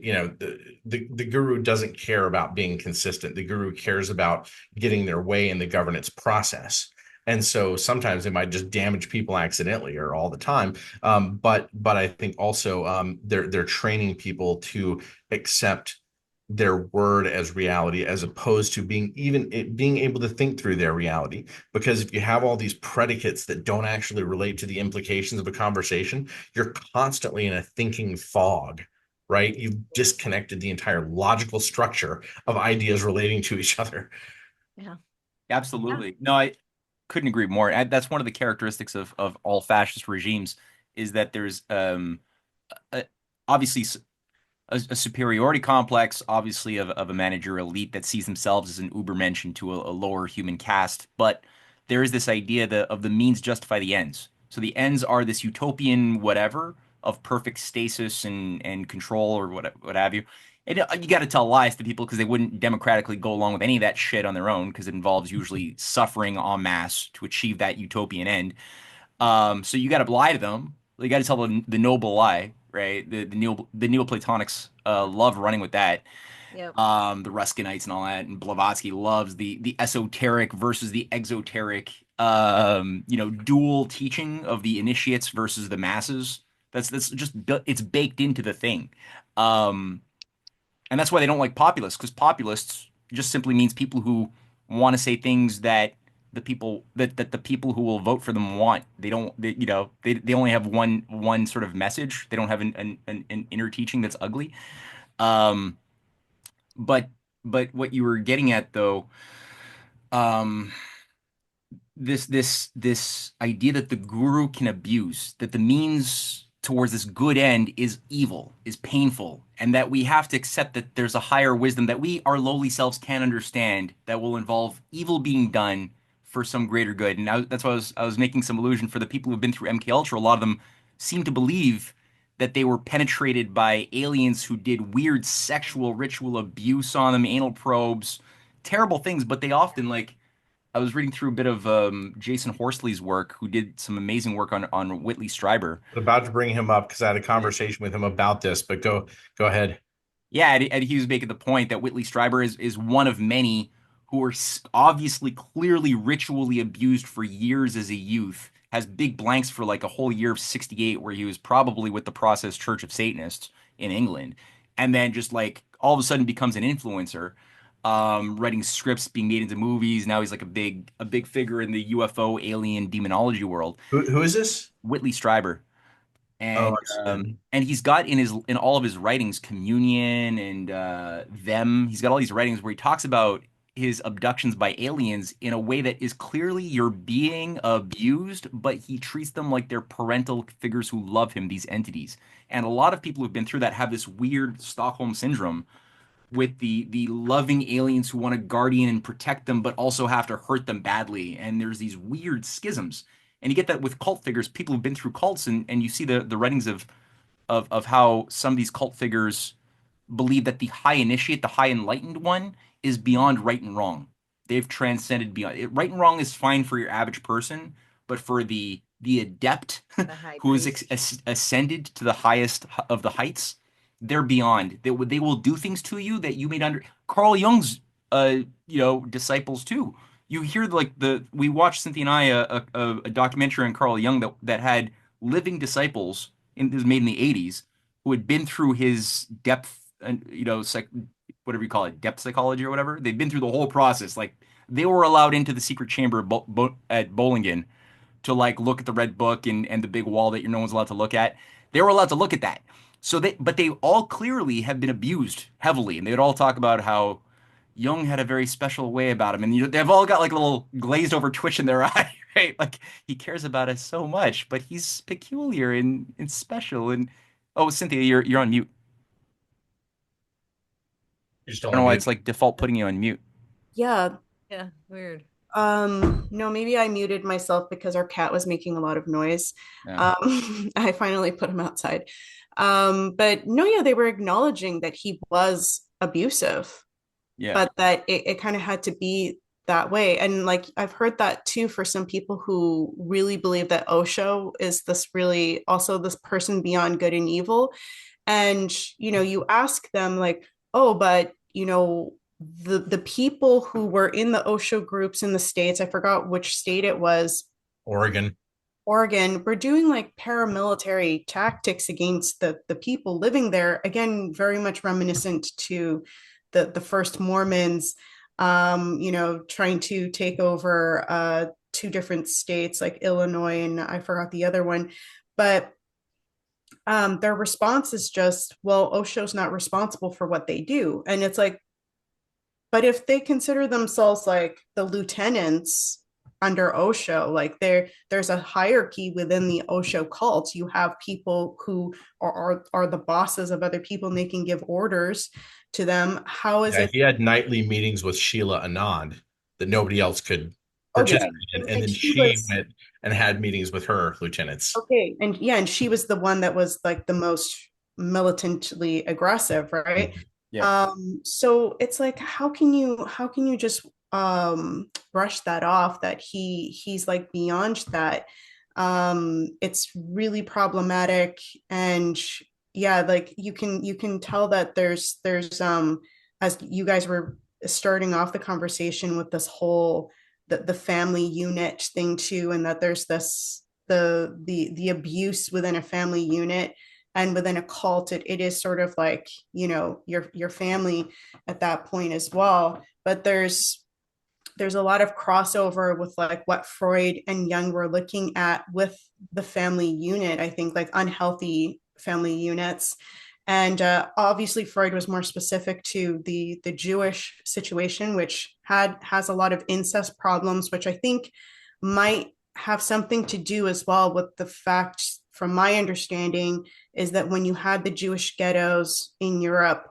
the guru doesn't care about being consistent. The guru cares about getting their way in the governance process. And so sometimes they might just damage people accidentally or all the time. But I think also they're training people to accept their word as reality as opposed to being able to think through their reality. Because if you have all these predicates that don't actually relate to the implications of a conversation, you're constantly in a thinking fog, right? You've disconnected the entire logical structure of ideas relating to each other. Yeah. Yeah. Absolutely. No, I couldn't agree more. That's one of the characteristics of all fascist regimes is that there's a, obviously a superiority complex, obviously of a manager elite that sees themselves as an ubermensch into a lower human caste. But there is this idea of the means justify the ends. So the ends are this utopian whatever of perfect stasis and control or what have you. And you got to tell lies to people because they wouldn't democratically go along with any of that shit on their own because it involves usually suffering en masse to achieve that utopian end. So you got to lie to them. You got to tell the noble lie, right? The Neoplatonics love running with that. Yep. The Ruskinites and all that, and Blavatsky loves the esoteric versus the exoteric. Dual teaching of the initiates versus the masses. That's just it's baked into the thing. Um, and that's why they don't like populists, because populists just simply means people who want to say things that the people who will vote for them want. They don't they only have one sort of message. They don't have an inner teaching that's ugly. Um, but what you were getting at though, um, this idea that the guru can abuse, that the means towards this good end is evil, is painful, and that we have to accept that there's a higher wisdom that we, our lowly selves, can't understand that will involve evil being done for some greater good. And that's why I was making some allusion for the people who've been through MK Ultra. A lot of them seem to believe that they were penetrated by aliens who did weird sexual ritual abuse on them, anal probes, terrible things, but they often like I was reading through a bit of Jason Horsley's work, who did some amazing work on Whitley Strieber. About to bring him up because I had a conversation with him about this, but go ahead. Yeah, and he was making the point that Whitley Strieber is one of many who were obviously clearly ritually abused for years as a youth. Has big blanks for like a whole year of 68 where he was probably with the Process Church of Satanists in England. And then just like all of a sudden becomes an influencer, writing scripts being made into movies. Now he's like a big figure in the UFO alien demonology world. Who is this? Whitley Strieber. Oh, and I see. and he's got in all of his writings communion and them. He's got all these writings where he talks about his abductions by aliens in a way that is clearly you're being abused, but he treats them like they're parental figures who love him, these entities. And a lot of people who've been through that have this weird Stockholm syndrome with the loving aliens who want to guardian and protect them, but also have to hurt them badly. And there's these weird schisms. And you get that with cult figures, people who've been through cults, and you see the writings of of how some of these cult figures believe that the high initiate, the high enlightened one, is beyond right and wrong. They've transcended beyond it. Right and wrong is fine for your average person, but for the adept The high who has priest. ascended to the highest of the heights, they're beyond. They will do things to you that you may not under. Carl Jung's disciples too. You hear like we watched Cynthia and I a documentary on Carl Jung that had living disciples it was made in the 80s who had been through his depth and whatever you call it, depth psychology or whatever. They've been through the whole process. Like they were allowed into the secret chamber at Bollingen to like look at the red book and the big wall that no one's allowed to look at. They were allowed to look at that. But they all clearly have been abused heavily, and they would all talk about how Jung had a very special way about him, and they've all got like a little glazed over twitch in their eye, right? Like he cares about us so much, but he's peculiar and special. And oh, Cynthia, you're on mute. You're still I don't on know why mute. it's like default putting you on mute. Yeah. Yeah, weird. No, maybe I muted myself because our cat was making a lot of noise. Yeah. I finally put him outside. But no, yeah, they were acknowledging that he was abusive, Yeah. but that it kind of had to be that way. And like I've heard that too for some people who really believe that Osho is this really also this person beyond good and evil. And you ask them like, oh, but the people who were in the Osho groups in the States, I forgot which state it was, Oregon. Oregon, were doing like paramilitary tactics against the people living there. Again, very much reminiscent to the first Mormons, trying to take over two different states like Illinois and I forgot the other one. But their response is just, well, Osho's not responsible for what they do. And it's like, but if they consider themselves like the lieutenants under Osho, like there's a hierarchy within the Osho cult. You have people who are the bosses of other people and they can give orders to them. How is Yeah, it? he had nightly meetings with Sheila Anand that nobody else could Oh yeah, participate in. And and then she she was went and had meetings with her lieutenants. okay, and yeah, and she was the one that was like the most militantly aggressive, right? Mhm. Yeah. So it's like how can you just brush that off that he's like beyond that. It's really problematic. And yeah, like you can tell that there's as you guys were starting off the conversation with this whole the family unit thing too, and that there's this the abuse within a family unit and within a cult. It is sort of like your family at that point as well. But there's a lot of crossover with like what Freud and Jung were looking at with the family unit. I think like unhealthy family units. And obviously, Freud was more specific to the Jewish situation, which has a lot of incest problems, which I think might have something to do as well with the fact, from my understanding, is that when you had the Jewish ghettos in Europe,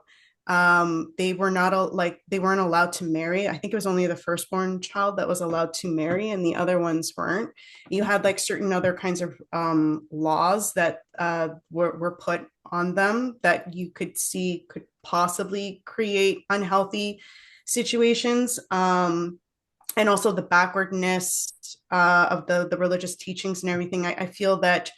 they were not like they weren't allowed to marry. I think it was only the firstborn child that was allowed to marry, and the other ones weren't. You had like certain other kinds of laws that were put on them that you could see could possibly create unhealthy situations. And also the backwardness of the religious teachings and everything. I feel that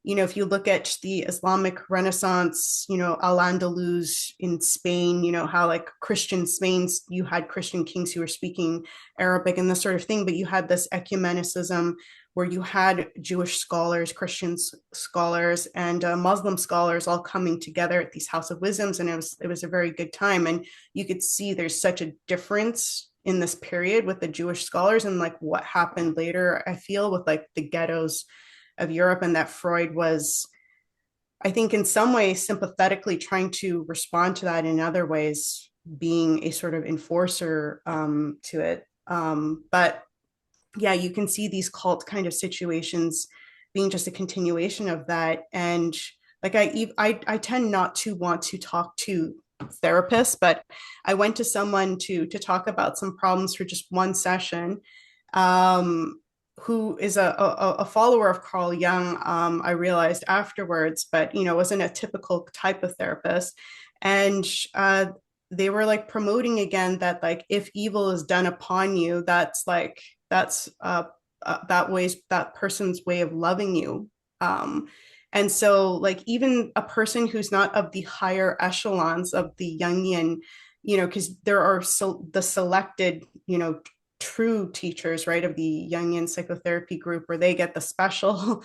if you look at the Islamic Renaissance, Al Andalus in Spain, how like Christian Spain's, you had Christian kings who were speaking Arabic and this sort of thing, but you had this ecumenicism where you had Jewish scholars, Christian scholars, and Muslim scholars all coming together at these House of Wisdoms, and it was a very good time. And you could see there's such a difference in this period with the Jewish scholars and like what happened later. I feel with like the ghettos of Europe, and that Freud was, I think, in some ways sympathetically trying to respond to that, in other ways being a sort of enforcer to it. But yeah, you can see these cult kind of situations being just a continuation of that. And like I tend not to want to talk to therapists, but I went to someone to talk about some problems for just one session. who is a follower of Carl Jung, I realized afterwards, but wasn't a typical type of therapist. And they were like promoting again that like if evil is done upon you, that person's way of loving you. And so like even a person who's not of the higher echelons of the Jungian, because there are the selected, true teachers, right, of the Jungian psychotherapy group where they get the special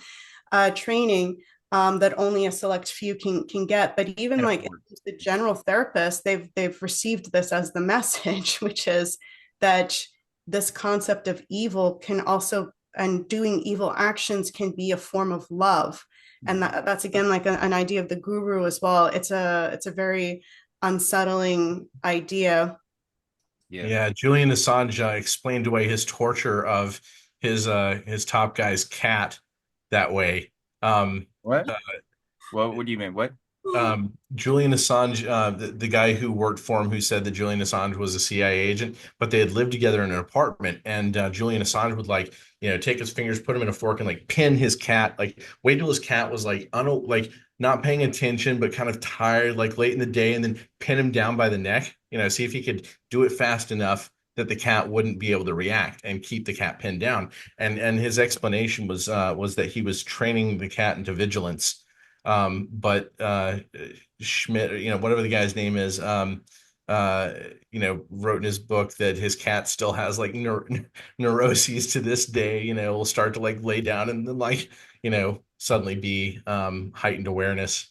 training that only a select few can get. But even like the general therapist, they've received this as the message, which is that this concept of evil can also, and doing evil actions can be a form of love. And that's again like an idea of the guru as well. It's a very unsettling idea. Yeah, Julian Assange explained away his torture of his top guy's cat that way. What? What do you mean? What? Julian Assange, the guy who worked for him, who said that Julian Assange was a CIA agent, but they had lived together in an apartment, and Julian Assange would like, take his fingers, put him in a fork, and like pin his cat, like wait till his cat was like like not paying attention, but kind of tired, like late in the day, and then pin him down by the neck, see if he could do it fast enough that the cat wouldn't be able to react and keep the cat pinned down. And his explanation was that he was training the cat into vigilance. But Schmidt, whatever the guy's name is, wrote in his book that his cat still has like neuroses to this day, will start to like lay down and then like, suddenly be heightened awareness.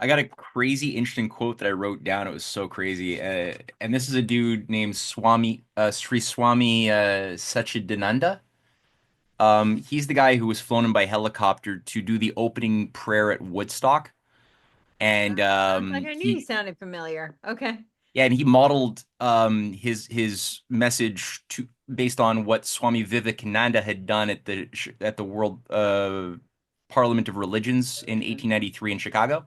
I got a crazy interesting quote that I wrote down. It was so crazy. And this is a dude named Sri Swami Satchidananda. He's the guy who was flown in by helicopter to do the opening prayer at Woodstock. And like I knew he sounded familiar. Okay. Yeah, and he modeled his message based on what Swami Vivekananda had done at the World Parliament of Religions in 1893 in Chicago.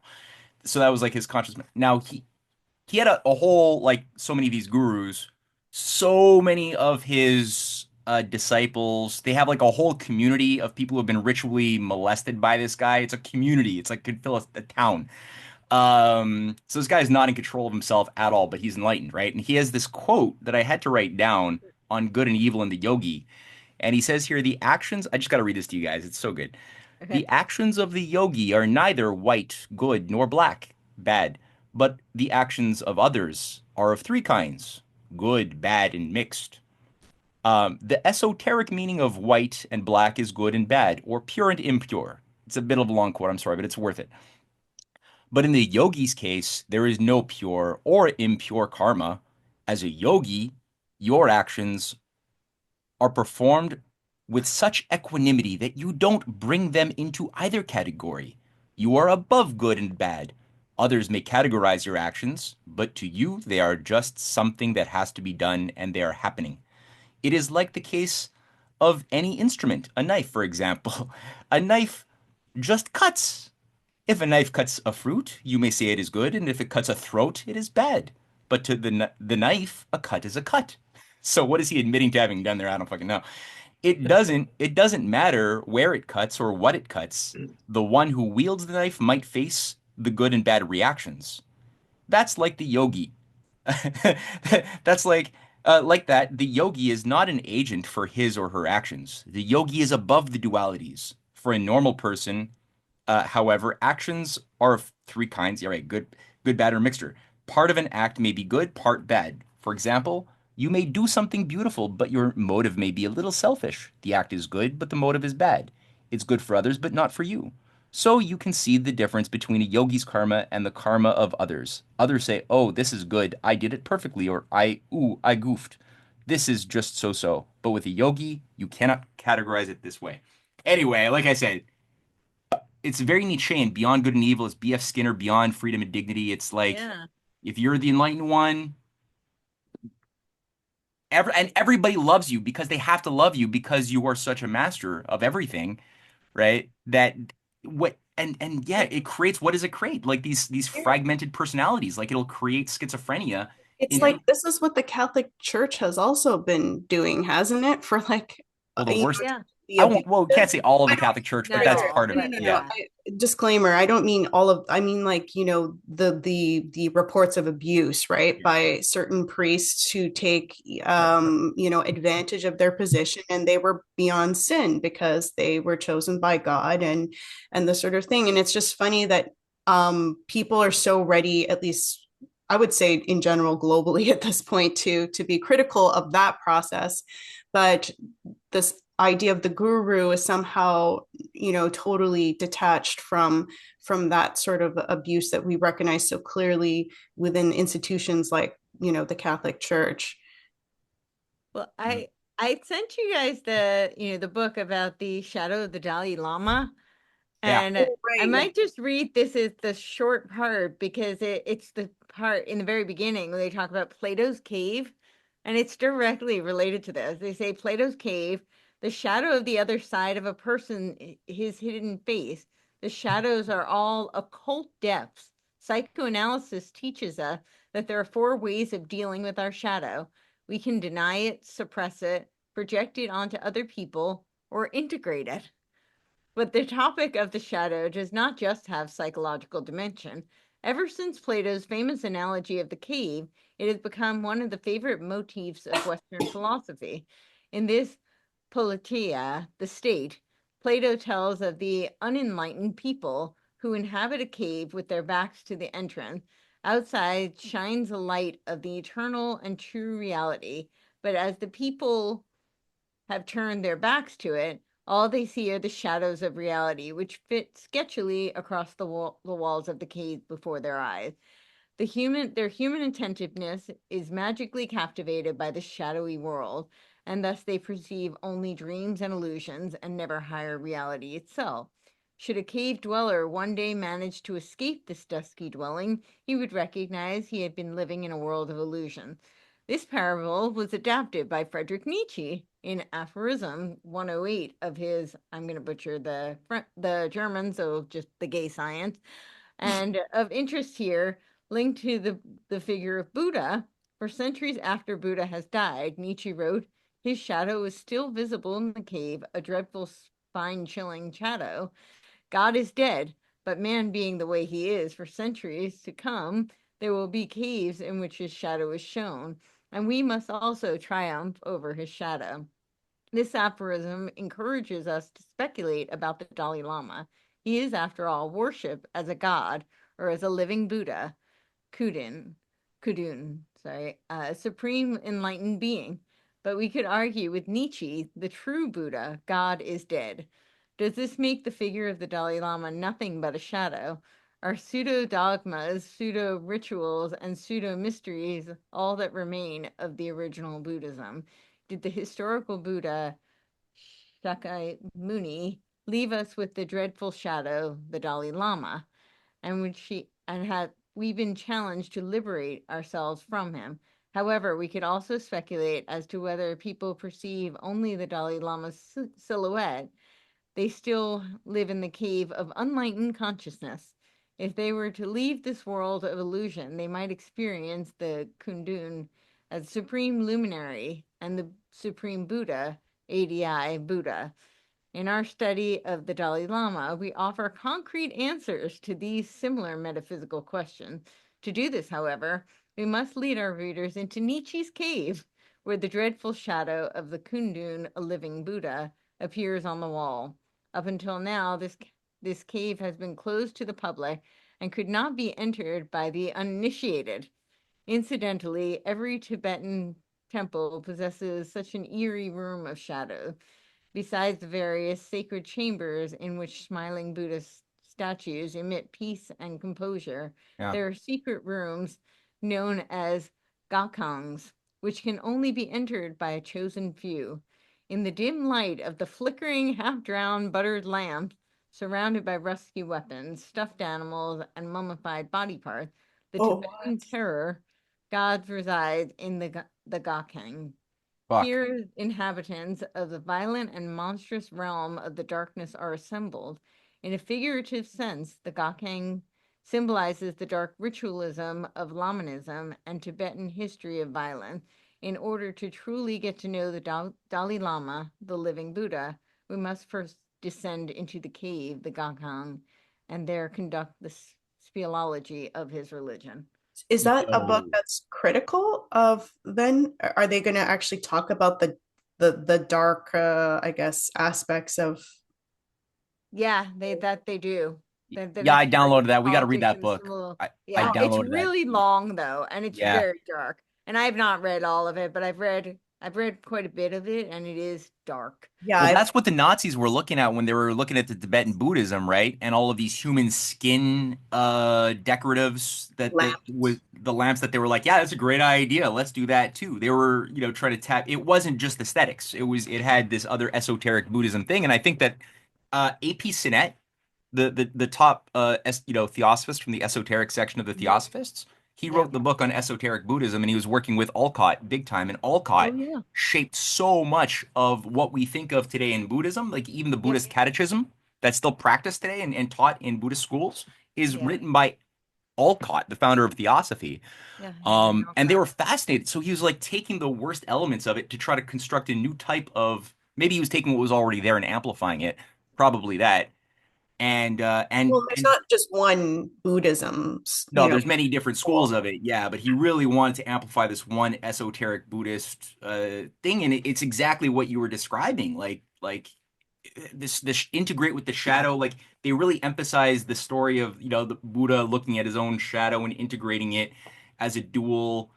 So that was like his conscious. Now he had a whole, like so many of these gurus, so many of his disciples. They have like a whole community of people who have been ritually molested by this guy. It's a community. It's like could fill a town. So this guy is not in control of himself at all, but he's enlightened, right? And he has this quote that I had to write down on good and evil in the yogi. And he says here, the actions, I just got to read this to you guys. It's so good. Okay. The actions of the yogi are neither white, good, nor black, bad, but the actions of others are of three kinds, good, bad, and mixed. The esoteric meaning of white and black is good and bad, or pure and impure. It's a bit of a long quote, I'm sorry, but it's worth it. But in the yogi's case, there is no pure or impure karma. As a yogi, your actions are performed with such equanimity that you don't bring them into either category. You are above good and bad. Others may categorize your actions, but to you, they are just something that has to be done and they are happening. It is like the case of any instrument, a knife, for example. A knife just cuts. If a knife cuts a fruit, you may say it is good, and if it cuts a throat, it is bad. But to the knife, a cut is a cut. So what is he admitting to having done there? I don't fucking know. It doesn't matter where it cuts or what it cuts. The one who wields the knife might face the good and bad reactions. That's like the yogi. That's like that. The yogi is not an agent for his or her actions. The yogi is above the dualities. For a normal person, however, actions are of three kinds. Yeah, right. Good, bad, or mixture. Part of an act may be good, part bad. For example, you may do something beautiful, but your motive may be a little selfish. The act is good, but the motive is bad. It's good for others, but not for you. So you can see the difference between a yogi's karma and the karma of others. Others say, "Oh, this is good. I did it perfectly," or I goofed. This is just so-so. But with a yogi, you cannot categorize it this way. Anyway, like I said, it's very Nietzschean. Beyond good and evil is B.F. Skinner, beyond freedom and dignity. It's like, if you're the enlightened one, and everybody loves you because they have to love you because you are such a master of everything, right? It creates, what does it create? Like these fragmented personalities. Like it'll create schizophrenia. It's like this is what the Catholic Church has also been doing, hasn't it? For like Well, the you worst. know, Yeah. the I won't. Well, we can't abuses. say all of I the don't Catholic Church, but Not that's all, part of No, it. but no, no. Yeah. yeah. Disclaimer, I don't mean all of, I mean like, the reports of abuse, right, by certain priests who take advantage of their position, and they were beyond sin because they were chosen by God, and the sort of thing. And it's just funny that people are so ready, at least I would say in general globally at this point, to be critical of that process. But this idea of the guru is somehow totally detached from that sort of abuse that we recognize so clearly within institutions like the Catholic Church. Well, Mhm. I sent you guys the book about the shadow of the Dalai Lama. Yeah. And Oh, I right, yeah. might just read this as the short part because it's the part in the very beginning where they talk about Plato's cave, and it's directly related to this. They say Plato's cave, the shadow of the other side of a person, his hidden face. The shadows are all occult depths. Psychoanalysis teaches us that there are four ways of dealing with our shadow. We can deny it, suppress it, project it onto other people, or integrate it. But the topic of the shadow does not just have psychological dimension. Ever since Plato's famous analogy of the cave, it has become one of the favorite motifs of Western philosophy. In this Politeia, the state, Plato tells of the unenlightened people who inhabit a cave with their backs to the entrance. Outside shines a light of the eternal and true reality, but as the people have turned their backs to it, all they see are the shadows of reality, which fit sketchily across the walls of the cave before their eyes. Their human attentiveness is magically captivated by the shadowy world, and thus they perceive only dreams and illusions and never higher reality itself. Should a cave dweller one day manage to escape this dusky dwelling, he would recognize he had been living in a world of illusion. This parable was adapted by Friedrich Nietzsche in Aphorism 108 of his, I'm going to butcher the German, so just the gay science. And of interest here, linked to the figure of Buddha, for centuries after Buddha has died, Nietzsche wrote, his shadow is still visible in the cave, a dreadful, spine-chilling shadow. God is dead, but man being the way he is for centuries to come, there will be caves in which his shadow is shown, and we must also triumph over his shadow. This aphorism encourages us to speculate about the Dalai Lama. He is, after all, worshipped as a god or as a living Buddha, Kudin, sorry, a supreme enlightened being. But we could argue with Nietzsche, the true Buddha, God is dead. Does this make the figure of the Dalai Lama nothing but a shadow? Are pseudo dogmas, pseudo rituals, and pseudo mysteries all that remain of the original Buddhism? Did the historical Buddha Shakyamuni leave us with the dreadful shadow, the Dalai Lama? And had we been challenged to liberate ourselves from him? However, we could also speculate as to whether people perceive only the Dalai Lama's silhouette. They still live in the cave of unlightened consciousness. If they were to leave this world of illusion, they might experience the Kundun as supreme luminary and the supreme Buddha, ADI Buddha. In our study of the Dalai Lama, we offer concrete answers to these similar metaphysical questions. To do this, however, we must lead our readers into Nietzsche's cave, where the dreadful shadow of the Kundun, a living Buddha, appears on the wall. Up until now, this cave has been closed to the public and could not be entered by the uninitiated. Incidentally, every Tibetan temple possesses such an eerie room of shadow. Besides the various sacred chambers in which smiling Buddhist statues emit peace and composure, Yeah. there are secret rooms known as gakangs, which can only be entered by a chosen few. In the dim light of the flickering, half-drowned buttered lamps, surrounded by rusty weapons, stuffed animals, and mummified body parts, the Oh, Tibetan terror gods reside in the gakang. Fuck. Here, inhabitants of the violent and monstrous realm of the darkness are assembled. In a figurative sense, the Gakeng symbolizes the dark ritualism of Lamanism and Tibetan history of violence. in order to truly get to know the Dalai Lama, the living Buddha, we must first descend into the cave, the Ganggang, and there conduct the speleology of his religion. Is that a book Yo. that's critical of then? Are they going to actually talk about the dark, I guess, aspects of? Yeah, they do. The Yeah, I next part is downloaded that. We got to read politics that and book. civil. I Yeah, it's downloaded that. really long though, and it's Yeah. very dark. And I have not read all of it, but I've read quite a bit of it, and it is dark. Yeah, Well, I've that's what the Nazis were looking at when they were looking at the Tibetan Buddhism, right? And all of these human skin decoratives that lamped. was the lamps that they were like, yeah, that's a great idea. Let's do that too. They were, trying to tap. It wasn't just aesthetics. It had this other esoteric Buddhism thing. And I think that AP Sinet, the top theosophist from the esoteric section of the Mhm. Theosophists. He Yeah. wrote the book on esoteric Buddhism, and he was working with Alcott big time. And Oh Alcott yeah. shaped so much of what we think of today in Buddhism, like even the Yep. Buddhist catechism that's still practiced today and taught in Buddhist schools, is Yeah. written by Alcott, the founder of Theosophy. Yeah. Henry And they Alcott. were fascinated. So he was like taking the worst elements of it to try to construct a new type of, maybe he was taking what was already there and amplifying it, probably that. And uh and Well, there's and not just one Buddhism, no, there's many different schools school. of it, yeah, but he really wanted to amplify this one esoteric Buddhist thing, and it's exactly what you were describing, like this integrate with the shadow. Like they really emphasize the story of the Buddha looking at his own shadow and integrating it as a dual.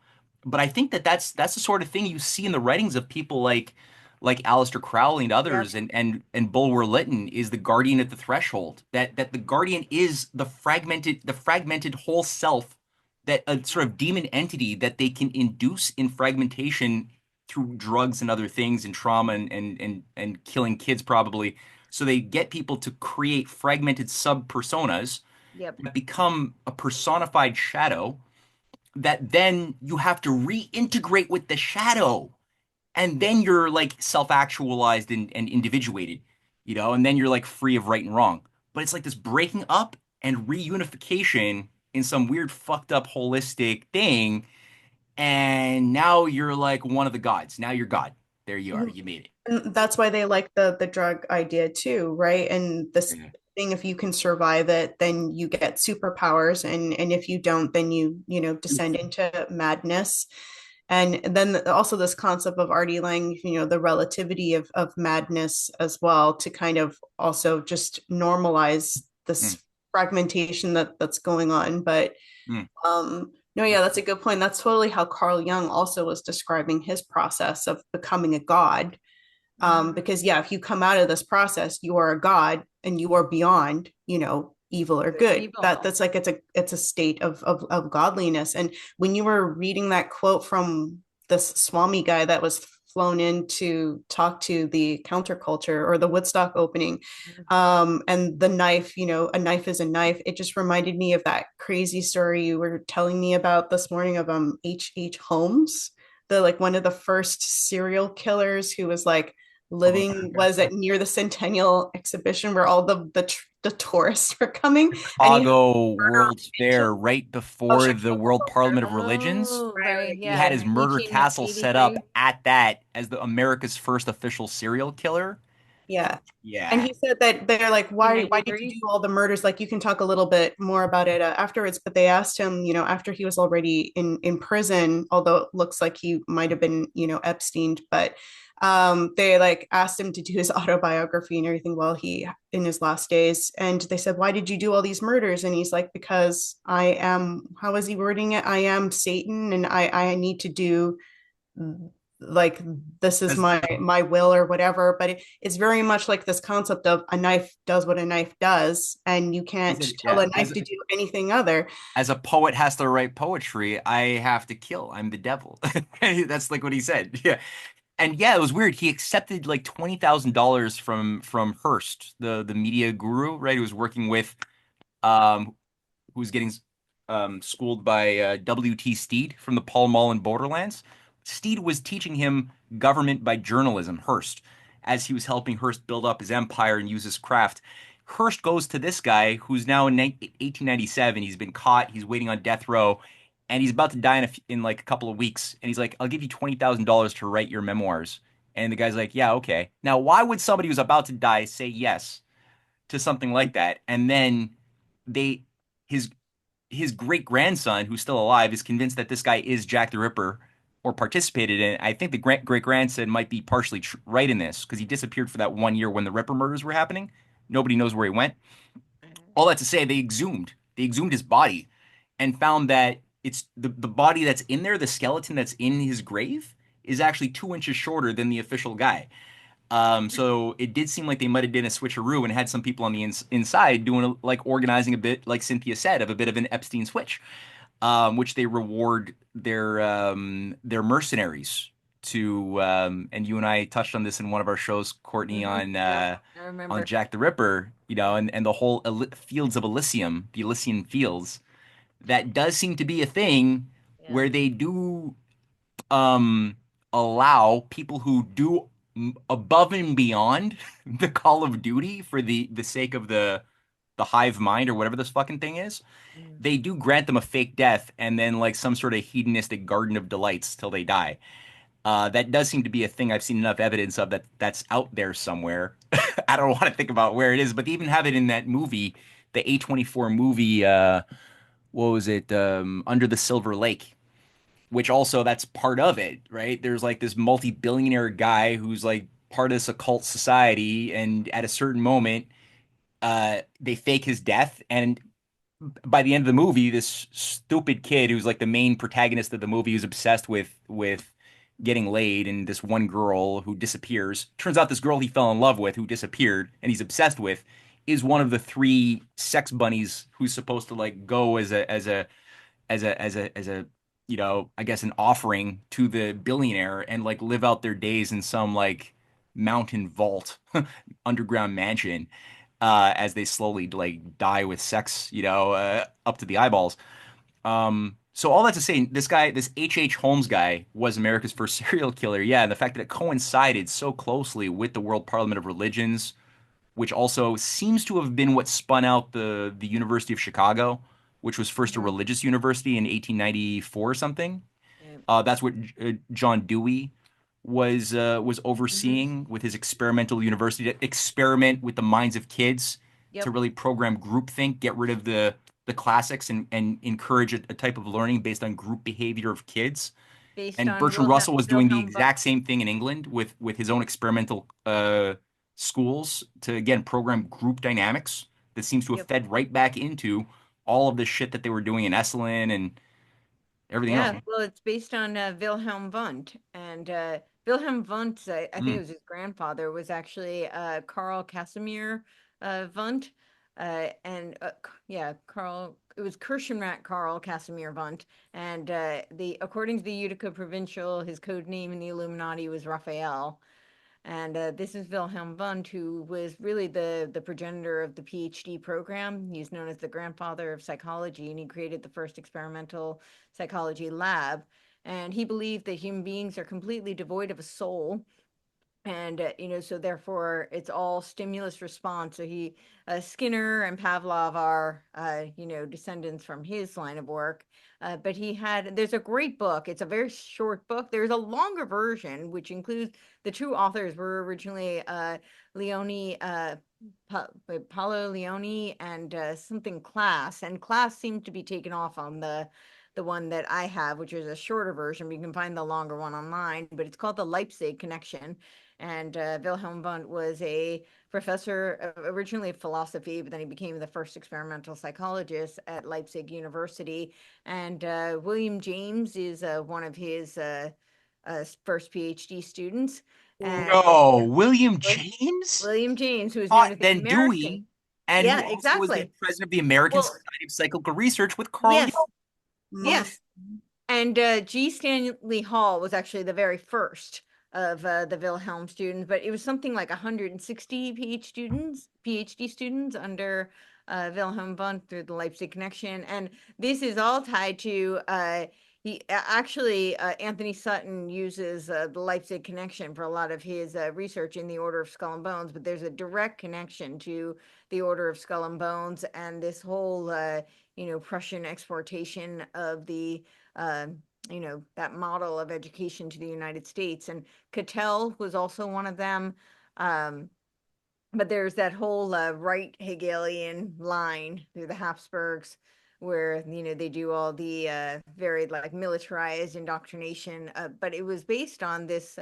But I think that that's the sort of thing you see in the writings of people like Aleister Crowley and Yep. others, and Bulwer Lytton is the guardian at the threshold. That the guardian is the fragmented whole self, that a sort of demon entity that they can induce in fragmentation through drugs and other things and trauma and killing kids probably. So they get people to create fragmented sub personas Yep. that become a personified shadow that then you have to reintegrate with the shadow. And then you're like self-actualized and individuated, and then you're like free of right and wrong. But it's like this breaking up and reunification in some weird fucked up holistic thing, and now you're like one of the gods. Now you're God. There you are. Mhm. You made it. And that's why they like the drug idea too, right? And this Yeah. thing, if you can survive it, then you get superpowers, and if you don't, then you descend into madness. And then also this concept of Artie Lang, the relativity of madness as well, to kind of also just normalize Mm, this fragmentation that's going on. But mm, no, yeah, that's a good point. That's totally how Carl Jung also was describing his process of becoming a god. Because yeah, if you come out of this process, you are a god and you are beyond, evil or Good and good. evil. That's like it's a state of godliness. And when you were reading that quote from this Swami guy that was flown in to talk to the counterculture or the Woodstock opening, and the knife, a knife is a knife. It just reminded me of that crazy story you were telling me about this morning of H. Holmes, the like one of the first serial killers who was like living was at near the Centennial Exhibition where all the tourists were coming, and he had a Chicago murder World's vigil. Fair right Oh, before the Chicago World Fair. Parliament of Religions. Oh, Right, right. right. He had his Yeah. murder castle set up 1883. at that as the America's first official serial killer. Yeah. And Yeah. he said that they're like, why did you 1893. do all the murders? Like, you can talk a little bit more about it afterwards. But they asked him, after he was already in prison, although it looks like he might have been, Epstein, but they like asked him to do his autobiography and everything while he in his last days. And they said, why did you do all these murders? And he's like, because I am, how was he wording it? I am Satan, and I need to do like this is As my will or whatever. But it's very much like this concept of a knife does what a knife does, and you he can't said, tell yeah, a knife to do anything other. as a poet has to write poetry, I have to kill. I'm the devil. That's like what he said. Yeah. And yeah, it was weird. He accepted like $20,000 from Hearst, the media guru, right? Who was working with um who was getting schooled by W.T. Steed from the Pall Mall and Borderlands. Steed was teaching him government by journalism, Hearst, as he was helping Hearst build up his empire and use his craft. Hearst goes to this guy who's now in 1897. He's been caught. He's waiting on death row. and he's about to die in like a couple of weeks, and he's like, "I'll give you $20,000 to write your memoirs." And the guy's like, "Yeah, okay." Now, why would somebody who's about to die say yes to something like that? And then they his his great grandson, who's still alive, is convinced that this guy is Jack the Ripper or participated in it. I think the great grandson might be partially right in this because he disappeared for that 1 year when the Ripper murders were happening. Nobody knows where he went. All that to say, they exhumed his body and found that it's the body that's in there, the skeleton that's in his grave, is actually 2 inches shorter than the official guy. So it did seem like they might have done a switcheroo and had some people on the inside doing like organizing a bit, like Cynthia said, of a bit of an Epstein switch, which they reward their mercenaries to. And you and I touched on this in one of our shows, Courtney, Yep, I on remember. Jack the Ripper, and the whole fields of Elysium, the Elysian fields. That does seem to be a thing Yeah. where they do um allow people who do above and beyond the call of duty for the sake of the hive mind or whatever this fucking thing is. Mm. They do grant them a fake death and then like some sort of hedonistic garden of delights till they die. That does seem to be a thing I've seen enough evidence of that's out there somewhere. I don't want to think about where it is, but they even have it in that movie, the A24 movie. What was it? Under the Silver Lake, which also that's part of it, right? There's like this multi-billionaire guy who's like part of this occult society, and at a certain moment, they fake his death, and by the end of the movie, this stupid kid who's like the main protagonist of the movie, who's obsessed with getting laid, and this one girl who disappears. Turns out this girl he fell in love with, who disappeared, and he's obsessed with, is one of the three sex bunnies who's supposed to like go as a I guess an offering to the billionaire and like live out their days in some like mountain vault underground mansion as they slowly like die with sex, up to the eyeballs. So all that to say, this guy, this H. Holmes guy, was America's first serial killer. Yeah, and the fact that it coincided so closely with the World Parliament of Religions, which also seems to have been what spun out the University of Chicago, which was first a Mhm. religious university in 1894 or something. Yeah. That's what John Dewey was Mhm. overseeing with his experimental university to experiment with the minds of kids to Yep. really program groupthink, get rid of the classics, and encourage a type of learning based on group behavior of kids. Based And on Bertrand Russell was doing the Wilhelm Buck. exact same thing in England with his own experimental schools to again program group dynamics that seems to have Yep. fed right back into all of the shit that they were doing in Esalen and everything else. Yeah, well, it's based on Wilhelm Wundt, and Wilhelm Wundt, I think it Mm. was his grandfather, was actually Carl Casimir Wundt, yeah, Carl. It was Kirchenrat Carl Casimir Wundt, and the according to the Utica Provincial, his code name in the Illuminati was Raphael. And this is Wilhelm Wundt, who was really the progenitor of the PhD program. He's known as the grandfather of psychology, and he created the first experimental psychology lab. And he believed that human beings are completely devoid of a soul, and so therefore it's all stimulus response. So he Skinner and Pavlov are descendants from his line of work. But there's a great book. It's a very short book. There's a longer version which includes the two authors were originally Leone Paulo Leone and something Class, and Class seemed to be taken off on the one that I have, which is a shorter version. You can find the longer one online, but it's called The Leipzig Connection. And Wilhelm Wundt was a professor originally of philosophy, but then he became the first experimental psychologist at Leipzig University. And William James is one of his first PhD students. And No, William James William James, who is known taught as the then American. Dewey, and who Yeah, also was the exactly. president of the American Well, Society of Psychical Research with Carl yes, Jung. yes. And G. Stanley Hall was actually the very first of the Wilhelm students, but it was something like 160 PhD students under Wilhelm Wundt through the Leipzig connection. And this is all tied to Anthony Sutton uses the Leipzig connection for a lot of his research in the Order of Skull and Bones, but there's a direct connection to the Order of Skull and Bones and this whole Prussian exportation of the, that model of education to the United States. And Cattell was also one of them. But there's that whole right Hegelian line through the Habsburgs where, they do all the very like militarized indoctrination. But it was based on this,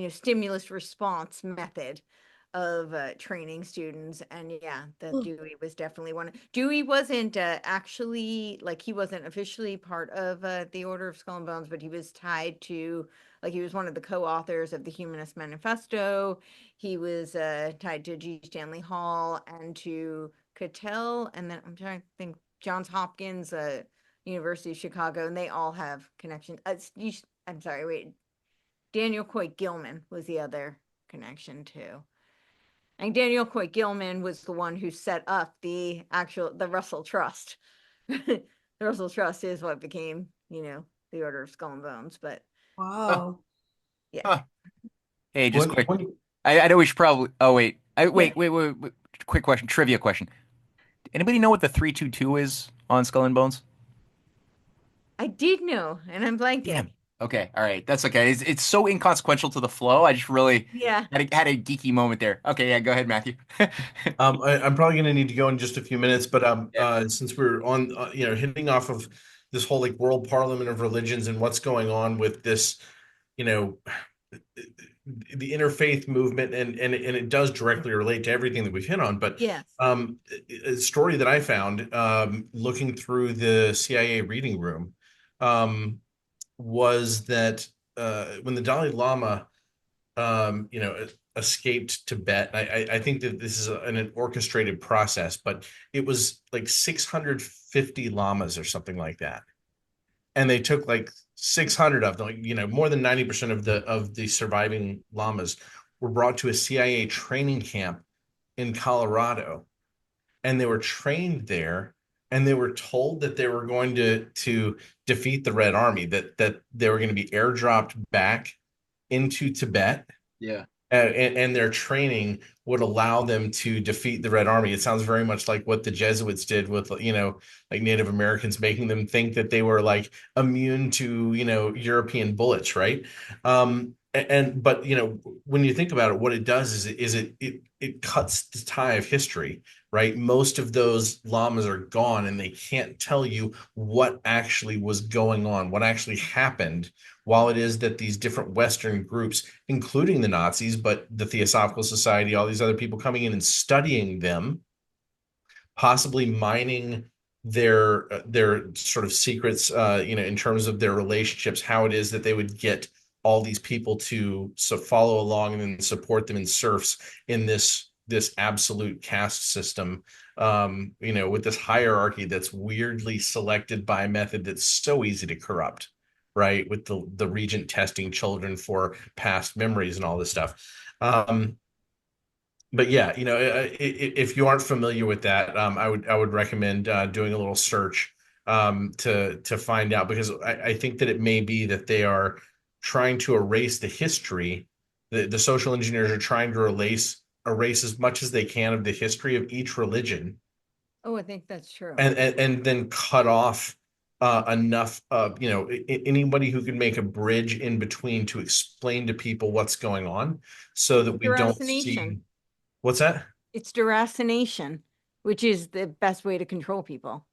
stimulus response method of training students. And yeah, the Dewey was definitely one. Dewey wasn't actually, like, he wasn't officially part of the Order of Skull and Bones, but he was tied to, like, he was one of the co-authors of the Humanist Manifesto. He was tied to G. Stanley Hall and to Cattell, and then I'm trying to think, Johns Hopkins, University of Chicago, and they all have connections. I'm sorry, wait, Daniel Coit Gilman was the other connection too. And Daniel Coit Gilman was the one who set up the Russell Trust. The Russell Trust is what became, the Order of Skull and Bones. But Wow. yeah. Huh. Hey, just When- quick. when- I know we should probably. Oh wait. Wait. Yeah. Quick question. Trivia question. Anybody know what the 322 is on Skull and Bones? I did know, and I'm blanking. Damn. Okay. All right. That's okay. It's so inconsequential to the flow. I just really Yeah. had a geeky moment there. Okay. Yeah. Go ahead, Matthew. I'm probably going to need to go in just a few minutes, but Yeah. since we're on, hitting off of this whole like world parliament of religions and what's going on with this, you know, the interfaith movement, and it does directly relate to everything that we've hit on. But Yes. a story that I found looking through the CIA reading room was that when the Dalai Lama escaped Tibet. I think that this is an orchestrated process, but it was like 650 llamas or something like that. And they took like 600 of them, like, more than 90% of the surviving llamas were brought to a CIA training camp in Colorado, and they were trained there, and they were told that they were going to defeat the Red Army, that they were going to be airdropped back into Tibet. Yeah. And their training would allow them to defeat the Red Army. It sounds very much like what the Jesuits did with, like Native Americans, making them think that they were like immune to, European bullets, right? But when you think about it, what it does is it cuts the tie of history, right? Most of those llamas are gone, and they can't tell you what actually was going on, what actually happened, while it is that these different Western groups, including the Nazis, but the Theosophical Society, all these other people coming in and studying them, possibly mining their sort of secrets, in terms of their relationships, how it is that they would get all these people to follow along and then support them in serfs in this absolute caste system, with this hierarchy that's weirdly selected by a method that's so easy to corrupt, right? With the regent testing children for past memories and all this stuff. But yeah, if you aren't familiar with that, I would recommend doing a little search to find out, because I think that it may be that they are trying to erase the history. The social engineers are trying to erase as much as they can of the history of each religion. Oh, I think that's true. And then cut off enough of anybody who can make a bridge in between to explain to people what's going on, so that we don't see. What's that? It's deracination, which is the best way to control people.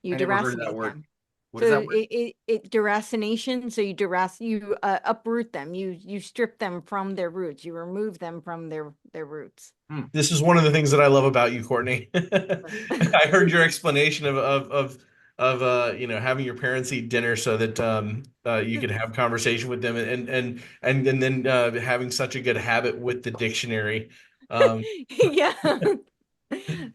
You I never heard of deracinate that word. them. What is So that word? it deracination. So you uproot them. You strip them from their roots. You remove them from their roots. This is one of the things that I love about you, Courtney. I heard your explanation of having your parents eat dinner so that you could have conversation with them, and then having such a good habit with the dictionary. Yeah.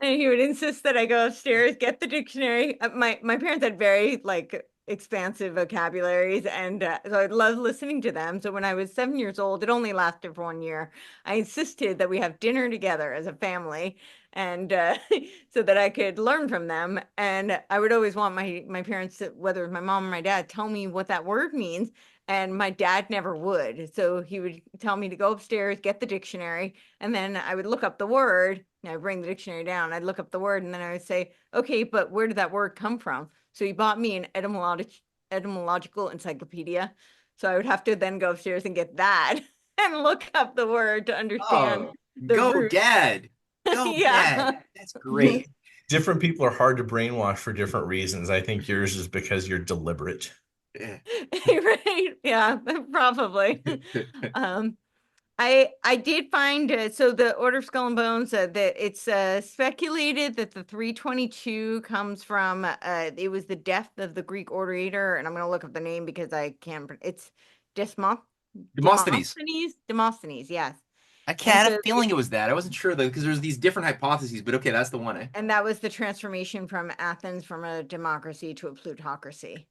And he would insist that I go upstairs, get the dictionary. My parents had very like expansive vocabularies, and so I loved listening to them. So when I was 7 years old, it only lasted for 1 year. I insisted that we have dinner together as a family, and so that I could learn from them. And I would always want my parents to, whether it was my mom or my dad, tell me what that word means. And my dad never would. So he would tell me to go upstairs, get the dictionary, and then I would look up the word I bring the dictionary down, I'd look up the word, and then I would say, okay, but where did that word come from? So he bought me an etymological encyclopedia. So I would have to then go upstairs and get that and look up the word to understand Oh, the go root. dad. Go Yeah. dad. That's great. Different people are hard to brainwash for different reasons. I think yours is because you're deliberate. Right. Yeah, probably. Um, I did find so the Order of Skull and Bones that it's speculated that the 322 comes from it was the death of the Greek orator, and I'm going to look up the name because I can't. It's Desmos Demosthenes. Demosthenes, yes. I And had so a feeling it was that. I wasn't sure though, because there's these different hypotheses, but okay, that's the one. and that was the transformation from Athens from a democracy to a plutocracy.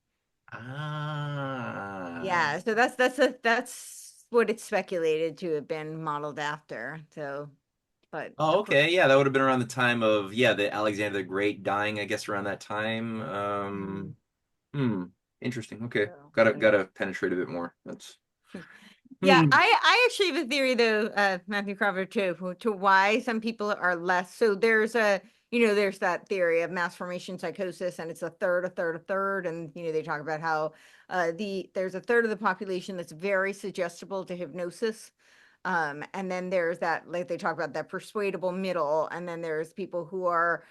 Ah. Yeah, so that's what it's speculated to have been modeled after. So, but Oh, of course, okay. Yeah, that would have been around the time of, yeah, the Alexander the Great dying, I guess, around that time. Hmm. Interesting. Okay. so, Gotta penetrate a bit more. That's yeah, hmm. I actually have a theory though, Matthew Crawford too, to why some people are less. So there's there's that theory of mass formation psychosis, and it's a third, a third, a third, and they talk about how there's a third of the population that's very suggestible to hypnosis. And then there's that, like they talk about that persuadable middle, and then there's people who are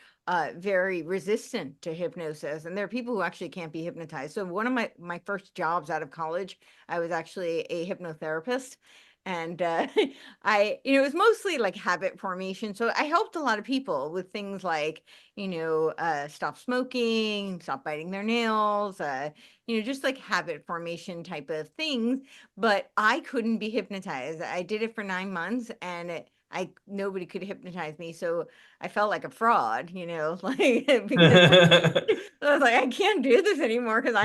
very resistant to hypnosis, and there are people who actually can't be hypnotized. So one of my first jobs out of college, I was actually a hypnotherapist, and it was mostly like habit formation. So I helped a lot of people with things like stop smoking, stop biting their nails, just like habit formation type of things. But I couldn't be hypnotized. I did it for 9 months, and nobody could hypnotize me. So I felt like a fraud, like because I was like, I can't do this anymore because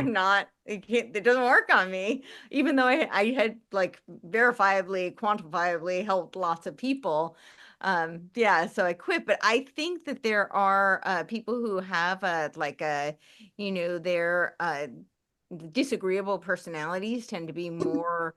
it doesn't work on me. Even though I had like verifiably, quantifiably helped lots of people. Yeah, so I quit. But I think that there are people who have their disagreeable personalities tend to be more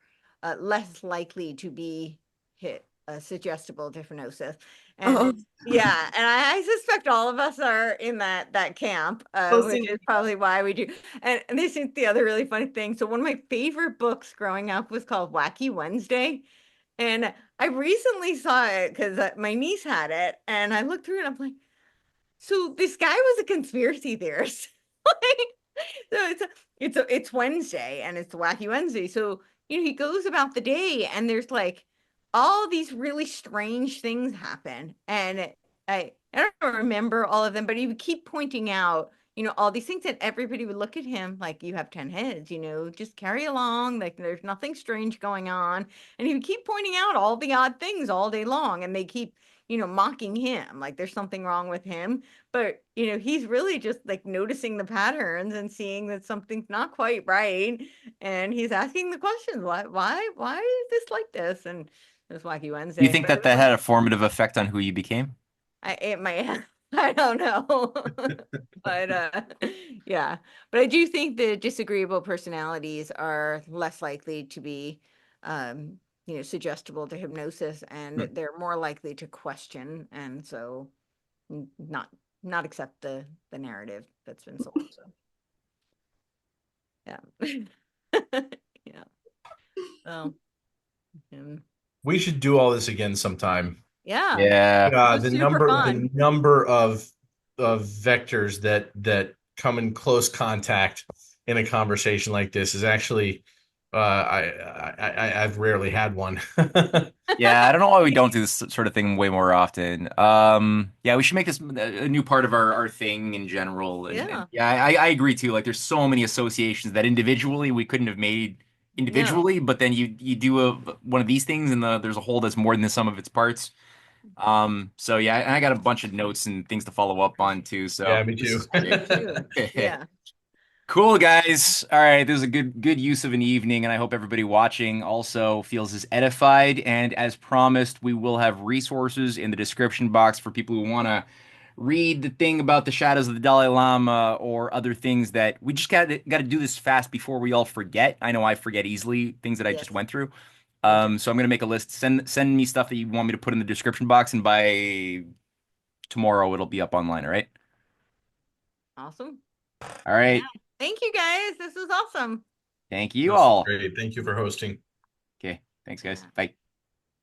less likely to be hit suggestible to hypnosis. And Oh, yeah, and I suspect all of us are in that camp, which is probably why we do. And this is the other really funny thing. So one of my favorite books growing up was called Wacky Wednesday. And I recently saw it because my niece had it, and I looked through it, and I'm like, so this guy was a conspiracy theorist. Like, so it's Wednesday, and it's Wacky Wednesday. So, he goes about the day, and there's like all these really strange things happen. And I don't remember all of them, but he would keep pointing out, all these things, and everybody would look at him like, you have 10 heads, just carry along. Like there's nothing strange going on. And he would keep pointing out all the odd things all day long, and they keep, mocking him. Like there's something wrong with him. But, he's really just like noticing the patterns and seeing that something's not quite right. And he's asking the questions, why is this like this? And it was Wacky Do you Wednesday. think But that that had a formative effect on who you became? it might, I don't know. But yeah. But I do think the disagreeable personalities are less likely to be suggestible to hypnosis, and Hmm. they're more likely to question, and so not accept the narrative that's been sold. So yeah. Yeah. Well, We should do all this again sometime. yeah. Yeah. It was super The fun. number of vectors that come in close contact in a conversation like this is actually I've rarely had one. Yeah, I don't know why we don't do this sort of thing way more often. Yeah, we should make this a new part of our thing in general. And Yeah. yeah, I agree too. Like, there's so many associations that individually we couldn't have made No. individually, but then you do one of these things, and there's a whole that's more than the sum of its parts. So yeah, and I got a bunch of notes and things to follow up on too. Yeah, So me this too. is I do great. too. Yeah. Cool, guys. All right, this is a good use of an evening, and I hope everybody watching also feels as edified. And as promised, we will have resources in the description box for people who want to read the thing about the shadows of the Dalai Lama or other things that we just got to do this fast before we all forget. I know I forget easily things that I just Yes. went through. Me too. So I'm gonna make a list. Send me stuff that you want me to put in the description box, and by tomorrow it'll be up online. All right. Awesome. All right. Yeah. Thank you guys. This was awesome. Thank you That's all. great. Thank you for hosting. Okay. Thanks, guys. Yeah. Bye.